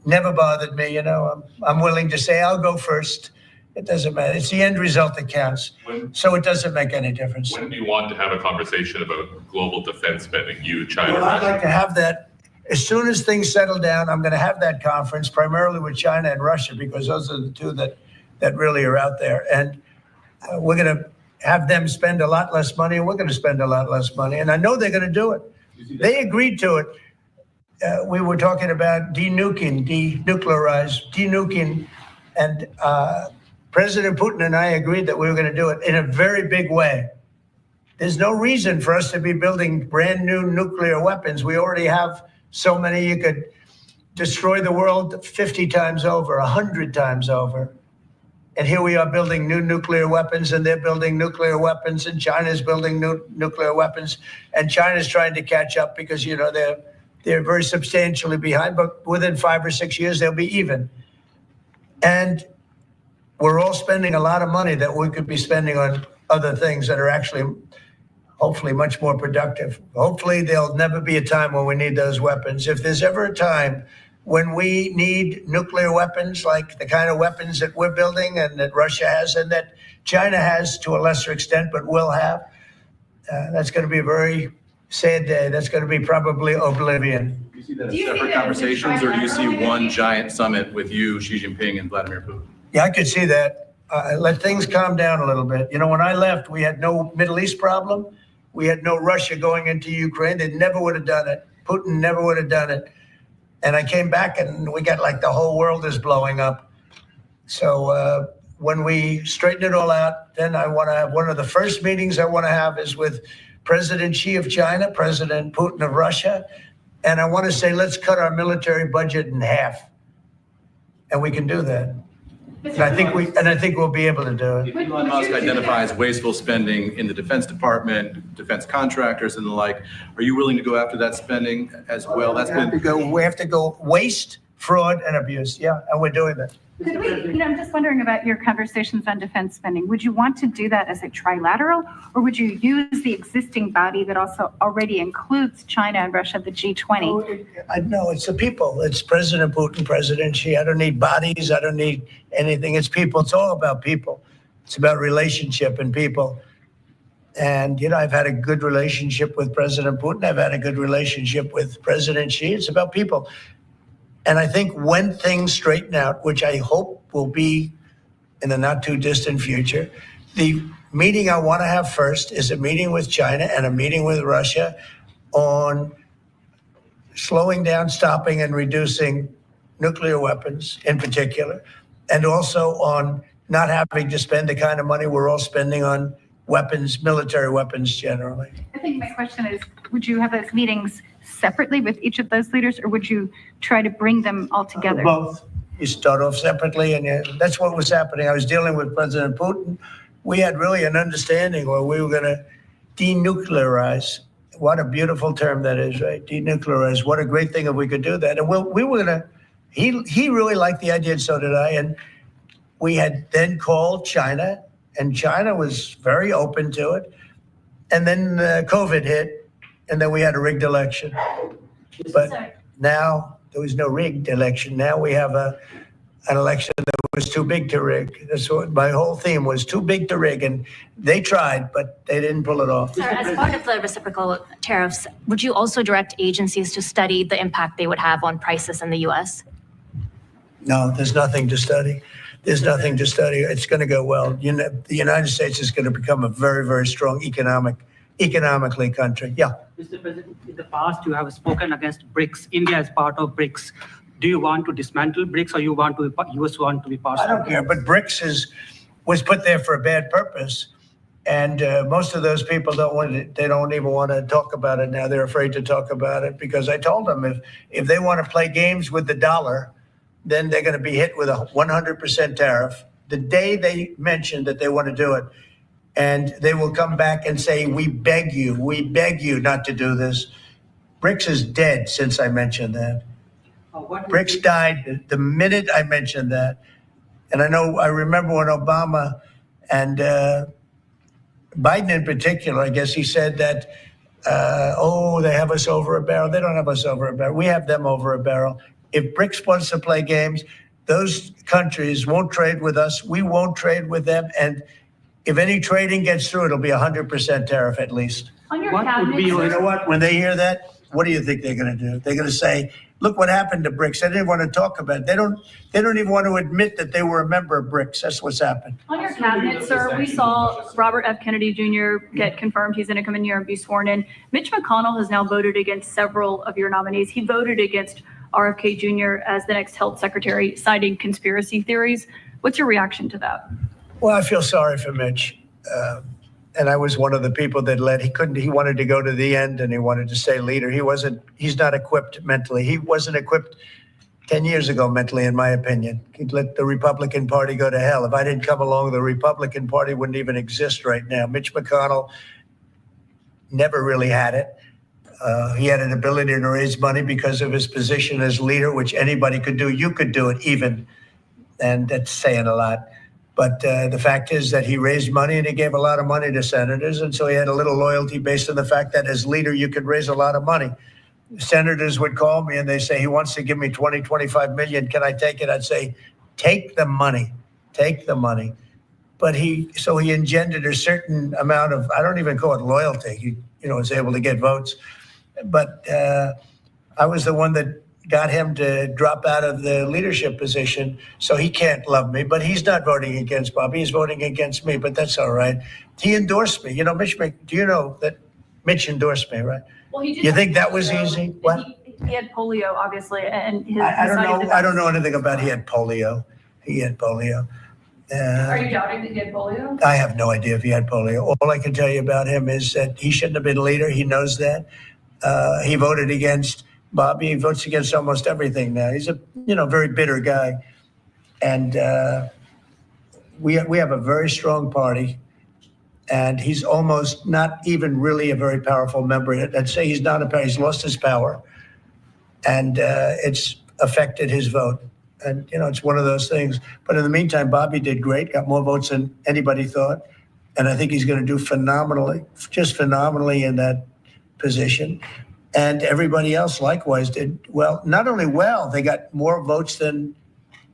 never bothered me, you know, I'm willing to say I'll go first. It doesn't matter. It's the end result that counts. So it doesn't make any difference.
When do you want to have a conversation about global defense spending, you, China?
Well, I'd like to have that as soon as things settle down. I'm going to have that conference primarily with China and Russia, because those are the two that really are out there. And we're going to have them spend a lot less money, and we're going to spend a lot less money. And I know they're going to do it. They agreed to it. We were talking about denuclearing, and President Putin and I agreed that we were going to do it in a very big way. There's no reason for us to be building brand new nuclear weapons. We already have so many. You could destroy the world 50 times over, 100 times over. And here we are building new nuclear weapons, and they're building nuclear weapons, and China's building new nuclear weapons, and China's trying to catch up because, you know, they're very substantially behind, but within 5 or 6 years, they'll be even. And we're all spending a lot of money that we could be spending on other things that are actually, hopefully, much more productive. Hopefully, there'll never be a time when we need those weapons. If there's ever a time when we need nuclear weapons, like the kind of weapons that we're building and that Russia has and that China has to a lesser extent, but will have, that's going to be a very sad day. That's going to be probably oblivion.
Do you see that as separate conversations, or do you see one giant summit with you, Xi Jinping, and Vladimir Putin?
Yeah, I could see that. Let things calm down a little bit. You know, when I left, we had no Middle East problem. We had no Russia going into Ukraine. They never would have done it. Putin never would have done it. And I came back and we got like the whole world is blowing up. So when we straighten it all out, then I want to have one of the first meetings I want to have is with President Xi of China, President Putin of Russia. And I want to say, let's cut our military budget in half. And we can do that. And I think we'll be able to do it.
If Elon Musk identifies wasteful spending in the Defense Department, defense contractors and the like, are you willing to go after that spending as well?
We have to go waste, fraud, and abuse. Yeah, and we're doing that.
Could we, you know, I'm just wondering about your conversations on defense spending. Would you want to do that as a trilateral, or would you use the existing body that also already includes China and Russia, the G20?
No, it's the people. It's President Putin, President Xi. I don't need bodies. I don't need anything. It's people. It's all about people. It's about relationship and people. And, you know, I've had a good relationship with President Putin. I've had a good relationship with President Xi. It's about people. And I think when things straighten out, which I hope will be in the not too distant future, the meeting I want to have first is a meeting with China and a meeting with Russia on slowing down, stopping, and reducing nuclear weapons in particular, and also on not having to spend the kind of money we're all spending on weapons, military weapons generally.
I think my question is, would you have those meetings separately with each of those leaders, or would you try to bring them all together?
Both. You start off separately, and that's what was happening. I was dealing with President Putin. We had really an understanding where we were going to denuclearize. What a beautiful term that is, right? Denuclearize. What a great thing if we could do that. And we were going to, he really liked the idea, and so did I. And we had then called China, and China was very open to it. And then COVID hit, and then we had a rigged election. But now there was no rigged election. Now we have an election that was too big to rig. That's what my whole theme was, too big to rig. And they tried, but they didn't pull it off.
Sir, as part of the reciprocal tariffs, would you also direct agencies to study the impact they would have on prices in the U.S.?
No, there's nothing to study. There's nothing to study. It's going to go well. You know, the United States is going to become a very, very strong economically country. Yeah.
Mr. President, in the past, you have spoken against BRICS. India is part of BRICS. Do you want to dismantle BRICS, or you want to, US want to be part of it?
I don't care, but BRICS was put there for a bad purpose. And most of those people they don't even want to talk about it now. They're afraid to talk about it because I told them if they want to play games with the dollar, then they're going to be hit with a 100% tariff the day they mention that they want to do it. And they will come back and say, we beg you not to do this. BRICS is dead since I mentioned that. BRICS died the minute I mentioned that. And I remember when Obama and Biden in particular, I guess he said that, they have us over a barrel. They don't have us over a barrel. We have them over a barrel. If BRICS wants to play games, those countries won't trade with us. We won't trade with them. And if any trading gets through, it'll be 100% tariff at least.
On your cabinet,
You know what? When they hear that, what do you think they're going to do? They're going to say, look what happened to BRICS. They didn't want to talk about it. They don't even want to admit that they were a member of BRICS. That's what's happened.
On your cabinet, sir, we saw Robert F. Kennedy Jr. get confirmed. He's going to come in here and be sworn in. Mitch McConnell has now voted against several of your nominees. He voted against RFK Jr. as the next health secretary, citing conspiracy theories. What's your reaction to that?
Well, I feel sorry for Mitch. And I was one of the people that he wanted to go to the end and he wanted to stay leader. He's not equipped mentally. He wasn't equipped 10 years ago mentally, in my opinion. He'd let the Republican Party go to hell. If I didn't come along, the Republican Party wouldn't even exist right now. Mitch McConnell never really had it. He had an ability to raise money because of his position as leader, which anybody could do. You could do it even. And that's saying a lot. But the fact is that he raised money and he gave a lot of money to senators. And so he had a little loyalty based on the fact that as leader, you could raise a lot of money. Senators would call me and they say, he wants to give me 25 million. Can I take it? I'd say, take the money. But he engendered a certain amount of, I don't even call it loyalty. He was able to get votes. But I was the one that got him to drop out of the leadership position, so he can't love me. But he's not voting against Bobby. He's voting against me, but that's all right. He endorsed me. Mitch, do you know that Mitch endorsed me, right?
Well, he did.
You think that was easy? What?
He had polio, obviously, and
I don't know. I don't know anything about he had polio.
Are you doubting that he had polio?
I have no idea if he had polio. All I can tell you about him is that he shouldn't have been leader. He knows that. He voted against Bobby. He votes against almost everything now. He's a very bitter guy. And we have a very strong party. And he's almost not even really a very powerful member. I'd say he's not he's lost his power. And it's affected his vote. And, it's one of those things. But in the meantime, Bobby did great, got more votes than anybody thought. And I think he's going to do phenomenally in that position. And everybody else likewise did well. Not only well, they got more votes than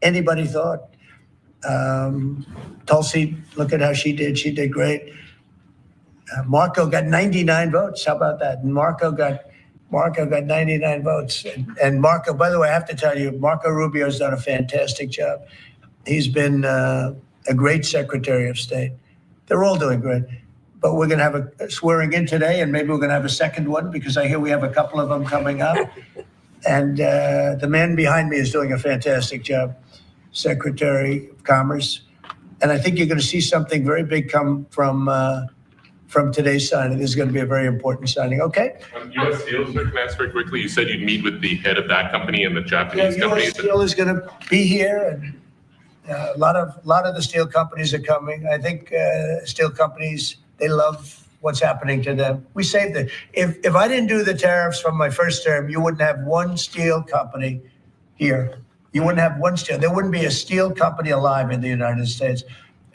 anybody thought. Tulsi, look at how she did. She did great. Marco got 99 votes. How about that? And Marco got 99 votes. And Marco, by the way, I have to tell you, Marco Rubio's done a fantastic job. He's been a great Secretary of State. They're all doing great. But we're going to have a swearing in today, and maybe we're going to have a second one because I hear we have a couple of them coming up. And the man behind me is doing a fantastic job, Secretary of Commerce. And I think you're going to see something very big come from today's signing. This is going to be a very important signing. Okay.
U.S. Steel, sir, can I ask very quickly? You said you'd meet with the head of that company and the Japanese company.
U.S. Steel is going to be here, and a lot of the steel companies are coming. I think steel companies, they love what's happening to them. We saved it. If I didn't do the tariffs from my first term, you wouldn't have one steel company here. You wouldn't have one steel. There wouldn't be a steel company alive in the United States.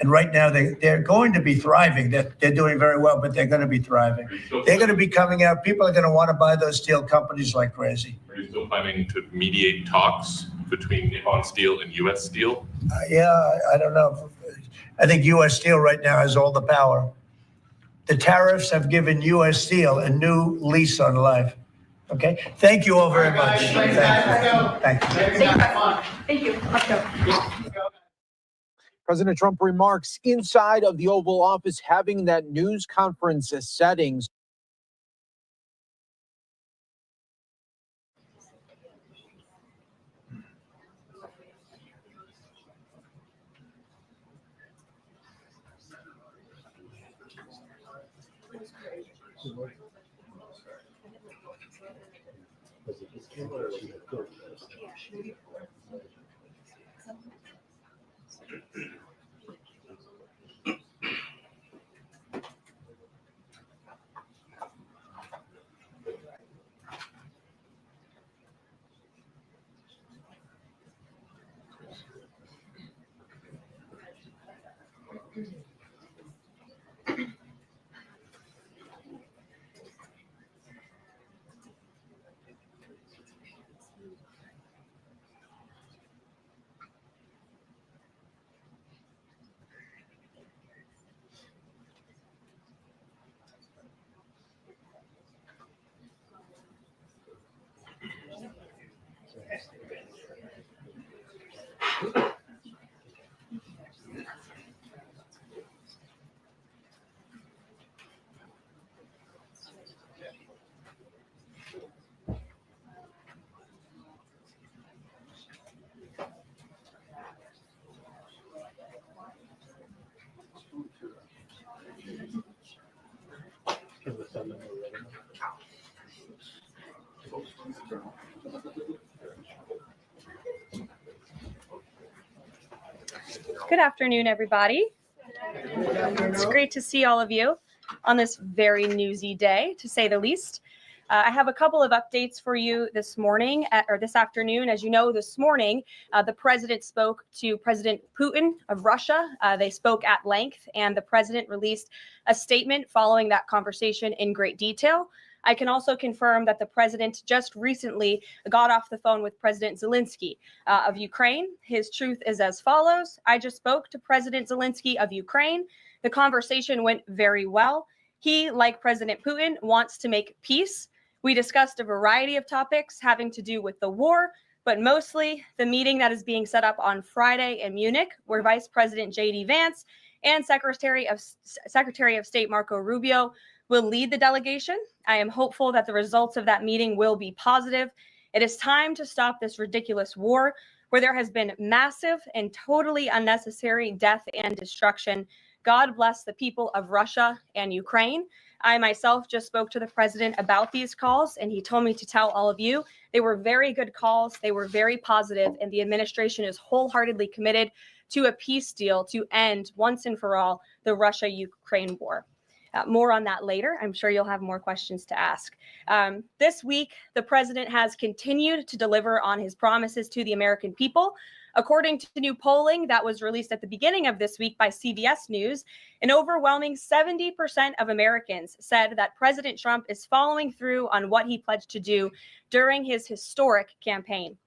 And right now, they're going to be thriving. They're doing very well, but they're going to be thriving. They're going to be coming out. People are going to want to buy those steel companies like crazy.
Are you still planning to mediate talks between Nippon Steel and U.S. Steel?
Yeah, I don't know. I think U.S. Steel right now has all the power. The tariffs have given U.S. Steel a new lease on life. Okay? Thank you all very much. Thank you. Thank you.
Thank you. Let's go.
President Trump remarks inside of the Oval Office having that news conference settings.
Good afternoon, everybody. It's great to see all of you on this very newsy day, to say the least. I have a couple of updates for you this morning, or this afternoon. As you know, this morning, the president spoke to President Putin of Russia. They spoke at length, and the president released a statement following that conversation in great detail. I can also confirm that the president just recently got off the phone with President Zelenskyy of Ukraine. His truth is as follows. I just spoke to President Zelenskyy of Ukraine. The conversation went very well. He, like President Putin, wants to make peace. We discussed a variety of topics having to do with the war, but mostly the meeting that is being set up on Friday in Munich, where Vice President J.D. Vance and Secretary of State Marco Rubio will lead the delegation. I am hopeful that the results of that meeting will be positive. It is time to stop this ridiculous war where there has been massive and totally unnecessary death and destruction. God bless the people of Russia and Ukraine. I myself just spoke to the president about these calls, and he told me to tell all of you they were very good calls. They were very positive, and the administration is wholeheartedly committed to a peace deal to end once and for all the Russia-Ukraine war. More on that later. I'm sure you'll have more questions to ask. This week, the president has continued to deliver on his promises to the American people. According to new polling that was released at the beginning of this week by CBS News, an overwhelming 70% of Americans said that President Trump is following through on what he pledged to do during his historic campaign.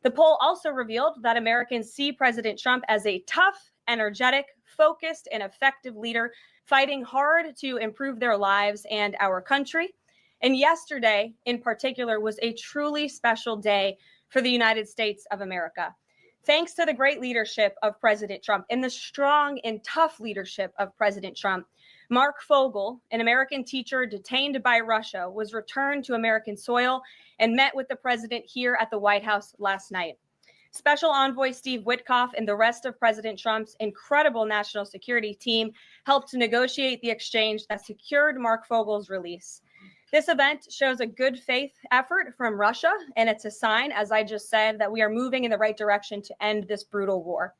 The poll also revealed that Americans see President Trump as a tough, energetic, focused, and effective leader fighting hard to improve their lives and our country. And yesterday, in particular, was a truly special day for the United States of America. Thanks to the great leadership of President Trump and the strong and tough leadership of President Trump, Mark Fogel, an American teacher detained by Russia, was returned to American soil and met with the president here at the White House last night. Special Envoy Steve Witkoff and the rest of President Trump's incredible national security team helped to negotiate the exchange that secured Mark Fogel's release. This event shows a good faith effort from Russia, and it's a sign, as I just said, that we are moving in the right direction to end this brutal war.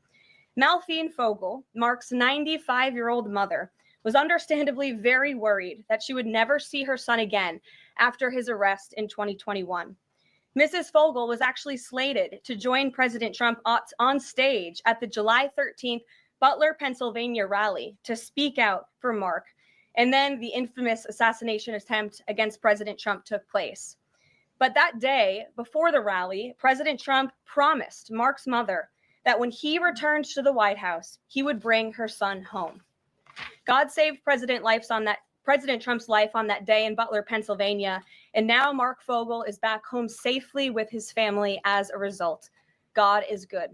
Malphine Fogel, Mark's 95-year-old mother, was understandably very worried that she would never see her son again after his arrest in 2021. Mrs. Fogel was actually slated to join President Trump on stage at the July 13th Butler, Pennsylvania rally to speak out for Mark. And then the infamous assassination attempt against President Trump took place. But that day, before the rally, President Trump promised Mark's mother that when he returned to the White House, he would bring her son home. God saved President Trump's life on that day in Butler, Pennsylvania, and now Mark Fogel is back home safely with his family as a result. God is good.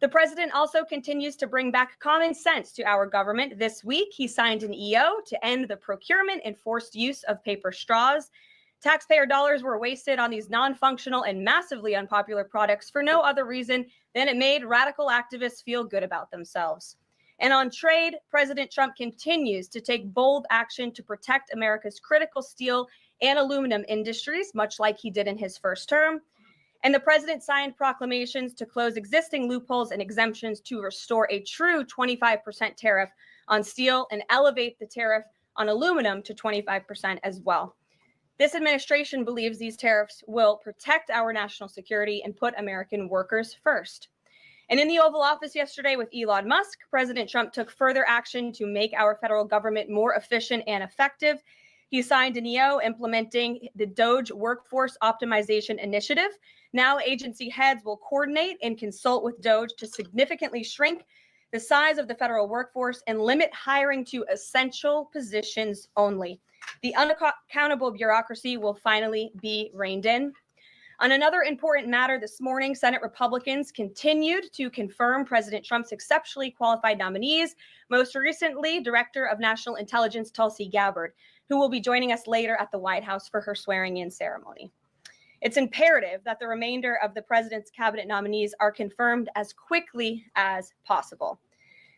The president also continues to bring back common sense to our government. This week, he signed an EO to end the procurement and forced use of paper straws. Taxpayer dollars were wasted on these non-functional and massively unpopular products for no other reason than it made radical activists feel good about themselves. And on trade, President Trump continues to take bold action to protect America's critical steel and aluminum industries, much like he did in his first term. And the president signed proclamations to close existing loopholes and exemptions to restore a true 25% tariff on steel and elevate the tariff on aluminum to 25% as well. This administration believes these tariffs will protect our national security and put American workers first. And in the Oval Office yesterday with Elon Musk, President Trump took further action to make our federal government more efficient and effective. He signed an EO implementing the Doge Workforce Optimization Initiative. Now agency heads will coordinate and consult with Doge to significantly shrink the size of the federal workforce and limit hiring to essential positions only. The unaccountable bureaucracy will finally be reined in. On another important matter this morning, Senate Republicans continued to confirm President Trump's exceptionally qualified nominees, most recently Director of National Intelligence Tulsi Gabbard, who will be joining us later at the White House for her swearing-in ceremony. It's imperative that the remainder of the president's cabinet nominees are confirmed as quickly as possible.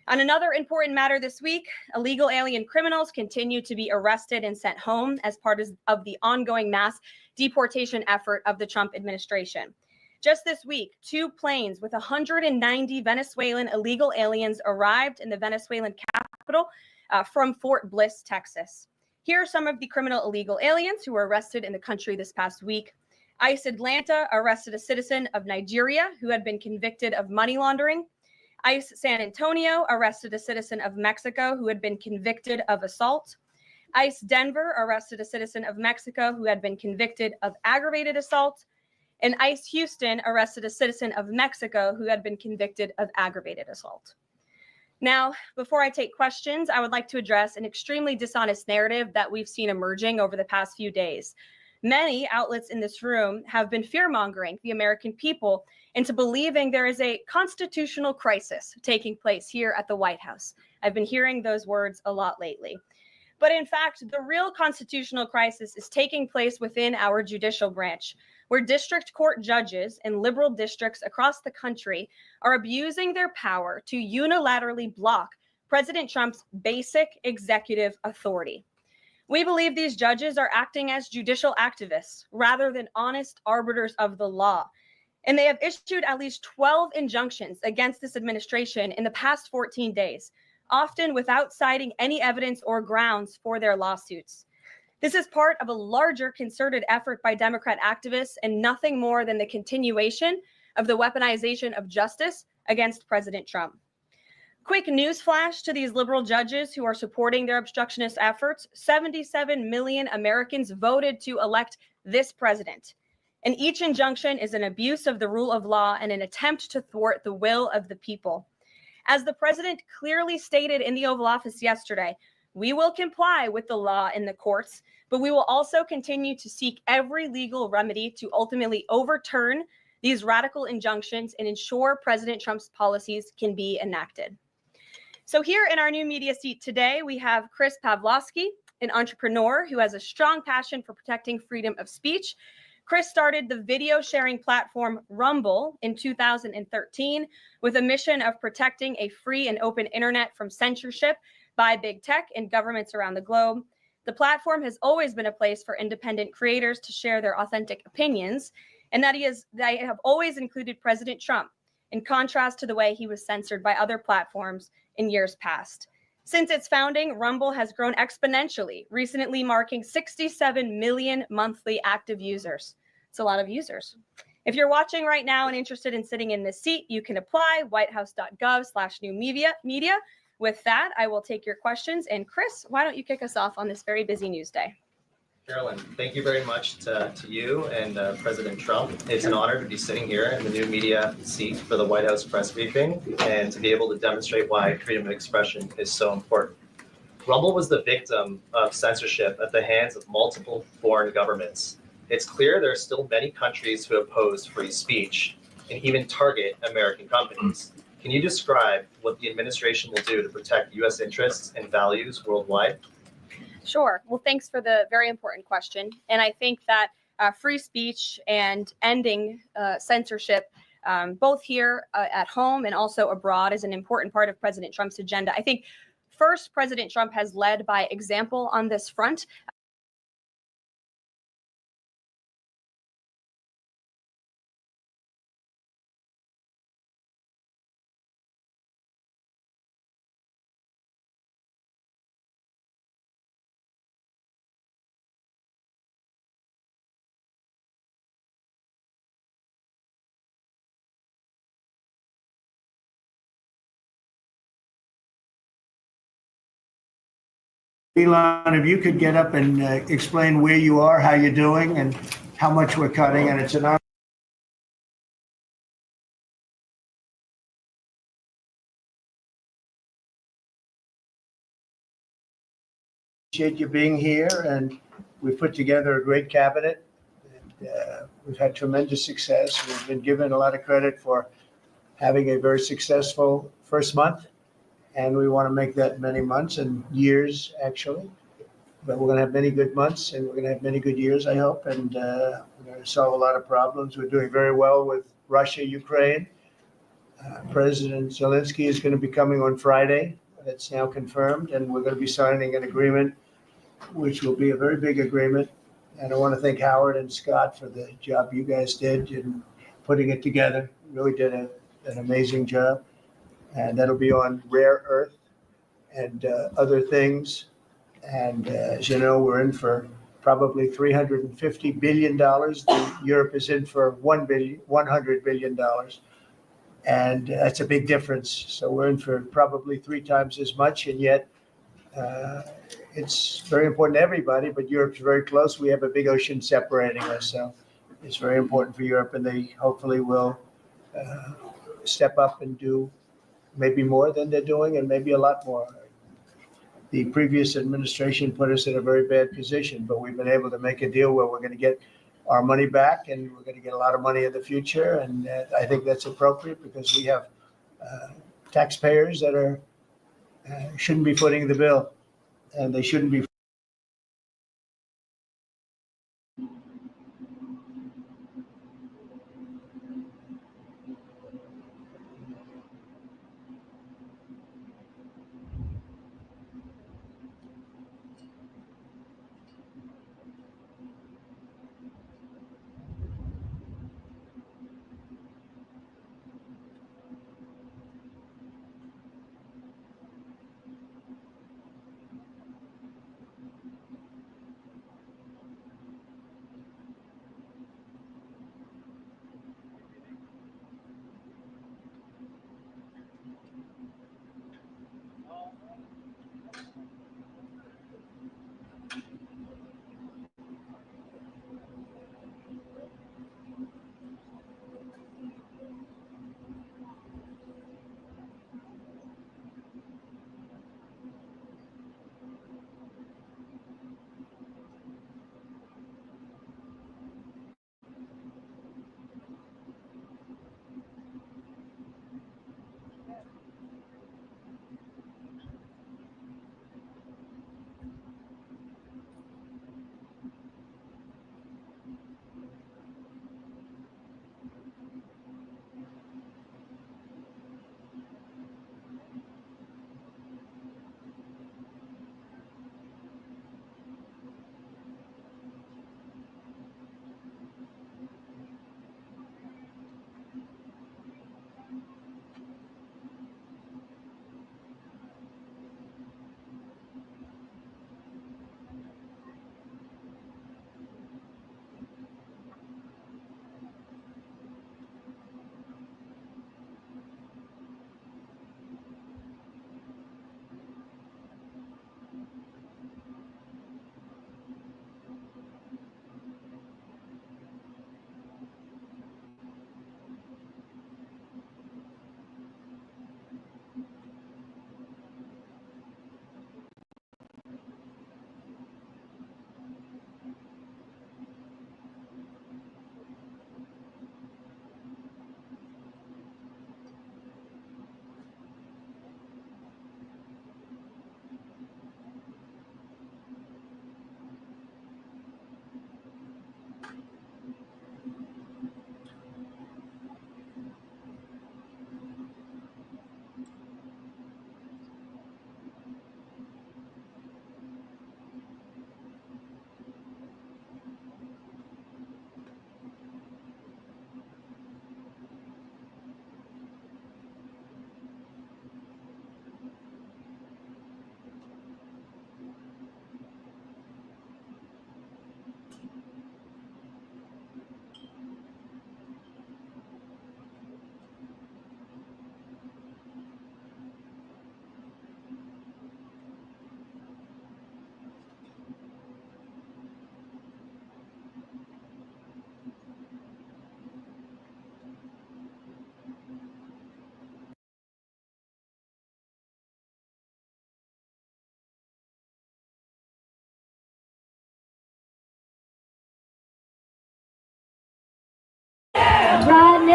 On another important matter this week, illegal alien criminals continue to be arrested and sent home as part of the ongoing mass deportation effort of the Trump administration. Just this week, 2 planes with 190 Venezuelan illegal aliens arrived in the Venezuelan capital from Fort Bliss, Texas. Here are some of the criminal illegal aliens who were arrested in the country this past week. ICE Atlanta arrested a citizen of Nigeria who had been convicted of money laundering. ICE San Antonio arrested a citizen of Mexico who had been convicted of assault. ICE Denver arrested a citizen of Mexico who had been convicted of aggravated assault. And ICE Houston arrested a citizen of Mexico who had been convicted of aggravated assault. Now, before I take questions, I would like to address an extremely dishonest narrative that we've seen emerging over the past few days. Many outlets in this room have been fear-mongering the American people into believing there is a constitutional crisis taking place here at the White House. I've been hearing those words a lot lately. But in fact, the real constitutional crisis is taking place within our judicial branch, where district court judges in liberal districts across the country are abusing their power to unilaterally block President Trump's basic executive authority. We believe these judges are acting as judicial activists rather than honest arbiters of the law. And they have issued at least 12 injunctions against this administration in the past 14 days, often without citing any evidence or grounds for their lawsuits. This is part of a larger concerted effort by Democrat activists and nothing more than the continuation of the weaponization of justice against President Trump. Quick news flash to these liberal judges who are supporting their obstructionist efforts. 77 million Americans voted to elect this president. And each injunction is an abuse of the rule of law and an attempt to thwart the will of the people. As the president clearly stated in the Oval Office yesterday, we will comply with the law in the courts, but we will also continue to seek every legal remedy to ultimately overturn these radical injunctions and ensure President Trump's policies can be enacted. So here in our new media seat today, we have Chris Pavlovsky, an entrepreneur who has a strong passion for protecting freedom of speech. Chris started the video sharing platform Rumble in 2013 with a mission of protecting a free and open internet from censorship by big tech and governments around the globe. The platform has always been a place for independent creators to share their authentic opinions, and they have always included President Trump, in contrast to the way he was censored by other platforms in years past. Since its founding, Rumble has grown exponentially, recently marking 67 million monthly active users. It's a lot of users. If you're watching right now and interested in sitting in this seat, you can apply whitehouse.gov/new media. With that, I will take your questions. And Chris, why don't you kick us off on this very busy news day?
Carolyn, thank you very much to you and President Trump. It's an honor to be sitting here in the new media seat for the White House press briefing and to be able to demonstrate why freedom of expression is so important. Rumble was the victim of censorship at the hands of multiple foreign governments. It's clear there are still many countries who oppose free speech and even target American companies. Can you describe what the administration will do to protect U.S. interests and values worldwide?
Sure. Well, thanks for the very important question. And I think that free speech and ending censorship, both here at home and also abroad, is an important part of President Trump's agenda. I think first, President Trump has led by example on this front.
Elon, if you could get up and explain where you are, how you're doing, and how much we're cutting, and it's an honor. Appreciate you being here, and we've put together a great cabinet. And, we've had tremendous success. We've been given a lot of credit for having a very successful first month, and we want to make that many months and years, actually. But we're going to have many good months, and we're going to have many good years, I hope, and we're going to solve a lot of problems. We're doing very well with Russia, Ukraine. President Zelenskyy is going to be coming on Friday. That's now confirmed, and we're going to be signing an agreement, which will be a very big agreement. And I want to thank Howard and Scott for the job you guys did in putting it together. You really did an amazing job. And that'll be on rare earth and other things. And as you know, we're in for probably $350 billion. Europe is in for $100 billion. And that's a big difference. So we're in for probably 3 times as much. And yet it's very important to everybody, but Europe's very close. We have a big ocean separating us. So it's very important for Europe, and they hopefully will step up and do maybe more than they're doing, and maybe a lot more. The previous administration put us in a very bad position, but we've been able to make a deal where we're going to get our money back, and we're going to get a lot of money in the future. And I think that's appropriate because we have taxpayers that are shouldn't be footing the bill, and they shouldn't be.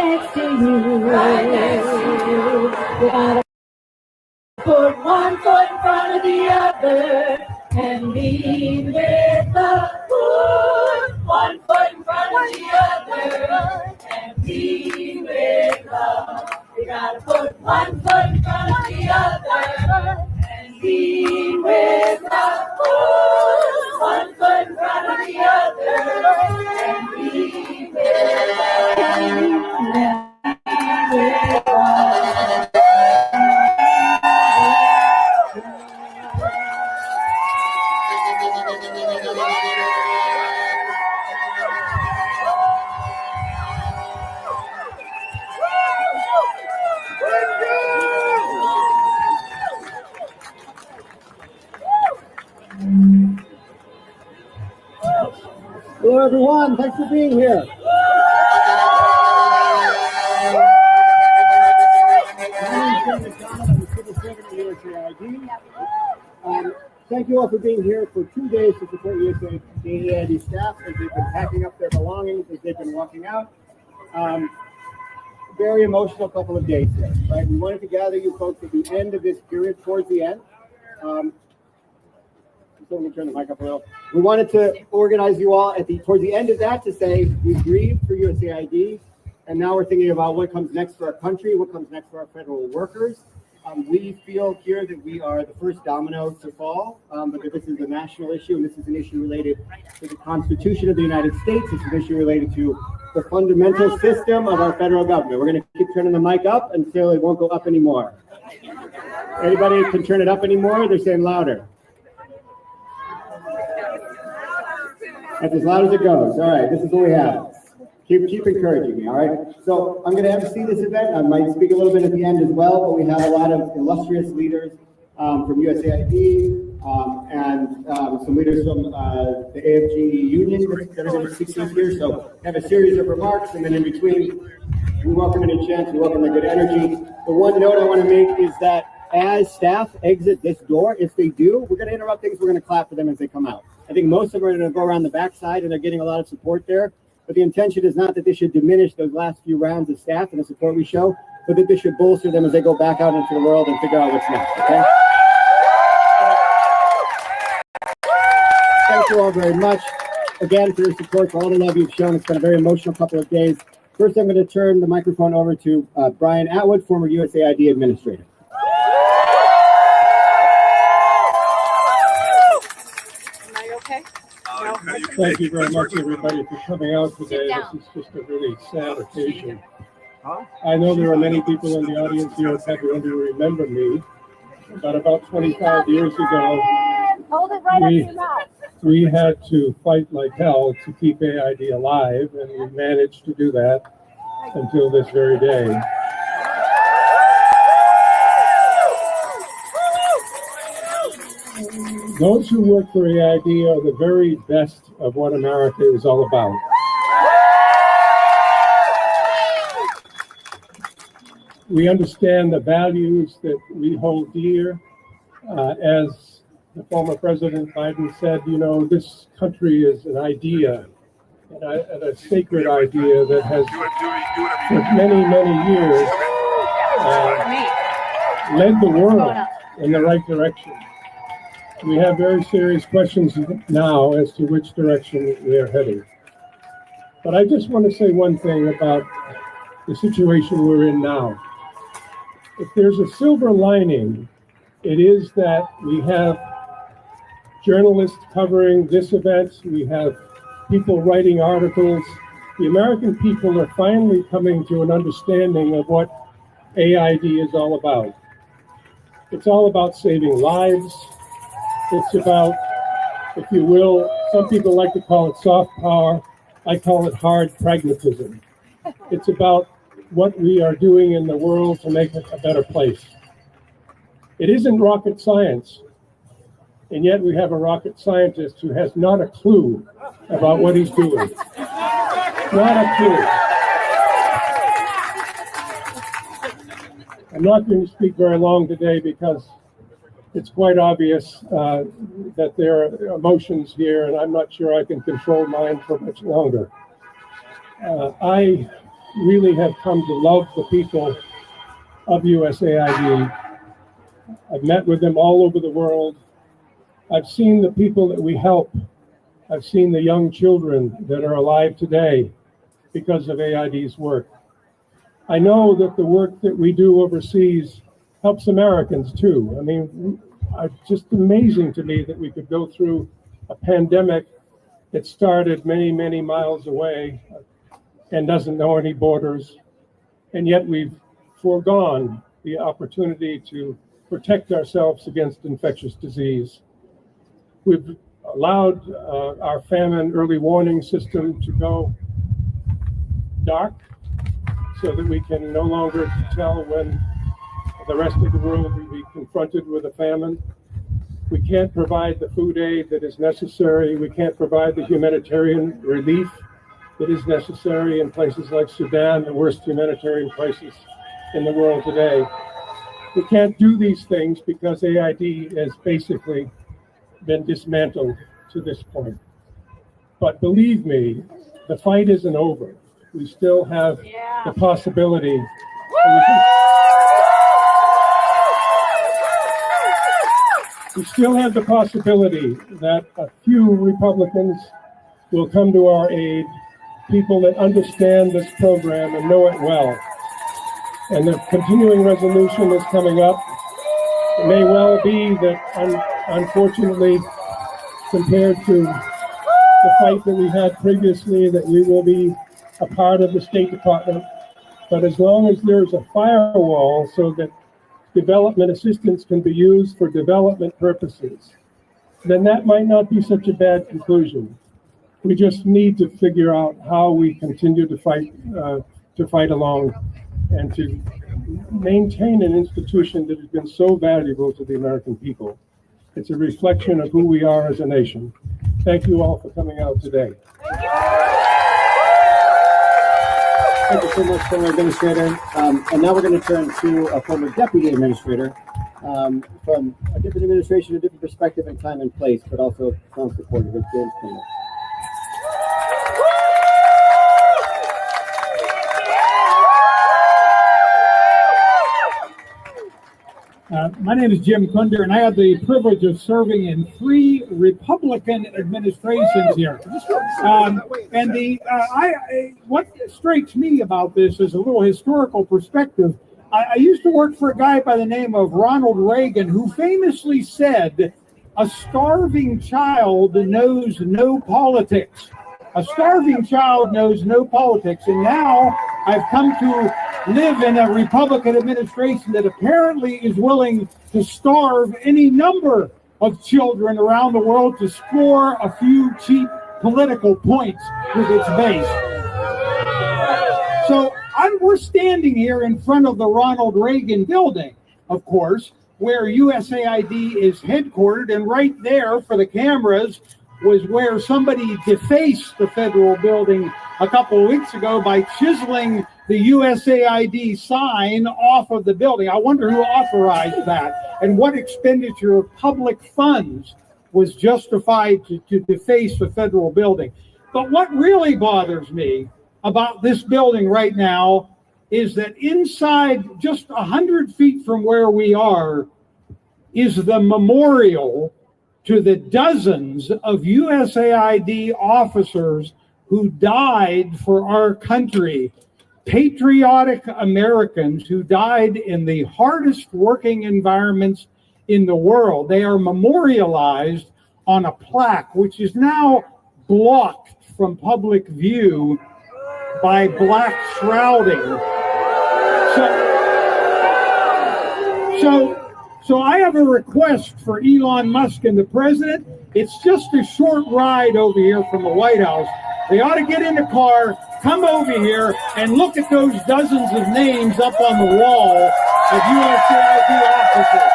next to you. Right next to you. We gotta put one foot in front of the other and lead with the foot. One foot in front of the other and lead with love. We gotta put one foot in front of the other and lead with the foot. One foot in front of the other and lead with love.
Hello, everyone. Thanks for being here. Thank you all for being here for 2 days to support USAID staff as they've been packing up their belongings, as they've been walking out. Very emotional couple of days here, right? We wanted to gather you folks at the end of this period, towards the end. So let me turn the mic up a little. We wanted to organize you all towards the end of that to say we grieved for USAID, and now we're thinking about what comes next for our country, what comes next for our federal workers. We feel here that we are the first domino to fall, but that this is a national issue, and this is an issue related to the Constitution of the United States. It's an issue related to the fundamental system of our federal government. We're going to keep turning the mic up until it won't go up anymore. Anybody can turn it up anymore? They're saying louder. That's as loud as it goes. All right, this is what we have. Keep encouraging me, all right? So I'm going to MC this event. I might speak a little bit at the end as well, but we have a lot of illustrious leaders from USAID and some leaders from the AFG union that are going to speak to us here. So I have a series of remarks, and then in between, we welcome any chance, we welcome the good energy. The one note I want to make is that as staff exit this door, if they do, we're going to interrupt things, we're going to clap for them as they come out. I think most of them are going to go around the backside, and they're getting a lot of support there. But the intention is not that this should diminish those last few rounds of staff and the support we show, but that this should bolster them as they go back out into the world and figure out what's next, okay? Thank you all very much, again, for your support, for all the love you've shown. It's been a very emotional couple of days. First, I'm going to turn the microphone over to Brian Atwood, former USAID administrator.
Thank you very much, everybody, for coming out today. This is just a really sad occasion. I know there are many people in the audience here that who remember me, but about 25 years ago, we had to fight like hell to keep AID alive, and we managed to do that until this very day. Those who work for AID are the very best of what America is all about. We understand the values that we hold dear. As the former President Biden said, you know, this country is an idea, and a sacred idea that has, for many, many years, led the world in the right direction. We have very serious questions now as to which direction we are heading. But I just want to say one thing about the situation we're in now. If there's a silver lining, it is that we have journalists covering this event. We have people writing articles. The American people are finally coming to an understanding of what AID is all about. It's all about saving lives. It's about, if you will, some people like to call it soft power. I call it hard pragmatism. It's about what we are doing in the world to make it a better place. It isn't rocket science, and yet we have a rocket scientist who has not a clue about what he's doing. Not a clue. I'm not going to speak very long today because it's quite obvious that there are emotions here, and I'm not sure I can control mine for much longer. I really have come to love the people of USAID. I've met with them all over the world. I've seen the people that we help. I've seen the young children that are alive today because of AID's work. I know that the work that we do overseas helps Americans too. I mean, it's just amazing to me that we could go through a pandemic that started many, many miles away and doesn't know any borders, and yet we've foregone the opportunity to protect ourselves against infectious disease. We've allowed our famine early warning system to go dark so that we can no longer tell when the rest of the world will be confronted with a famine. We can't provide the food aid that is necessary. We can't provide the humanitarian relief that is necessary in places like Sudan, the worst humanitarian crisis in the world today. We can't do these things because AID has basically been dismantled to this point. But believe me, the fight isn't over. We still have the possibility. We still have the possibility that a few Republicans will come to our aid, people that understand this program and know it well. And the continuing resolution is coming up. It may well be that, unfortunately, compared to the fight that we had previously, that we will be a part of the State Department. But as long as there's a firewall so that development assistance can be used for development purposes, then that might not be such a bad conclusion. We just need to figure out how we continue to fight along and to maintain an institution that has been so valuable to the American people. It's a reflection of who we are as a nation. Thank you all for coming out today.
Thank you so much, former administrator. And now we're going to turn to a former deputy administrator from a different administration, a different perspective and time and place, but also strong support of James Clement.
My name is Jim Kunder, and I had the privilege of serving in 3 Republican administrations here. What strikes me about this is a little historical perspective. I used to work for a guy by the name of Ronald Reagan, who famously said, "A starving child knows no politics." A starving child knows no politics. And now I've come to live in a Republican administration that apparently is willing to starve any number of children around the world to score a few cheap political points with its base. So we're standing here in front of the Ronald Reagan building, of course, where USAID is headquartered, and right there for the cameras was where somebody defaced the federal building a couple of weeks ago by chiseling the USAID sign off of the building. I wonder who authorized that and what expenditure of public funds was justified to deface the federal building. But what really bothers me about this building right now is that inside, just 100 feet from where we are, is the memorial to the dozens of USAID officers who died for our country, patriotic Americans who died in the hardest working environments in the world. They are memorialized on a plaque, which is now blocked from public view by black shrouding. So I have a request for Elon Musk and the president. It's just a short ride over here from the White House. They ought to get in the car, come over here, and look at those dozens of names up on the wall of USAID officers.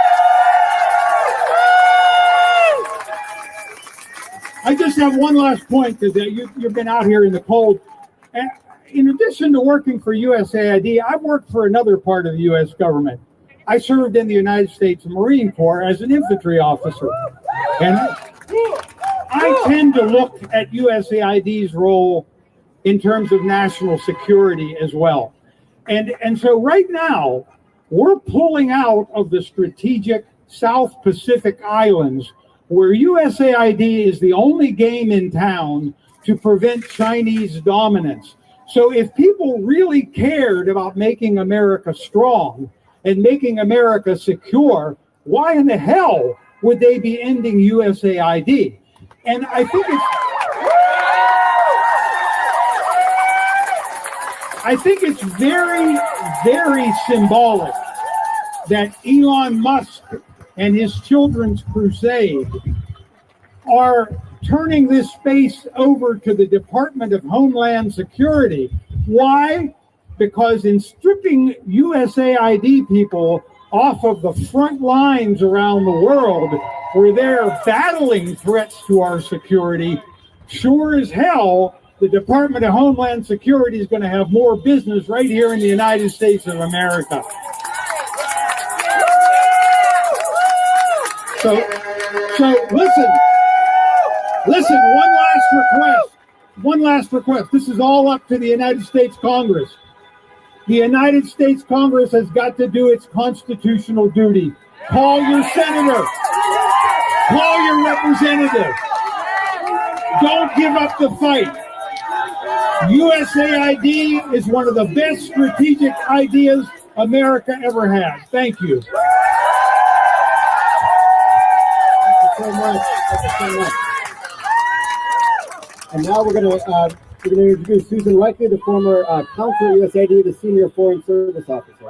I just have one last point, because you've been out here in the cold. In addition to working for USAID, I've worked for another part of the U.S. government. I served in the United States Marine Corps as an infantry officer. And I tend to look at USAID's role in terms of national security as well. And so right now, we're pulling out of the strategic South Pacific Islands, where USAID is the only game in town to prevent Chinese dominance. So if people really cared about making America strong and making America secure, why in the hell would they be ending USAID? And I think it's very, very symbolic that Elon Musk and his children's crusade are turning this space over to the Department of Homeland Security. Why? Because in stripping USAID people off of the front lines around the world where they're battling threats to our security, sure as hell, the Department of Homeland Security is going to have more business right here in the United States of America. So listen, one last request. This is all up to the United States Congress. The United States Congress has got to do its constitutional duty. Call your senator. Call your representative. Don't give up the fight. USAID is one of the best strategic ideas America ever had. Thank you.
So much. Thank you so much. And now we're going to introduce Susan Likely, the former counselor at USAID, the senior foreign service officer.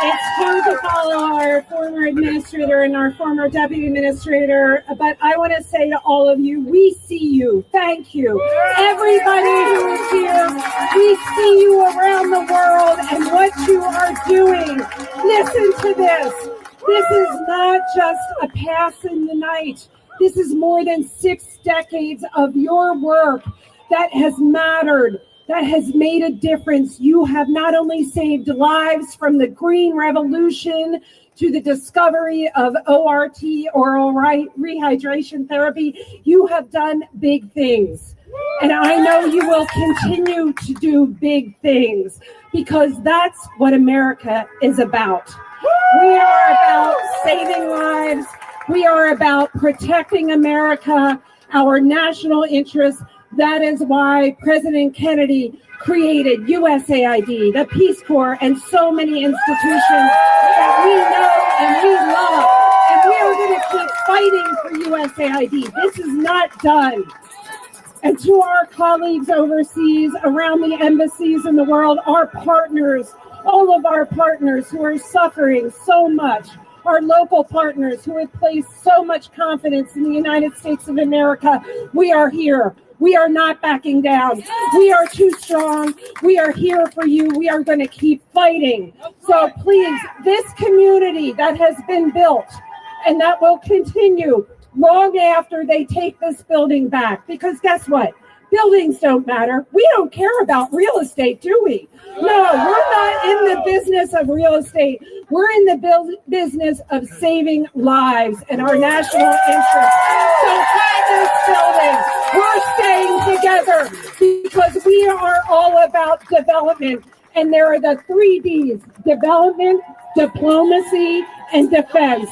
It's hard to follow our former administrator and our former deputy administrator, but I want to say to all of you, we see you. Thank you. Everybody who is here, we see you around the world and what you are doing. Listen to this. This is not just a pass in the night. This is more than 6 decades of your work that has mattered, that has made a difference. You have not only saved lives from the Green Revolution to the discovery of ORT, oral rehydration therapy, you have done big things. And I know you will continue to do big things because that's what America is about. We are about saving lives. We are about protecting America, our national interests. That is why President Kennedy created USAID, the Peace Corps, and so many institutions that we know and we love. And we are going to keep fighting for USAID. This is not done. And to our colleagues overseas, around the embassies in the world, our partners, all of our partners who are suffering so much, our local partners who have placed so much confidence in the United States of America, we are here. We are not backing down. We are too strong. We are here for you. We are going to keep fighting. So please, this community that has been built and that will continue long after they take this building back, because guess what? Buildings don't matter. We don't care about real estate, do we? No, we're not in the business of real estate. We're in the business of saving lives and our national interests. So this building, we're staying together because we are all about development. And there are the 3 Ds: development, diplomacy, and defense.